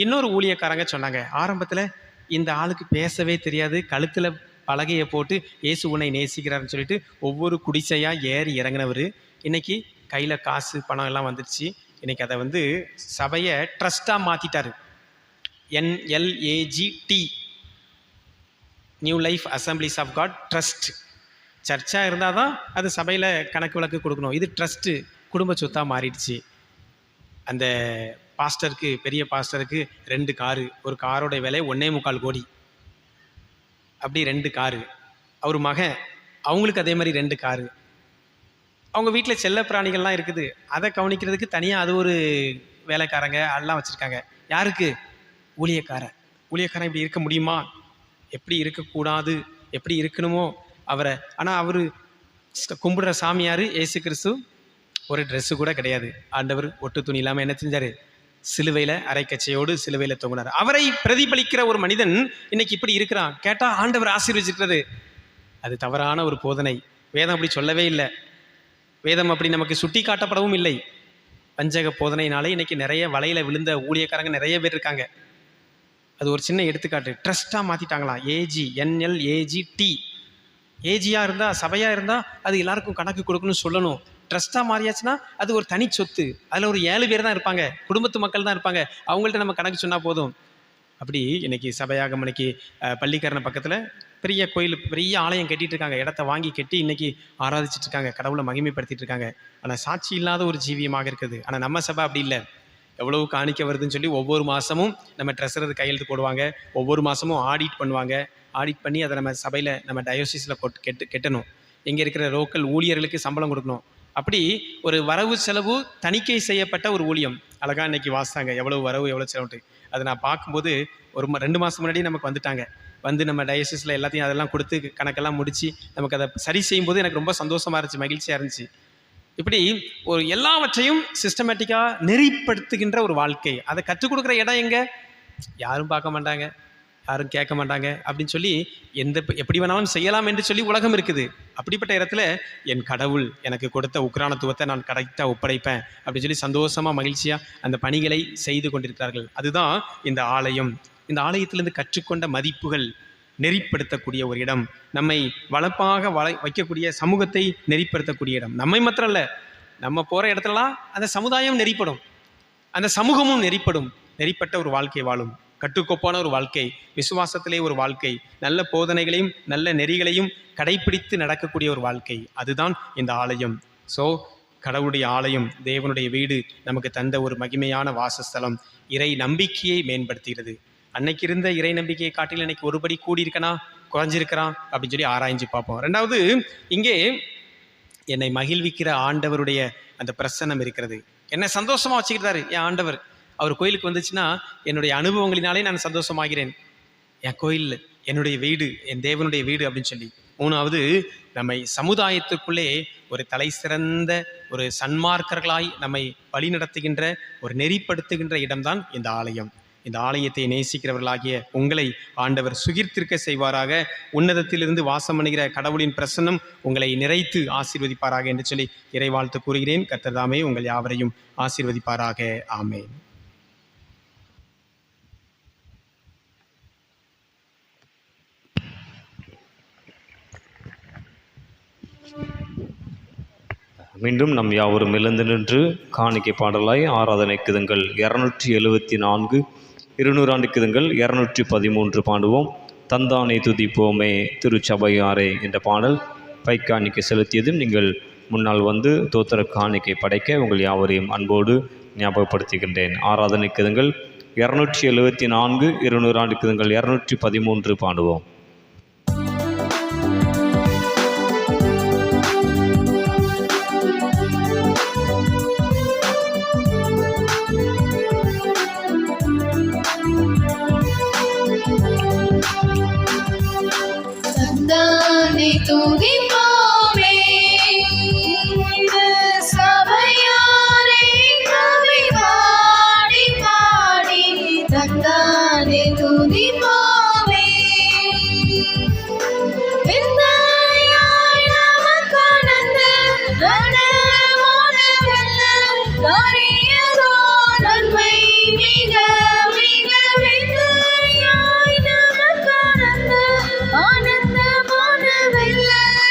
இன்னொரு ஊழியக்காரங்க சொன்னாங்க, ஆரம்பத்தில் இந்த ஆளுக்கு பேசவே தெரியாது, கழுத்தில் பலகையை போட்டு இயேசு உன்னை நேசிக்கிறாருன்னு சொல்லிட்டு ஒவ்வொரு குடிசையாக ஏறி இறங்கினவர் இன்றைக்கி கையில் காசு பணம் எல்லாம் வந்துடுச்சு. இன்றைக்கி அதை சபையை ட்ரஸ்ட்டாக மாற்றிட்டார். NLAGT, new life assemblies of God trust. சர்ச்சாக இருந்தால் தான் அது சபையில் கணக்கு வழக்கு கொடுக்கணும். இது ட்ரஸ்ட்டு, குடும்ப சொத்தாக மாறிடுச்சு. அந்த பாஸ்டருக்கு, பெரிய பாஸ்டருக்கு 2 காரு, ஒரு காரோட விலை 1.25 கோடி, அப்படி 2 காரு. அவர் மகன் அவங்களுக்கு அதே மாதிரி 2 காரு. அவங்க வீட்டில் செல்ல பிராணிகள்லாம் இருக்குது, அதை கவனிக்கிறதுக்கு தனியாக அது ஒரு வேலைக்காரங்க அதெல்லாம் வச்சுருக்காங்க. யாருக்கு? ஊழியக்காரன். ஊழியக்காரன் இப்படி இருக்க முடியுமா? எப்படி இருக்கக்கூடாது, எப்படி இருக்கணுமோ அவரை. ஆனால் அவர் கும்பிடுற சாமியார் இயேசு கிறிஸ்து, ஒரு ட்ரெஸ்ஸு கூட கிடையாது. ஆண்டவர் ஒட்டு துணி இல்லாமல் என்ன செஞ்சார்? சிலுவையில் அரைக்கச்சையோடு சிலுவையில் தொங்கினார். அவரை பிரதிபலிக்கிற ஒரு மனிதன் இன்னைக்கு இப்படி இருக்கிறான். கேட்டால் ஆண்டவர் ஆசீர்வதிக்கிறது. அது தவறான ஒரு போதனை. வேதம் அப்படி சொல்லவே இல்லை. வேதம் அப்படி நமக்கு சுட்டி காட்டப்படவும் இல்லை. வஞ்சக போதனையினாலே இன்னைக்கு நிறைய வலையில் விழுந்த ஊழியக்காரங்க நிறைய பேர் இருக்காங்க. அது ஒரு சின்ன எடுத்துக்காட்டு. ட்ரஸ்ட்டாக மாற்றிட்டாங்களாம். AGNLAGT. ஏஜியாக இருந்தால், சபையாக இருந்தால் அது எல்லாருக்கும் கணக்கு கொடுக்கணும்னு சொல்லணும். ட்ரஸ்ட்டாக மாறியாச்சுன்னா அது ஒரு தனி சொத்து. அதில் ஒரு 7 பேர் தான் இருப்பாங்க, குடும்பத்து மக்கள் தான் இருப்பாங்க. அவங்கள்ட்ட நம்ம கணக்கு சொன்னால் போதும். அப்படி இன்னைக்கு சபையாகம் இன்னைக்கு பள்ளிக்கரணை பக்கத்தில் பெரிய கோயில், பெரிய ஆலயம் கட்டிகிட்டு இருக்காங்க. இடத்த வாங்கி கட்டி இன்னைக்கு ஆராதிச்சுட்டு இருக்காங்க, கடவுளை மகிமைப்படுத்திட்டு இருக்காங்க. ஆனால் சாட்சி இல்லாத ஒரு ஜீவியமாக இருக்குது. ஆனால் நம்ம சபை அப்படி இல்லை. எவ்வளவு காணிக்க வருதுன்னு சொல்லி ஒவ்வொரு மாதமும் நம்ம ட்ரெஸரது கையெழுத்து போடுவாங்க. ஒவ்வொரு மாதமும் ஆடிட் பண்ணுவாங்க. ஆடிட் பண்ணி அதை நம்ம சபையில், நம்ம டயோசிஸில் கெட்டணும். இங்கே இருக்கிற லோக்கல் ஊழியர்களுக்கு சம்பளம் கொடுக்கணும். அப்படி ஒரு வரவு செலவு தணிக்கை செய்யப்பட்ட ஒரு ஊழியம். அழகாக இன்றைக்கி வாசித்தாங்க எவ்வளவு வரவு எவ்வளோ செலவுட்டு. அதை நான் பார்க்கும்போது ஒரு 2 மாதம் முன்னாடி நமக்கு வந்துட்டாங்க. வந்து நம்ம டயோசிஸில் எல்லாத்தையும் அதெல்லாம் கொடுத்து கணக்கெல்லாம் முடித்து நமக்கு அதை சரி செய்யும்போது எனக்கு ரொம்ப சந்தோஷமாக இருந்துச்சு, மகிழ்ச்சியாக இருந்துச்சு. இப்படி ஒரு எல்லாவற்றையும் சிஸ்டமேட்டிக்காக நெறிப்படுத்துகின்ற ஒரு வாழ்க்கை. அதை கற்றுக் கொடுக்குற இடம் எங்கே? யாரும் பார்க்க மாட்டாங்க, யாரும் கேட்க மாட்டாங்க அப்படின்னு சொல்லி எப்படி வேணாலும் செய்யலாம் என்று சொல்லி உலகம் இருக்குது. அப்படிப்பட்ட இடத்துல என் கடவுள் எனக்கு கொடுத்த உக்ரானத்துவத்தை நான் கரெக்டாக ஒப்படைப்பேன் அப்படின்னு சொல்லி சந்தோஷமாக மகிழ்ச்சியாக அந்த பணிகளை செய்து கொண்டிருக்கிறார்கள். அதுதான் இந்த ஆலயம். இந்த ஆலயத்திலிருந்து கற்றுக்கொண்ட மதிப்புகள் நெறிப்படுத்தக்கூடிய ஒரு இடம், நம்மை வளப்பாக வைக்கக்கூடிய, சமூகத்தை நெறிப்படுத்தக்கூடிய இடம். நம்மை மாத்திரம் இல்லை, நம்ம போகிற இடத்துலலாம் அந்த சமுதாயம் நெறிப்படும், அந்த சமூகமும் நெறிப்படும். நெறிப்பட்ட ஒரு வாழ்க்கை வாழும், கட்டுக்கோப்பான ஒரு வாழ்க்கை, விசுவாசத்திலே ஒரு வாழ்க்கை, நல்ல போதனைகளையும் நல்ல நெறிகளையும் கடைப்பிடித்து நடக்கக்கூடிய ஒரு வாழ்க்கை. அதுதான் இந்த ஆலயம். ஸோ கடவுளுடைய ஆலயம், தேவனுடைய வீடு நமக்கு தந்த ஒரு மகிமையான வாசஸ்தலம். இறை நம்பிக்கையை மேம்படுத்துகிறது. அன்னைக்கு இருந்த இறை நம்பிக்கையை காட்டில் இன்னைக்கு ஒருபடி கூடியிருக்கனா, குறைஞ்சிருக்கிறான் அப்படின்னு சொல்லி ஆராய்ஞ்சு பார்ப்போம். 2வது, இங்கே என்னை மகிழ்விக்கிற ஆண்டவருடைய அந்த பிரசன்னம் இருக்கிறது. என்னை சந்தோஷமாக வச்சுக்கிறாரு என் ஆண்டவர். அவர் கோயிலுக்கு வந்துச்சுன்னா என்னுடைய அனுபவங்களினாலே நான் சந்தோஷமாகிறேன். என் கோயில் என்னுடைய வீடு, என் தேவனுடைய வீடு அப்படின்னு சொல்லி. 3வது, நம்மை சமுதாயத்துக்குள்ளே ஒரு தலை சிறந்த ஒரு சன்மார்க்கர்களாய் நம்மை வழிநடத்துகின்ற ஒரு நெறிப்படுத்துகின்ற இடம்தான் இந்த ஆலயம். இந்த ஆலயத்தை நேசிக்கிறவர்களாகிய உங்களை ஆண்டவர் சுகிர்த்திருக்க செய்வாராக. உன்னதத்திலிருந்து வாசம் பண்ணுகிற கடவுளின் பிரசன்னம் உங்களை நிறைத்து ஆசீர்வதிப்பாராக என்று சொல்லி இறைவாழ்த்து கூறுகிறேன். கர்த்தர் தாமே உங்கள் யாவரையும் ஆசீர்வதிப்பாராக. ஆமென். மீண்டும் நம் யாவரும் எழுந்து நின்று காணிக்கை பாடலாய் ஆராதனைக்குதுங்கள் 274, 200 ஆண்டுக்குதுங்கள் 213 பாடுவோம். தந்தானை துதிப்போமே திருச்சபையாரே என்ற பாடல் பைக்காணிக்கை செலுத்தியதும் நீங்கள் முன்னால் வந்து தோத்திர காணிக்கை படைக்க உங்கள் யாவரையும் அன்போடு ஞாபகப்படுத்துகின்றேன். ஆராதனைக்குதுங்கள் 274, 200 ஆண்டுக்குதுங்கள் 213 பாடுவோம். துதிப்போமே சபையாரே, கவி பாடி பாடி தந்தானே துதிப்போமே. விந்தையாய் நமக்கணந்த ரணமோன வெள்ளம் காரியதோ நன்மை மிக மிக. விந்தையாய் நமக்கணந்த ஆனந்த வெள்ளம்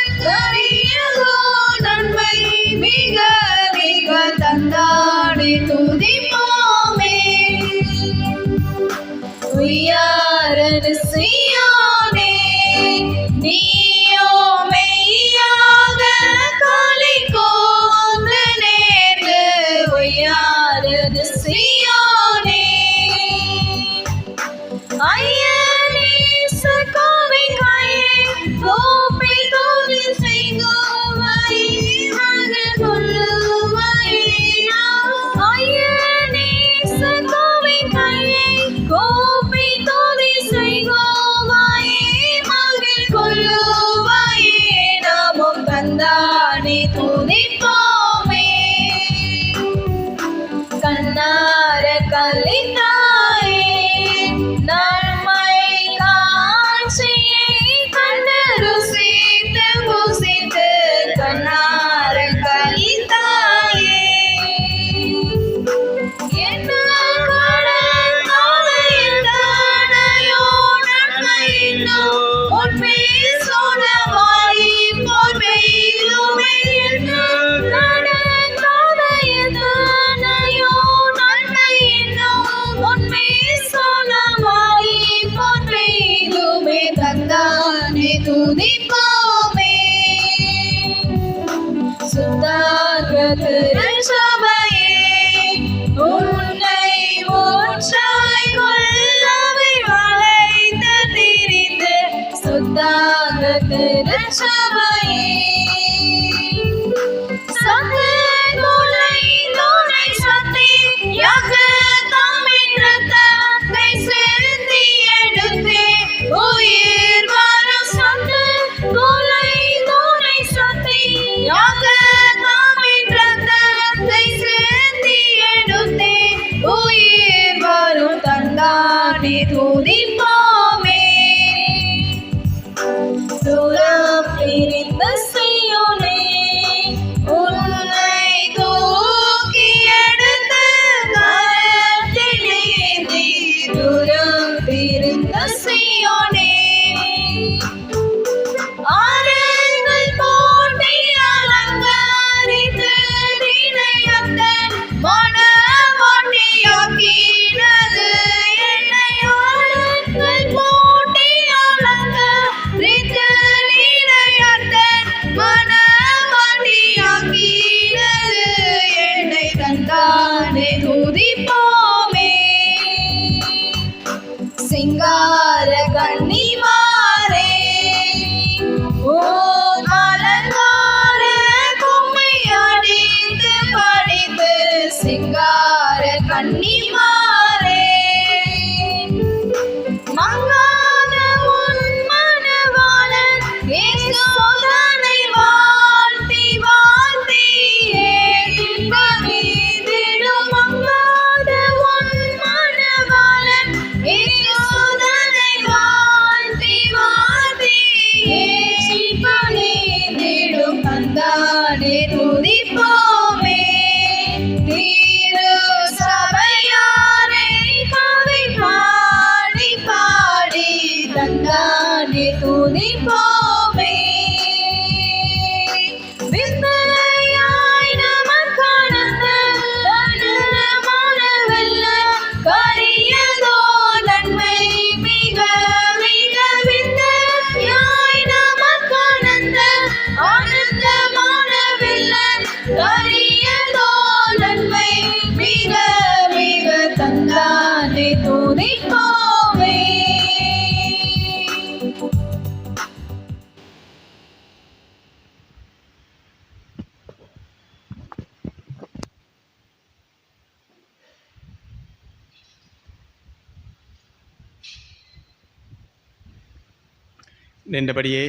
நின்றபடியே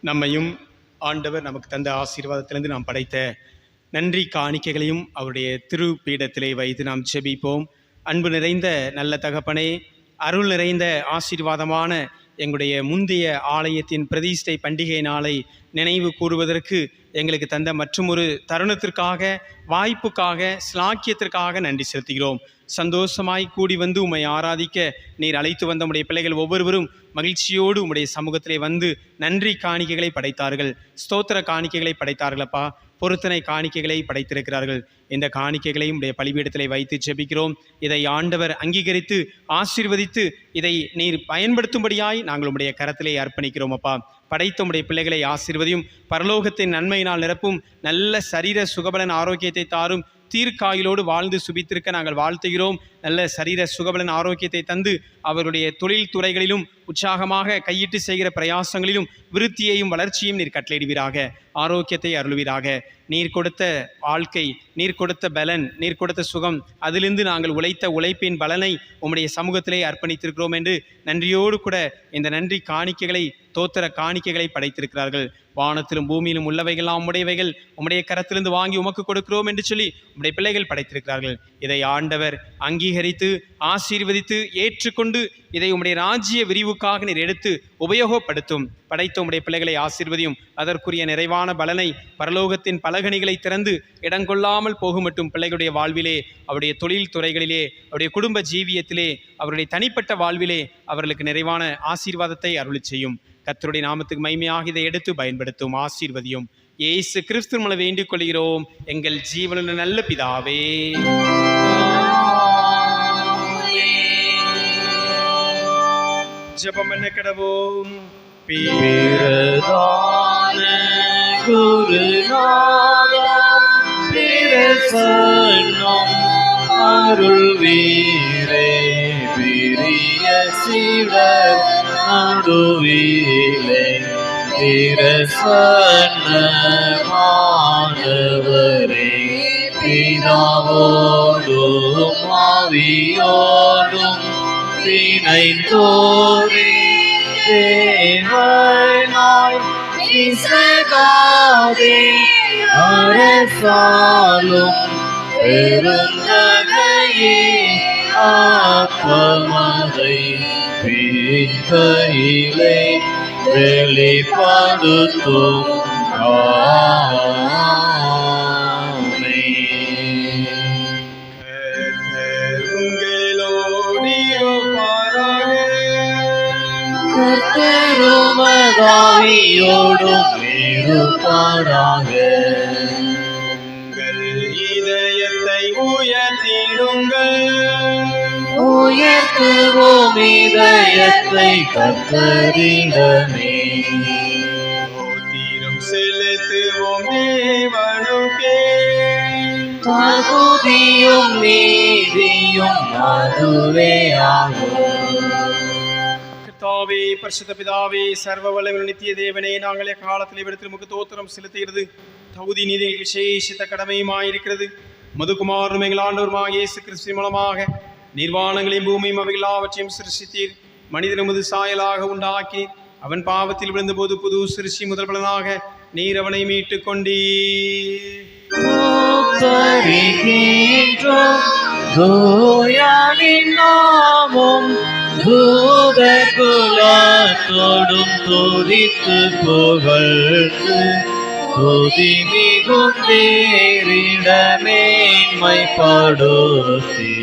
நம்மையும் ஆண்டவர் நமக்கு தந்த ஆசீர்வாதத்திலிருந்து நாம் படைத்த நன்றி காணிக்கைகளையும் அவருடைய திருப்பீடத்திலே வைத்து நாம் ஜெபிப்போம். அன்பு நிறைந்த நல்ல தகப்பனே, அருள் நிறைந்த ஆசீர்வாதமான எங்களுடைய முந்தைய ஆலயத்தின் பிரதிஷ்டை பண்டிகை நாளை நினைவு கூறுவதற்கு எங்களுக்கு தந்த மற்றொரு தருணத்திற்காக, வாய்ப்புக்காக, ஸ்லாக்கியத்திற்காக நன்றி செலுத்துகிறோம். சந்தோஷமாய் கூடி வந்து உம்மை ஆராதிக்க நீர் அழைத்து வந்த உம்முடைய பிள்ளைகள் ஒவ்வொருவரும் மகிழ்ச்சியோடு உம்முடைய சமூகத்திலே வந்து நன்றி காணிக்கைகளை படைத்தார்கள், ஸ்தோத்திர காணிக்கைகளை படைத்தார்களப்பா, பொருத்தனை காணிக்கைகளை படைத்திருக்கிறார்கள். இந்த காணிக்கைகளையும் உடைய பலிபீடத்திலே வைத்து ஜெபிக்கிறோம். இதை ஆண்டவர் அங்கீகரித்து ஆசீர்வதித்து இதை நீர் பயன்படுத்தும்படியாய் நாங்கள் உம்முடைய கரத்திலே அர்ப்பணிக்கிறோம். அப்பா, படைத்த உம்முடைய பிள்ளைகளை ஆசீர்வதியும், பரலோகத்தின் நன்மையினால் நிரப்பும், நல்ல சரீர சுகபலன் ஆரோக்கியத்தை தாரும், தீர்க்காயிலோடு வாழ்ந்து சுபித்திருக்க நாங்கள் வாழ்த்துகிறோம். நல்ல சரீர சுகபலன் ஆரோக்கியத்தை தந்து அவருடைய தொழில் துறைகளிலும் உற்சாகமாக கையிட்டு செய்கிற பிரயாசங்களிலும் விருத்தியையும் வளர்ச்சியும் நீர் கட்டளையிடுவீராக. ஆரோக்கியத்தை அருள்வீராக. நீர் கொடுத்த வாழ்க்கை, நீர் கொடுத்த பலன், நீர் கொடுத்த சுகம், அதிலிருந்து நாங்கள் உழைத்த உழைப்பின் பலனை உம்முடைய சமூகத்திலே அர்ப்பணித்திருக்கிறோம் என்று நன்றியோடு கூட இந்த நன்றி காணிக்கைகளை, தோத்திர காணிக்கைகளை படைத்திருக்கிறார்கள். வானத்திலும் பூமியிலும் உள்ளவைகள்லாம் உம்முடையவைகள், உம்முடைய கரத்திலிருந்து வாங்கி உமக்கு கொடுக்கிறோம் என்று சொல்லி உம்முடைய பிள்ளைகள் படைத்திருக்கிறார்கள். இதை ஆண்டவர் அங்கீகரித்து அங்கீகரித்து ஆசீர்வதித்து ஏற்றுக்கொண்டு இதை உம்முடைய ராஜ்ய விரிவுக்காக நீர் எடுத்து உபயோகப்படுத்தும். படைத்த உம்முடைய பிள்ளைகளை ஆசீர்வதியும். அதற்குரிய நிறைவான பலனை பரலோகத்தின் பலகணிகளை திறந்து இடங்கொள்ளாமல் போகுமட்டும் பிள்ளைகளுடைய வாழ்விலே, அவருடைய தொழில் துறைகளிலே, அவருடைய குடும்ப ஜீவியத்திலே, அவருடைய தனிப்பட்ட வாழ்விலே அவர்களுக்கு நிறைவான ஆசீர்வாதத்தை அருளி செய்யும். கர்த்தருடைய நாமத்துக்கு மகிமையாக இதை எடுத்து பயன்படுத்தும். ஆசீர்வதியும். இயேசு கிறிஸ்து மூலம் வேண்டிக் கொள்கிறோம் எங்கள் ஜீவனுள்ள நல்ல பிதாவே. ஜெபம் பண்ண கடவோம். பிரதான குருநாதா பிரசன்னம் அருள்வீரே, பிரிய சீடர் நடுவிலே பிரசன்னமானவரே, பிதாவோடும் ஆவியோடும் இணைந்தோரே தேவனாய் இசையாதே அரசாலும் பெருந்தகையே ஆத்மதை வீட்டையிலே வெளிப்படுத்தும். கர்த்தருமதாவியோடும் இருப்பாராக. உங்கள் இதயத்தை உயர்த்திடுங்கள். உயர்த்துவோம் இதயத்தை கர்த்தரிடமே. ஸ்தோத்திரம் செலுத்துவோம் தேவனுக்கே. தகுதியும் நீதியும் அதுவே ஆகும். கர்த்தாவே, பரிசுத்த பிதாவே, சர்வ வல்லமையுள்ள நித்திய தேவனே, நாங்களே காலத்தில் எடுத்து நமக்கு தோத்திரம் செலுத்துகிறது தகுதி நீதிகள் விசேஷித்த கடமையுமாயிருக்கிறது. மதுகுமாரும் எங்கள் ஆண்டவருமாக இயேசு கிறிஸ்து மூலமாக நிர்வாணங்களையும் பூமியும் அவைகளாவற்றையும் சிருஷ்டித்தீர். மனிதன் முது சாயலாக உண்டாக்கி அவன் பாவத்தில் விழுந்தபோது புது சிருஷ்டி முதல் பலனாக நீர் அவனை மீட்டுக் கொண்டீர். தூதகுலத்தோடும் துதித்து புகழ்ந்து துதி மிகும் பேரிடமேன்மைப்படுத்தி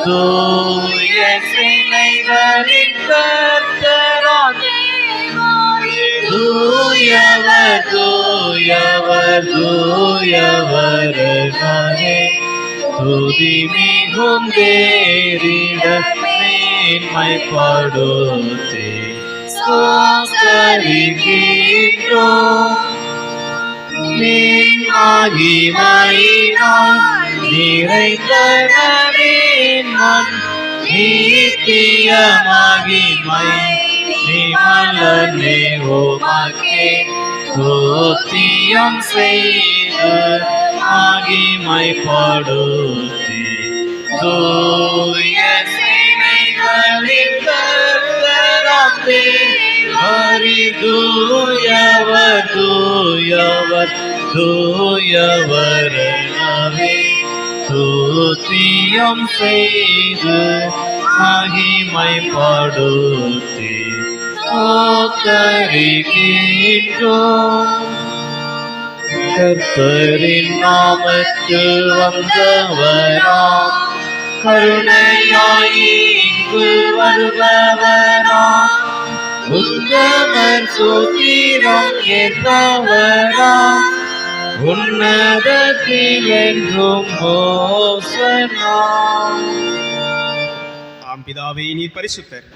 தூய சிலைகளின் கர்த்தரான் தூயவர் தூயவர் தூயவர் நானே துதி மிகும் பேரிடமேன்மைப்படுத்தி சோதரிக்கின்றோம். மகிமையினால் நிறைந்தவரின் மண் நித்திய மகிமை நிமலனே உமக்கே ஸ்தோத்திரம் செய்து மகிமைப்படுத்தி தூய சேனைகளின் கர்த்தராம் தேவரீ தூயவர் தூயவர் தூயவர் நவே ஸ்தோத்திரம் செய்து மகிமைப்படுத்தி ஸ்தோத்திரிக்கின்றோம். கர்த்தரின் நாமத்தில் வந்தவராம் கருணையாய் இங்கு வருபவராம் உத்தமர் சோத்திரம் ஏற்பவராம் உன்னதத்தில் என்றும் ஓசனா. ஆம் பிதாவே, நீர் பரிசுத்தர்,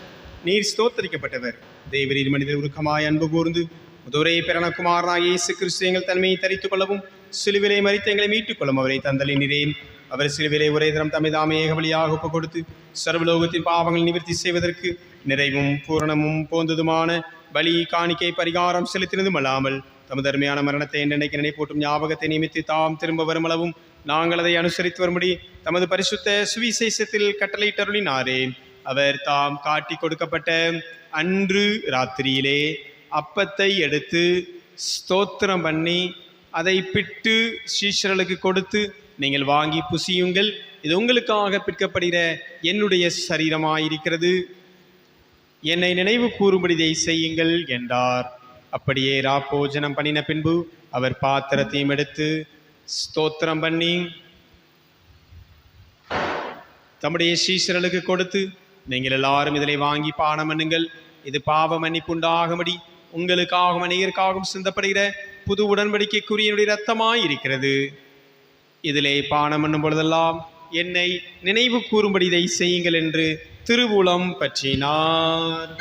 நீர் ஸ்தோத்தரிக்கப்பட்டவர். தேவரீர் மனிதர் உருக்கமாய் அன்பு கூர்ந்து முதொரே பிறனகுமாரனாக இயேசு கிறிஸ்து எங்கள் தன்மையை தரித்துக் கொள்ளவும் சிலுவிலை மரித்து எங்களை மீட்டுக் கொள்ளும் அவரை தந்தலினேன். அவர் சிலுவிலை ஒரே தரம் தம்மைதாமே ஏகவழியாக ஒப்புக் கொடுத்து சர்வலோகத்தின் பாவங்கள் நிவர்த்தி செய்வதற்கு நிறைவும் பூரணமும் போந்ததுமான பலி காணிக்கை பரிகாரம் செலுத்தினதும் அல்லாமல் தமது அருமையான மரணத்தை என்றென்னைக்கு நினைப்பூட்டும் ஞாபகத்தை நியமித்து தாம் திரும்ப வருமளவும் நாங்கள் அதை அனுசரித்து வரும்படி தமது பரிசுத்த சுவிசேஷத்தில் கட்டளையிட்டருளினாரே. அவர் தாம் காட்டி கொடுக்கப்பட்ட அன்று ராத்திரியிலே அப்பத்தை எடுத்து ஸ்தோத்திரம் பண்ணி அதை பிட்டு சீஷர்களுக்கு கொடுத்து, நீங்கள் வாங்கி புசியுங்கள், இது உங்களுக்காக பிற்கப்படுகிற என்னுடைய சரீரமாயிருக்கிறது. என்னை நினைவு கூறும்படி இதை செய்யுங்கள் என்றார். அப்படியே ராப்போஜனம் பண்ணின பின்பு அவர் பாத்திரத்தையும் எடுத்து ஸ்தோத்திரம் பண்ணி தம்முடைய சீஷர்களுக்கு கொடுத்து, நீங்கள் எல்லாரும் இதிலே வாங்கி பானம் பண்ணுங்கள். இது பாவ மன்னிப்புண்டாகும்படி உங்களுக்காகவும் அநேகருக்காகவும் சிந்தப்படுகிற புது உடன்படிக்கைக்குரிய இரத்தமாயிருக்கிறது. இதிலே பானம் பண்ணும் பொழுதெல்லாம் என்னை நினைவு கூறும்படி இதை செய்யுங்கள் என்று திருவுளம் பற்றினார்.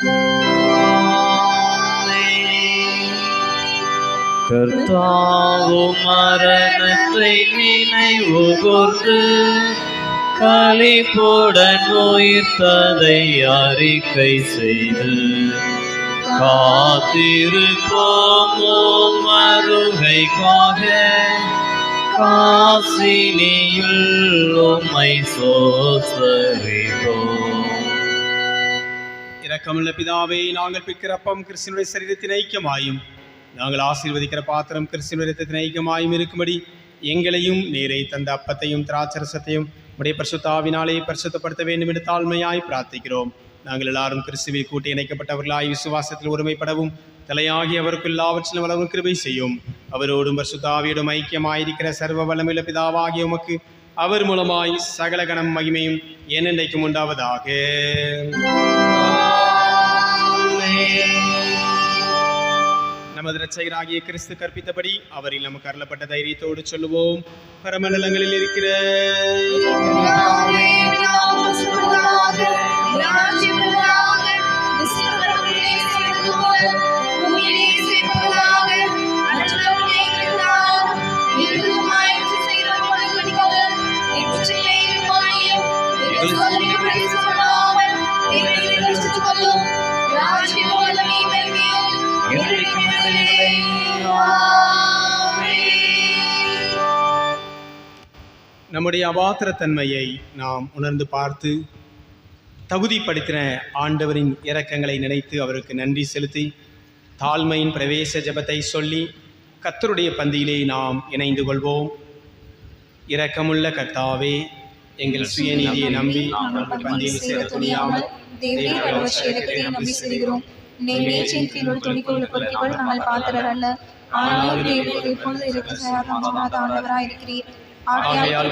கர்த்தாவும் மரணத்தை நினைவு கூர்ந்து களிப்புடன் உயிர்த்ததை அறிக்கை செய்து காத்திருப்போம் வருகைக்காக காசினியுள் உம்மை சோஸ்தரிப்போம். இரக்கமுள்ள பிதாவே, நாங்கள் பிற்கிற அப்பம் கிறிஸ்துவினுடைய சரீரத்தின் ஐக்கியமாயும் நாங்கள் ஆசீர்வதிக்கிற பாத்திரம் கிறிஸ்துவின் இரத்தத்தின் ஐக்கியமாயும் இருக்கும்படி எங்களையும் நீரை தந்த அப்பத்தையும் திராட்சரசத்தையும் உடைய பரிசுத்தாவினாலே பரிசுத்தப்படுத்த வேண்டும் என்று தாழ்மையாய் பிரார்த்திக்கிறோம். நாங்கள் எல்லாரும் கிறிஸ்துவில் கூட்டி இணைக்கப்பட்டவர்களாய் விசுவாசத்தில் ஒருமைப்படவும் தலையாகி அவருக்கு எல்லாவற்றிலும் வளரும் கிருபை செய்யும். அவரோடும் பரிசுத்தாவியோடும் ஐக்கியமாயிருக்கிற சர்வ வல்லமையுள்ள பிதாவாகிய உமக்கு அவர் மூலமாய் சகல கணம் மகிமையும் என்னென்றைக்கும் உண்டாவதாக. நமது இரட்சகராகிய கிறிஸ்து கற்பித்தபடி அவரில் நமக்கு அருளப்பட்ட தைரியத்தோடு சொல்லுவோம். பரமண்டலங்களில் இருக்கிற நம்முடைய அபாத்திரத்தன்மையை நாம் உணர்ந்து பார்த்து தகுதிப்படுத்தின ஆண்டவரின் இரக்கங்களை நினைத்து அவருக்கு நன்றி செலுத்தி தாழ்மையின் பிரவேச ஜெபத்தை சொல்லி கர்த்தருடைய பந்தியிலே நாம் இணைந்து கொள்வோம். இரக்கமுள்ள கர்த்தாவே, எங்கள் சுயநீதியை நம்பி பந்தியில் சேர துணியாமல் நம்பி செல்கிறோம். நாங்கள் பாத்திரர் அல்ல, ஆனால் எப்பொழுது ஆண்டவராய் இருக்கிறீர். ஆகையால்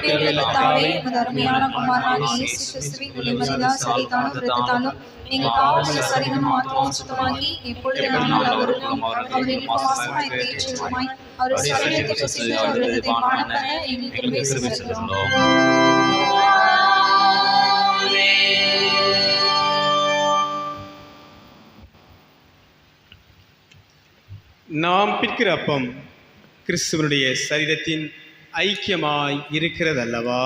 அருமையான குமாரனாகிய இயேசு கிறிஸ்துவின் விலைமதியா சரிதானும் இரத்தத்தாலும் எங்கள் பாவங்களை சரிதம் மாத்திரம் சுத்தமாகி எப்பொழுது நாங்கள் அவருக்கும் அவரில் விசுவாசமாய் தேற்றுமாய் அவர் சரீரத்தை புசித்து அவர் இரத்தத்தை பானம் பண்ண எங்கள் கிருபை செய்கிறோம். நாம் பிற்கிற அப்பம் கிறிஸ்துவனுடைய சரீரத்தின் ஐக்கியமாய் இருக்கிறதல்லவா?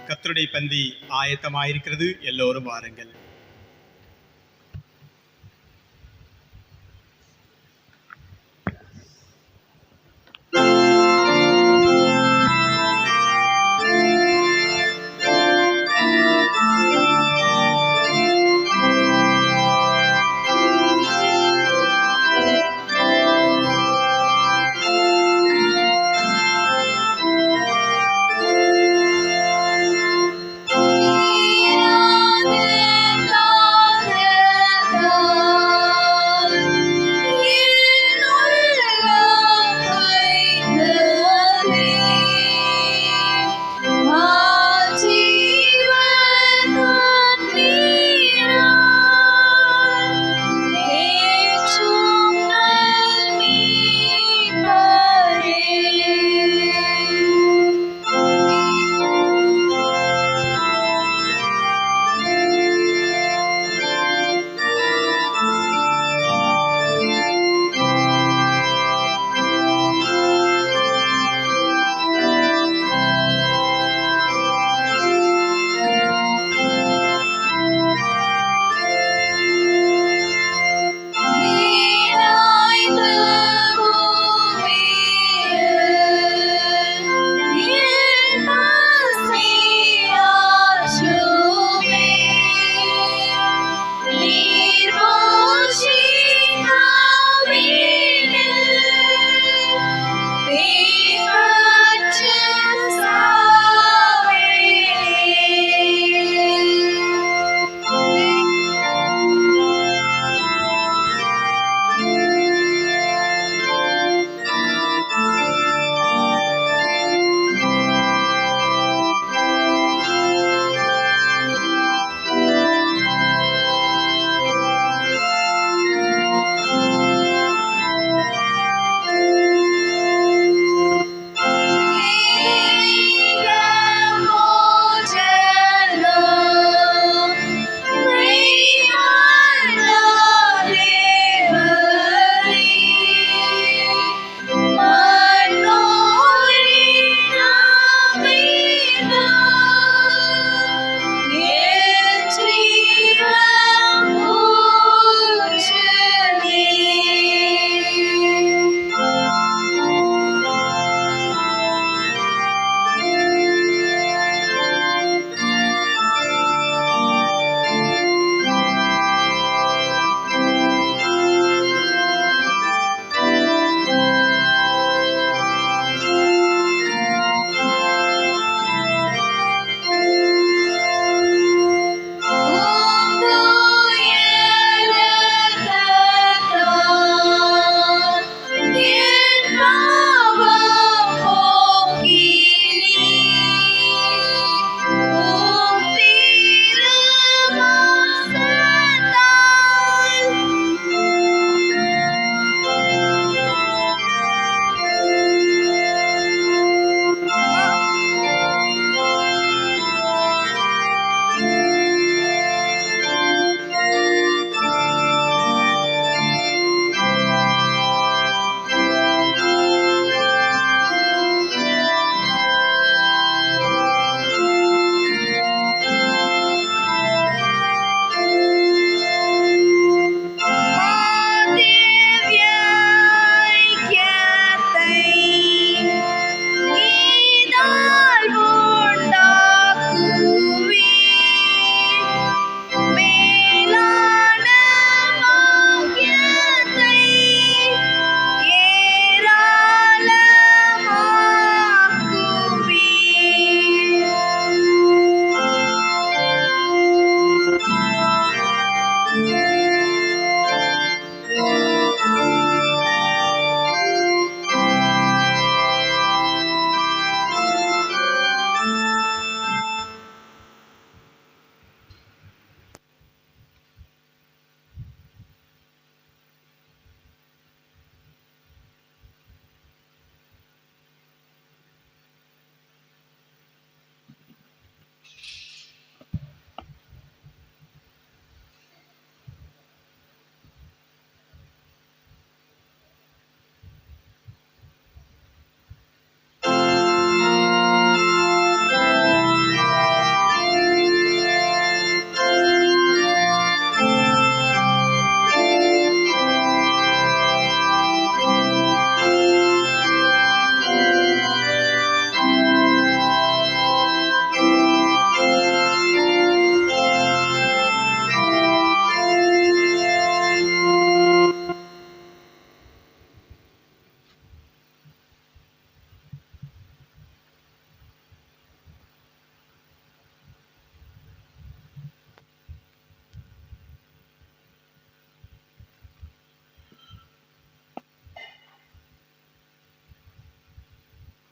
கர்த்தருடைய பந்தி ஆயத்தமாயிருக்கிறது. எல்லோரும் வாருங்கள். நீராத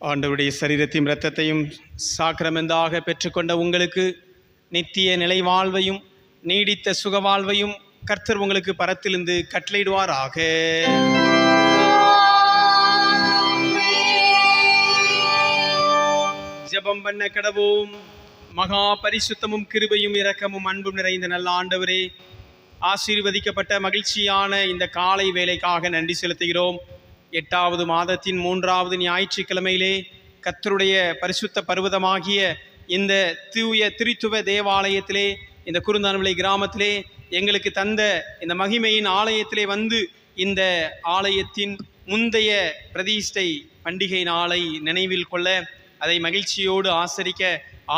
ஆண்டவருடைய சரீரத்தையும் இரத்தத்தையும் சாக்கிரமெந்தாக பெற்றுக்கொண்ட உங்களுக்கு நித்திய நிலை வாழ்வையும் நீடித்த சுகவாழ்வையும் கர்த்தர் உங்களுக்கு பரத்திலிருந்து கட்டளையிடுவாராக. ஜெபம் பண்ண கடவோம். மகா பரிசுத்தமும் கிருபையும் இரக்கமும் அன்பும் நிறைந்த நல்ல ஆண்டவரே, ஆசீர்வதிக்கப்பட்ட மகிழ்ச்சியான இந்த காலை வேலைக்காக நன்றி செலுத்துகிறோம். 8வது மாதத்தின் 3வது ஞாயிற்றுக்கிழமையிலே கர்த்தருடைய பரிசுத்த பர்வதமாகிய இந்த தூய திரித்துவ தேவாலயத்திலே, இந்த குருந்தான்விளை கிராமத்திலே எங்களுக்கு தந்த இந்த மகிமையின் ஆலயத்திலே வந்து இந்த ஆலயத்தின் முந்தைய பிரதிஷ்டை பண்டிகை நாளை நினைவில் கொள்ள, அதை மகிழ்ச்சியோடு ஆசரிக்க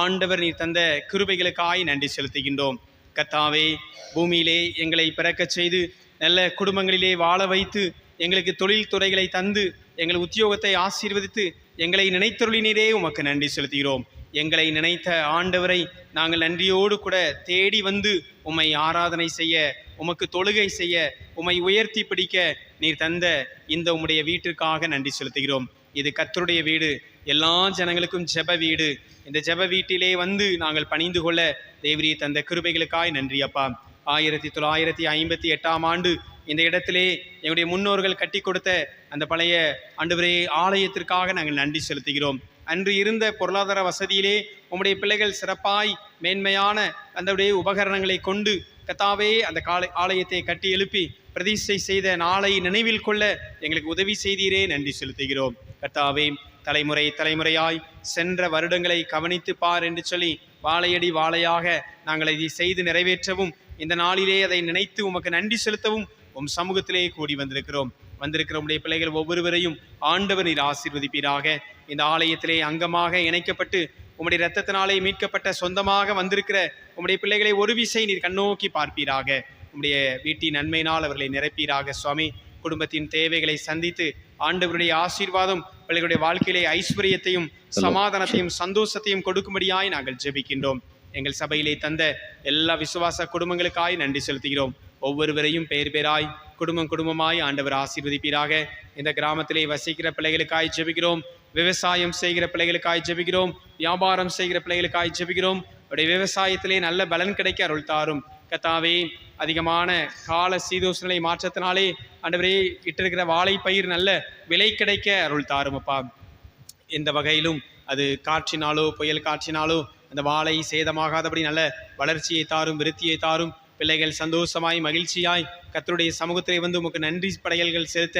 ஆண்டவர் நீர் தந்த கிருபைகளுக்காய் நன்றி செலுத்துகின்றோம். கர்த்தாவே, பூமியிலே எங்களை பிறக்கச் செய்து நல்ல குடும்பங்களிலே வாழ வைத்து எங்களுக்கு தொழில் துறைகளை தந்து எங்கள் உத்தியோகத்தை ஆசீர்வதித்து எங்களை நினைத்தருளினீரே உமக்கு நன்றி செலுத்துகிறோம். எங்களை நினைத்த ஆண்டவரை நாங்கள் நன்றியோடு கூட தேடி வந்து உம்மை ஆராதனை செய்ய, உமக்கு தொழுகை செய்ய, உம்மை உயர்த்தி பிடிக்க நீர் தந்த இந்த உம்முடைய வீட்டிற்காக நன்றி செலுத்துகிறோம். இது கர்த்தருடைய வீடு, எல்லா ஜனங்களுக்கும் ஜெப வீடு. இந்த ஜெப வீட்டிலே வந்து நாங்கள் பணிந்து கொள்ள தேவரீ தந்த கிருபைகளுக்காய் நன்றி அப்பா. 1958ஆம் ஆண்டு இந்த இடத்திலே எங்களுடைய முன்னோர்கள் கட்டி கொடுத்த அந்த பழைய ஆண்டவரே ஆலயத்திற்காக நாங்கள் நன்றி செலுத்துகிறோம். அன்று இருந்த பொருளாதார வசதியிலே உம்முடைய பிள்ளைகள் சிறப்பாய் மேன்மையான அந்த உபகரணங்களை கொண்டு கர்த்தாவே அந்த ஆலயத்தை கட்டி எழுப்பி பிரதிஷ்டை செய்த நாளை நினைவில் கொள்ள எங்களுக்கு உதவி செய்தீரே, நன்றி செலுத்துகிறோம். கர்த்தாவே, தலைமுறையாய் சென்ற வருடங்களை கவனித்து பார் என்று சொல்லி வாழையடி வாழையாக நாங்கள் இதை செய்து நிறைவேற்றவும், இந்த நாளிலே அதை நினைத்து உமக்கு நன்றி செலுத்தவும் உம் சமூகத்திலே கூடி வந்திருக்கிற உம்முடைய பிள்ளைகள் ஒவ்வொருவரையும் ஆண்டவர் நீர் ஆசீர்வதிப்பீராக. இந்த ஆலயத்திலே அங்கமாக இணைக்கப்பட்டு உம்முடைய இரத்தத்தினாலே மீட்கப்பட்ட சொந்தமாக வந்திருக்கிற உம்முடைய பிள்ளைகளை ஒரு விசை நீர் கண்ணோக்கி பார்ப்பீராக. உம்முடைய வீட்டின் நன்மையினால் அவர்களை நிரப்பீராக. சுவாமி, குடும்பத்தின் தேவைகளை சந்தித்து ஆண்டவருடைய ஆசீர்வாதம் பிள்ளைகளுடைய வாழ்க்கையிலே ஐஸ்வர்யத்தையும் சமாதானத்தையும் சந்தோஷத்தையும் கொடுக்கும்படியாய் நாங்கள் ஜெபிக்கின்றோம். எங்கள் சபையிலே தந்த எல்லா விசுவாச குடும்பங்களுக்காய் நன்றி செலுத்துகிறோம். ஒவ்வொருவரையும் பேர் பேராய் குடும்பமாய் ஆண்டவர் ஆசீர்வதிப்பீராக. இந்த கிராமத்திலே வசிக்கிற பிள்ளைகளுக்காய் ஜெபிக்கிறோம். விவசாயம் செய்கிற பிள்ளைகளுக்காய் ஜெபிக்கிறோம். வியாபாரம் செய்கிற பிள்ளைகளுக்காய் ஜெபிக்கிறோம். அவருடைய விவசாயத்திலே நல்ல பலன் கிடைக்க அருள் தாரும். கர்த்தாவே, அதிகமான கால சீதோஷணை மாற்றத்தினாலே ஆண்டவரே இட்டிருக்கிற வாழைப்பயிர் நல்ல விலை கிடைக்க அருள் தாரும் அப்பா. எந்த வகையிலும் அது காற்றினாலோ புயல் காற்றினாலோ அந்த வாழை சேதமாகாதபடி நல்ல வளர்ச்சியை தாரும், விருத்தியை தாரும். பிள்ளைகள் சந்தோஷமாய் மகிழ்ச்சியாய் கர்த்தருடைய சமூகத்திலே வந்து உமக்கு நன்றி படையல்கள் செலுத்த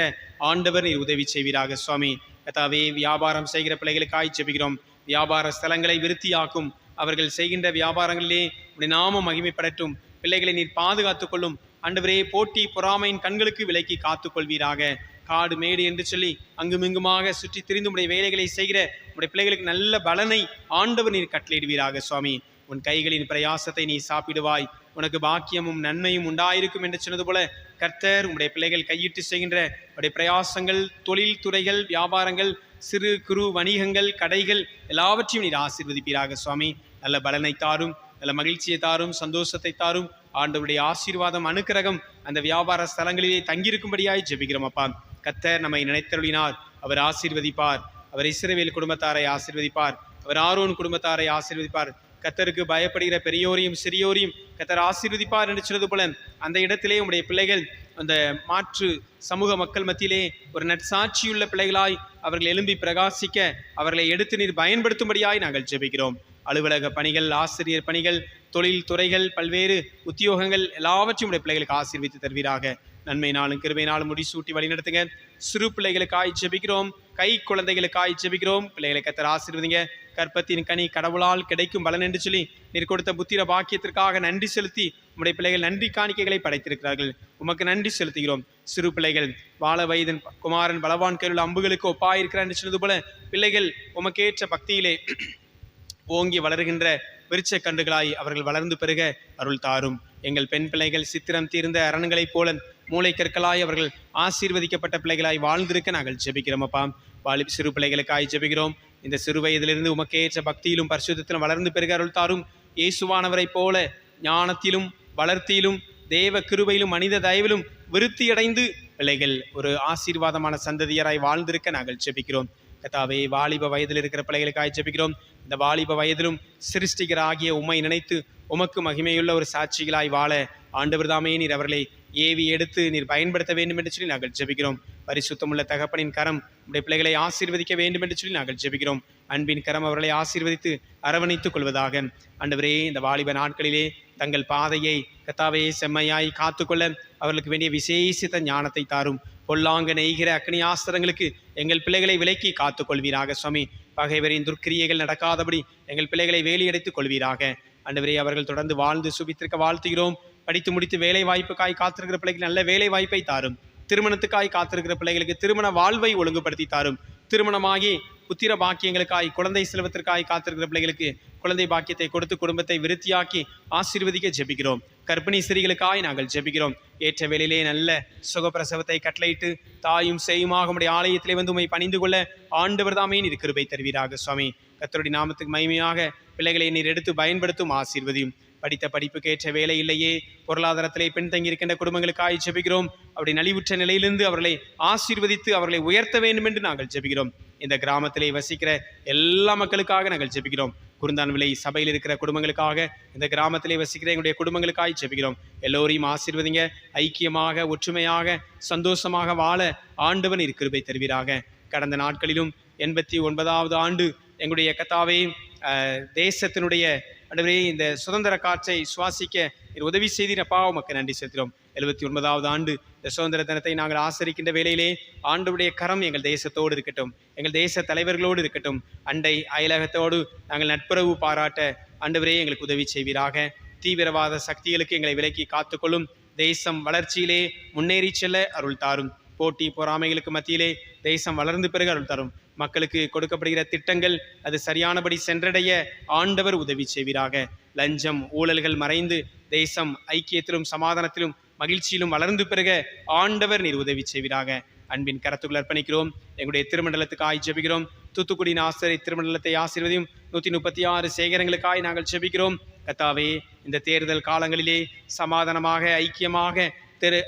ஆண்டவர் நீர் உதவி செய்வீராக. சுவாமி, கர்த்தாவே, வியாபாரம் செய்கிற பிள்ளைகளுக்காய் ஜெபிக்கிறோம். வியாபார ஸ்தலங்களை விருத்தியாக்கும். அவர்கள் செய்கின்ற வியாபாரங்களிலே உடைய நாமம் மகிமைப்படட்டும். பிள்ளைகளை நீர் பாதுகாத்துக் கொள்ளும். ஆண்டவரே, போட்டி பொறாமையின் கண்களுக்கு விலக்கி காத்துக்கொள்வீராக. காடு மேடு என்று சொல்லி அங்குமிங்குமாக சுற்றி திரிந்து உடைய வேலைகளை செய்கிற உடைய பிள்ளைகளுக்கு நல்ல பலனை ஆண்டவர் நீர் கட்டளையிடுவீராக. சுவாமி, உன் கைகளின் பிரயாசத்தை நீ சாப்பிடுவாய், உனக்கு பாக்கியமும் நன்மையும் உண்டாயிருக்கும் என்று சொன்னது போல கர்த்தர் உடைய பிள்ளைகள் கையிட்டு செய்கின்ற உடைய பிரயாசங்கள், தொழில் துறைகள், வியாபாரங்கள், சிறு குறு வணிகங்கள், கடைகள் எல்லாவற்றையும் நீர் ஆசீர்வதிப்பீராக. சுவாமி, நல்ல பலனை தாரும், நல்ல மகிழ்ச்சியை தாரும், சந்தோஷத்தை தாரும். ஆண்டவருடைய ஆசீர்வாதம், அனுக்கிரகம் அந்த வியாபார ஸ்தலங்களிலே தங்கியிருக்கும்படியாய் ஜெபிக்கிறோம் அப்பா. கர்த்தர் நம்மை நினைத்தருளினார், அவர் ஆசீர்வதிப்பார். அவர் இஸ்ரவேல் குடும்பத்தாரை ஆசீர்வதிப்பார். அவர் ஆரோன் குடும்பத்தாரை ஆசீர்வதிப்பார். கர்த்தருக்கு பயப்படுகிற பெரியோரையும் சிறியோரையும் கர்த்தர் ஆசீர்வதிப்பார் என்று சொன்னது போல அந்த இடத்திலே உடைய பிள்ளைகள் அந்த மாற்று சமூக மக்கள் மத்தியிலே ஒரு நற்சாட்சியுள்ள பிள்ளைகளாய் அவர்கள் எழும்பி பிரகாசிக்க அவர்களை எடுத்து நீர் பயன்படுத்தும்படியாய் நாங்கள் ஜெபிக்கிறோம். அலுவலக பணிகள், ஆசிரியர் பணிகள், தொழில் துறைகள், பல்வேறு உத்தியோகங்கள் எல்லாவற்றையும் உடைய பிள்ளைகளுக்கு ஆசீர்வித்து தருவீராக. நன்மை நாளும் கிருபை நாளும் முடிசூட்டி வழி நடத்துங்க. சிறு பிள்ளைகளுக்காய் ஜெபிக்கிறோம். கை குழந்தைகளுக்காய் ஜெபிக்கிறோம். பிள்ளைகளை கர்த்தர் ஆசீர்வதிங்க. கற்பத்தின் கனி கடவுளால் கிடைக்கும் பலன் என்று சொல்லி நீர் கொடுத்த புத்திர பாக்கியத்திற்காக நன்றி செலுத்தி உம்முடைய பிள்ளைகள் நன்றி காணிக்கைகளை படைத்திருக்கிறார்கள். உமக்கு நன்றி செலுத்துகிறோம். சிறு பிள்ளைகள் வாழ வயதன் குமாரன் பலவான் கையில் அம்புகளுக்கு ஒப்பாயிருக்கிறார் என்று சொன்னது போல பிள்ளைகள் உமக்கேற்ற பக்தியிலே ஓங்கி வளர்கின்ற விருட்ச கன்றுகளாய் அவர்கள் வளர்ந்து பெருக அருள் தாரும். எங்கள் பெண் பிள்ளைகள் சித்திரம் தீர்ந்த அரண்களைப் போல மூளை கற்களாய் அவர்கள் ஆசீர்வதிக்கப்பட்ட பிள்ளைகளாய் வாழ்ந்திருக்க நாங்கள் ஜெபிக்கிறோம் அப்பா. சிறு பிள்ளைகளுக்காய் ஜெபிக்கிறோம். இந்த சிறு வயதிலிருந்து உமக்கேற்ற பக்தியிலும் பரிசுத்தத்திலும் வளர்ந்து பெருக அருள் தாரும். இயேசுவானவரை போல ஞானத்திலும் வளர்த்தியிலும் தேவ கிருபையிலும் மனித தயவிலும் விருத்தியடைந்து பிள்ளைகள் ஒரு ஆசீர்வாதமான சந்ததியராய் வாழ்ந்திருக்க நாங்கள் ஜெபிக்கிறோம். கத்தாவே வாலிப வயதில் இருக்கிற பிள்ளைகளுக்காய் ஜெபிக்கிறோம். இந்த வாலிப வயதிலும் சிருஷ்டிகராகிய உம்மை நினைத்து உமக்கு மகிமையுள்ள ஒரு சாட்சிகளாய் வாழ ஆண்டவர் தாமே நீர் அவர்களை ஏவி எடுத்து நீர் பயன்படுத்த வேண்டும் என்று சொல்லி நாங்கள் ஜெபிக்கிறோம். பரிசுத்தமுள்ள தகப்பனின் கரம் உடைய பிள்ளைகளை ஆசீர்வதிக்க வேண்டும் என்று சொல்லி நாங்கள் ஜெபிக்கிறோம். அன்பின் கரம் அவர்களை ஆசீர்வதித்து அரவணைத்துக் கொள்வதாக. ஆண்டவரே, இந்த வாலிப நாட்களிலே தங்கள் பாதையை கத்தாவே செம்மையாய் காத்துக்கொள்ள அவர்களுக்கு வேண்டிய விசேஷித்த ஞானத்தை தாரும். பொல்லாங்க நெய்கிற அக்னி ஆஸ்திரங்களுக்கு எங்கள் பிள்ளைகளை விலக்கி காத்துக்கொள்வீராக. சுவாமி, பகைவரின் துர்க்கிரியைகள் நடக்காதபடி எங்கள் பிள்ளைகளை வேலியடைத்துக் கொள்வீராக. ஆண்டவரே, அவர்கள் தொடர்ந்து வாழ்ந்து சுபித்திருக்க வாழ்த்துகிறோம். படித்து முடித்து வேலை வாய்ப்புக்காய் காத்திருக்கிற பிள்ளைகளுக்கு நல்ல வேலை வாய்ப்பை தாரும். திருமணத்துக்காய் காத்திருக்கிற பிள்ளைகளுக்கு திருமண வாழ்வை ஒழுங்குபடுத்தி தாரும். திருமணமாகி புத்திர பாக்கியங்களுக்காய் குழந்தை செல்வத்திற்காய் காத்திருக்கிற பிள்ளைகளுக்கு குழந்தை பாக்கியத்தை கொடுத்து குடும்பத்தை விருத்தியாக்கி ஆசீர்வதிக்க ஜெபிக்கிறோம். கர்ப்பிணி ஸ்திரீகளுக்காய் நாங்கள் ஜெபிக்கிறோம். ஏற்ற வேளையிலே நல்ல சுகப்பிரசவத்தை கட்டளையிட்டு தாயும் செய்யுமாக உம்முடைய ஆலயத்திலே வந்து உம்மை பணிந்து கொள்ள ஆண்டவர் தாமே நீர் கிருபை தருவீராக. சுவாமி, கர்த்தருடைய நாமத்துக்கு மகிமையாக பிள்ளைகளை நீர் எடுத்து பயன்படுத்தும் ஆசீர்வதியும். படித்த படிப்புக்கு ஏற்ற வேலை இல்லையே, பொருளாதாரத்திலே பின்தங்கி இருக்கின்ற குடும்பங்களுக்காய் ஜெபிக்கிறோம். அப்படி நலிவுற்ற நிலையிலிருந்து அவர்களை ஆசீர்வதித்து அவர்களை உயர்த்த வேண்டும் என்று நாங்கள் ஜெபிக்கிறோம். இந்த கிராமத்திலே வசிக்கிற எல்லா மக்களுக்காக நாங்கள் ஜெபிக்கிறோம். குருந்தான் விலை சபையில் இருக்கிற குடும்பங்களுக்காக, இந்த கிராமத்திலே வசிக்கிற எங்களுடைய குடும்பங்களுக்காய் ஜெபிக்கிறோம். எல்லோரையும் ஆசீர்வதிங்க. ஐக்கியமாக ஒற்றுமையாக சந்தோஷமாக வாழ ஆண்டவன் கிருபை தருவீராக. கடந்த நாட்களிலும் 89வது ஆண்டு எங்களுடைய கத்தாவே தேசத்தினுடைய ஆண்டவரே இந்த சுதந்திர காற்றை சுவாசிக்க உதவி செய்தீரப்பா, உமக்கு நன்றி செலுத்துகிறோம். 79வது ஆண்டு இந்த சுதந்திர தினத்தை நாங்கள் ஆசரிக்கின்ற வேளையிலே ஆண்டவருடைய கரம் எங்கள் தேசத்தோடு இருக்கட்டும், எங்கள் தேச தலைவர்களோடு இருக்கட்டும். அண்டை அயலகத்தோடு நாங்கள் நட்புறவு பாராட்ட ஆண்டவரே எங்களுக்கு உதவி செய்வீராக. தீவிரவாத சக்திகளுக்கு எங்களை விலக்கி காத்துக்கொள்ளும். தேசம் வளர்ச்சியிலே முன்னேறி செல்ல அருள் தாரும். போட்டி பொறாமைகளுக்கு மத்தியிலே தேசம் வளர்ந்து பிறகு அருள் தரும். மக்களுக்கு கொடுக்கப்படுகிற திட்டங்கள் அது சரியானபடி சென்றடைய ஆண்டவர் உதவி செய்வீராக. லஞ்சம் ஊழல்கள் மறைந்து தேசம் ஐக்கியத்திலும் சமாதானத்திலும் மகிழ்ச்சியிலும் வளர்ந்து பிறகு ஆண்டவர் நீர் உதவி செய்வீராக. அன்பின் கரத்துக்குள் அர்ப்பணிக்கிறோம். எங்களுடைய திருமண்டலத்துக்காய் ஜெபிக்கிறோம். தூத்துக்குடி ஆசிரியர் திருமண்டலத்தை ஆசீர்வதியும். 136 சேகரங்களுக்காய் நாங்கள் ஜெபிக்கிறோம். கத்தாவே, இந்த தேர்தல் காலங்களிலே சமாதானமாக ஐக்கியமாக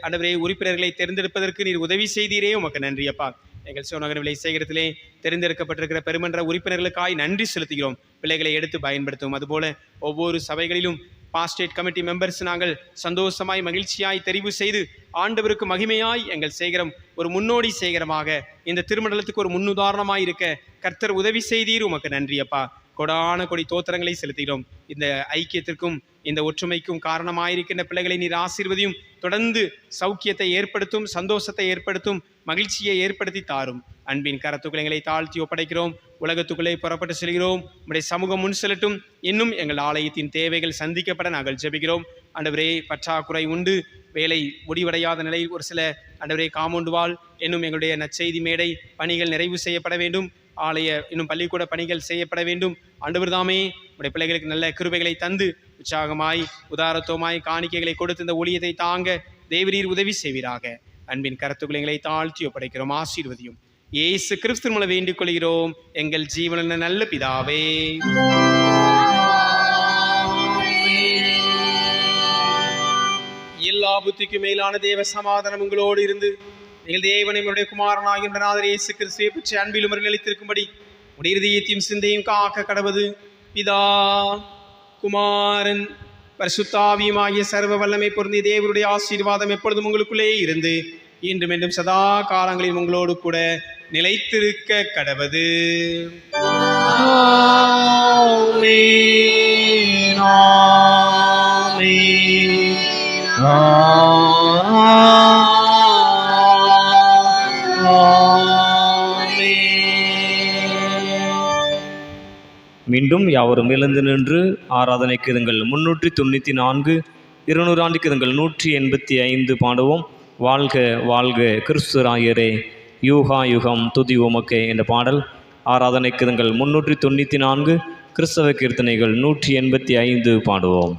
ஆண்டவரே உறுப்பினர்களை தேர்ந்தெடுப்பதற்கு நீர் உதவி செய்தீரே, உமக்கு நன்றி அப்பா. எங்கள் சிவநகர் விலை சேகரத்திலே தேர்ந்தெடுக்கப்பட்டிருக்கிற பெருமன்ற உறுப்பினர்களுக்காய் நன்றி செலுத்துகிறோம். பிள்ளைகளை எடுத்து பயன்படுத்தும். அதுபோல ஒவ்வொரு சபைகளிலும் பாஸ்டேட் கமிட்டி மெம்பர்ஸ் நாங்கள் சந்தோஷமாய் மகிழ்ச்சியாய் தெரிவு செய்து ஆண்டவருக்கு மகிமையாய் எங்கள் சேகரம் ஒரு முன்னோடி சேகரமாக இந்த திருமண்டலத்துக்கு ஒரு முன்னுதாரணமாய் இருக்க கர்த்தர் உதவி செய்தீர், உமக்கு நன்றி அப்பா. கொடான கொடி தோத்திரங்களை செலுத்துகிறோம். இந்த ஐக்கியத்திற்கும் இந்த ஒற்றுமைக்கும் காரணமாயிருக்கின்ற பிள்ளைகளை நீர் ஆசீர்வதியும். தொடர்ந்து சௌக்கியத்தை ஏற்படுத்தும், சந்தோஷத்தை ஏற்படுத்தும், மகிழ்ச்சியை ஏற்படுத்தி தாரும். அன்பின் கரத்துக்களை எங்களை தாழ்த்தி ஒப்படைக்கிறோம். உலகத்துக்குள்ளே புறப்பட்டு செல்கிறோம். உம்முடைய சமூகம் முன் செல்லட்டும். இன்னும் எங்கள் ஆலயத்தின் தேவைகள் சந்திக்கப்பட நாங்கள் ஜெபிக்கிறோம். ஆண்டவரே, பற்றாக்குறை உண்டு. வேலை முடிவடையாத நிலையில் ஒரு சில ஆண்டவரே காம்பவுண்ட் வால் என்னும் எங்களுடைய நற்செய்தி மேடை பணிகள் நிறைவு செய்யப்பட வேண்டும். ஆலய இன்னும் பள்ளிக்கூட பணிகள் செய்யப்பட வேண்டும். ஆண்டவர் தாமே உடைய பிள்ளைகளுக்கு நல்ல கிருபைகளை தந்து உற்சாகமாய் உதாரத்துவமாய் காணிக்கைகளை கொடுத்து இந்த ஊழியத்தை தாங்க தேவரீர் உதவி செய்வீராக. அன்பின் கரத்துக்களை எங்களை தாழ்த்தி ஒப்படைக்கிறோம். ஆசீர்வதியும். இயேசு கிறிஸ்து மூலம் வேண்டிக் கொள்கிறோம் எங்கள் ஜீவன நல்ல பிதாவே. எல்லா புத்திக்கும் மேலான தேவ சமாதானம் உங்களோடு இருந்து எங்கள் தேவனை உடைய குமாரனாகின்ற நாதர் இயேசு கிறிஸ்துவை பற்றி அன்பிலும் நிலைத்திருக்கும்படி உடைய இருதயத்தையும் சிந்தையும் காக்க கடவது பிதா குமாரன் பரிசுத்தாவியும் ஆகிய சர்வ வல்லமை பொருந்திய தேவனுடைய ஆசீர்வாதம் எப்பொழுதும் உங்களுக்குள்ளே இருந்து இன்றும் என்றும் சதா காலங்களில் உங்களோடு கூட நிலைத்திருக்க கடவது. மீண்டும் யாவரும் எழுந்து நின்று ஆராதனைக்கு இதுங்கள் 394 200 ஆண்டுக்கு இதுங்கள் 185 பாடுவோம். வாழ்க வாழ்க கிறிஸ்துராயரே யூகா யுகம் துதி உமக்கே என்ற பாடல். ஆராதனைக்கு இதுங்கள் 394 கிறிஸ்தவ கீர்த்தனைகள் 185 பாடுவோம்.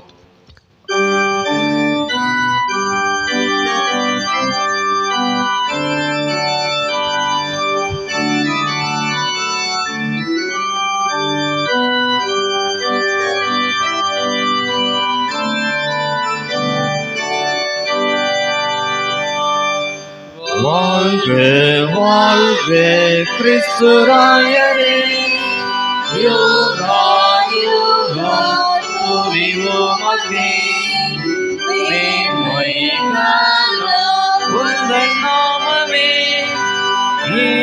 வாழ்க வாழ்க கிறிஸ்துராயரே யுகாயுகாய் துதியுமக்கே மேன்மையான உந்தன் நாமமே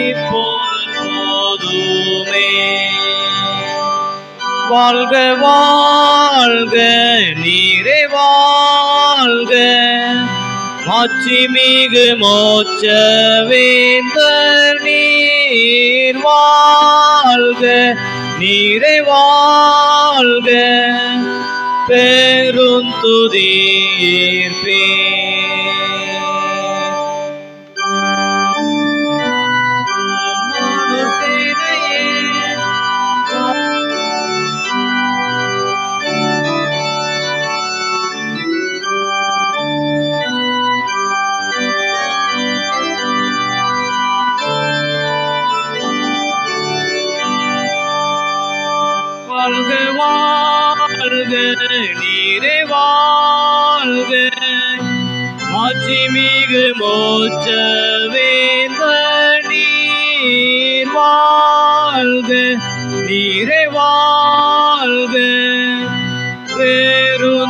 இப்போதுமே. வாழ்க வாழ்க நீரே வாழ்க மாட்சிமிகு மோட்ச வேந்தர் நீர் வாழ்க நீரே வாழ்க பெருந்துதீர்ப்பே. வாழ்க வாழ்க நீரே வாழ்க மாட்சிமிகு மோட்ச வேந்தர் நீர் வாழ்க நீரே வாழ்க பெருந்துதீர்ப்பே.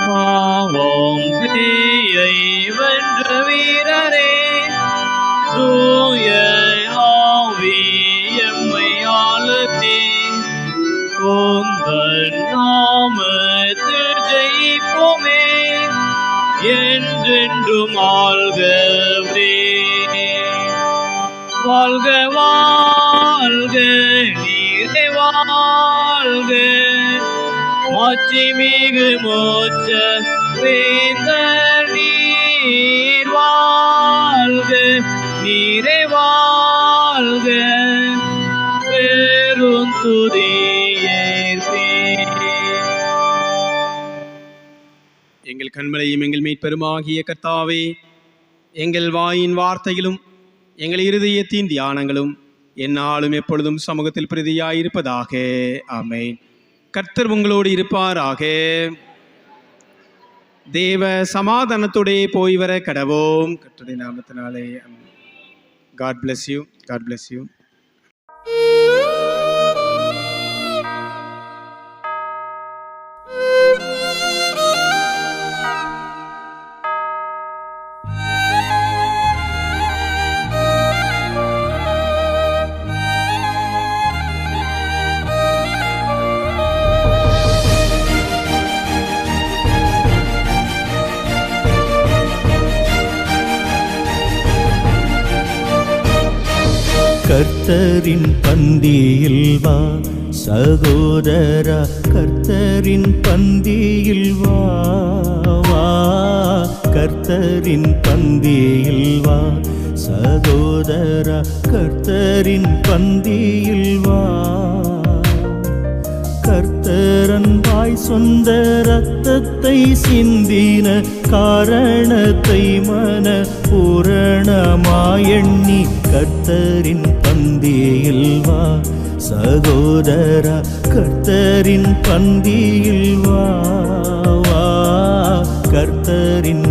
பாவம் பேயை வென்ற வீரரே தூய ஆவி எம்மை ஆளுதே உந்தன் நாமத்தில் ஜெயிப்போமே என்றென்றும் ஆள்கவே. வாழ்க வாழ்க நீரே வாழ்க மாட்சிமிகு மோட்ச வேந்தர் நீர் வாழ்க நீரே வாழ்க பெருந்துதீர்ப்பே. எங்கள் கண்மலையும் எங்கள் மீட்பெருமாகிய கர்த்தாவே, எங்கள் வாயின் வார்த்தைகளும் எங்கள் இருதயத்தின் தியானங்களும் எந்நாளும் எப்பொழுதும் சமூகத்தில் பிரதியாயிருப்பதாக. ஆமென். கர்த்தர் உங்களோடு இருப்பாராக. தேவ சமாதானத்தோடே போய் வர கடவோம். கர்த்தருடைய நாமத்தினாலே. God bless you. God bless you. கர்த்தரின் பந்தியில் வா சகோதரா, கர்த்தரின் பந்தியில் வா வா, கர்த்தரின் பந்தியில் வா சகோதரா, கர்த்தரின் பந்தியில் வா. கர்த்தரன் வாய் சொந்த இரத்தத்தை சிந்தின காரணத்தை மன பூரணமாயெண்ணி கர்த்தரின் பந்தியில் வா சகோதரா, கர்த்தரின் பந்தியில் வா வா, கர்த்தரின்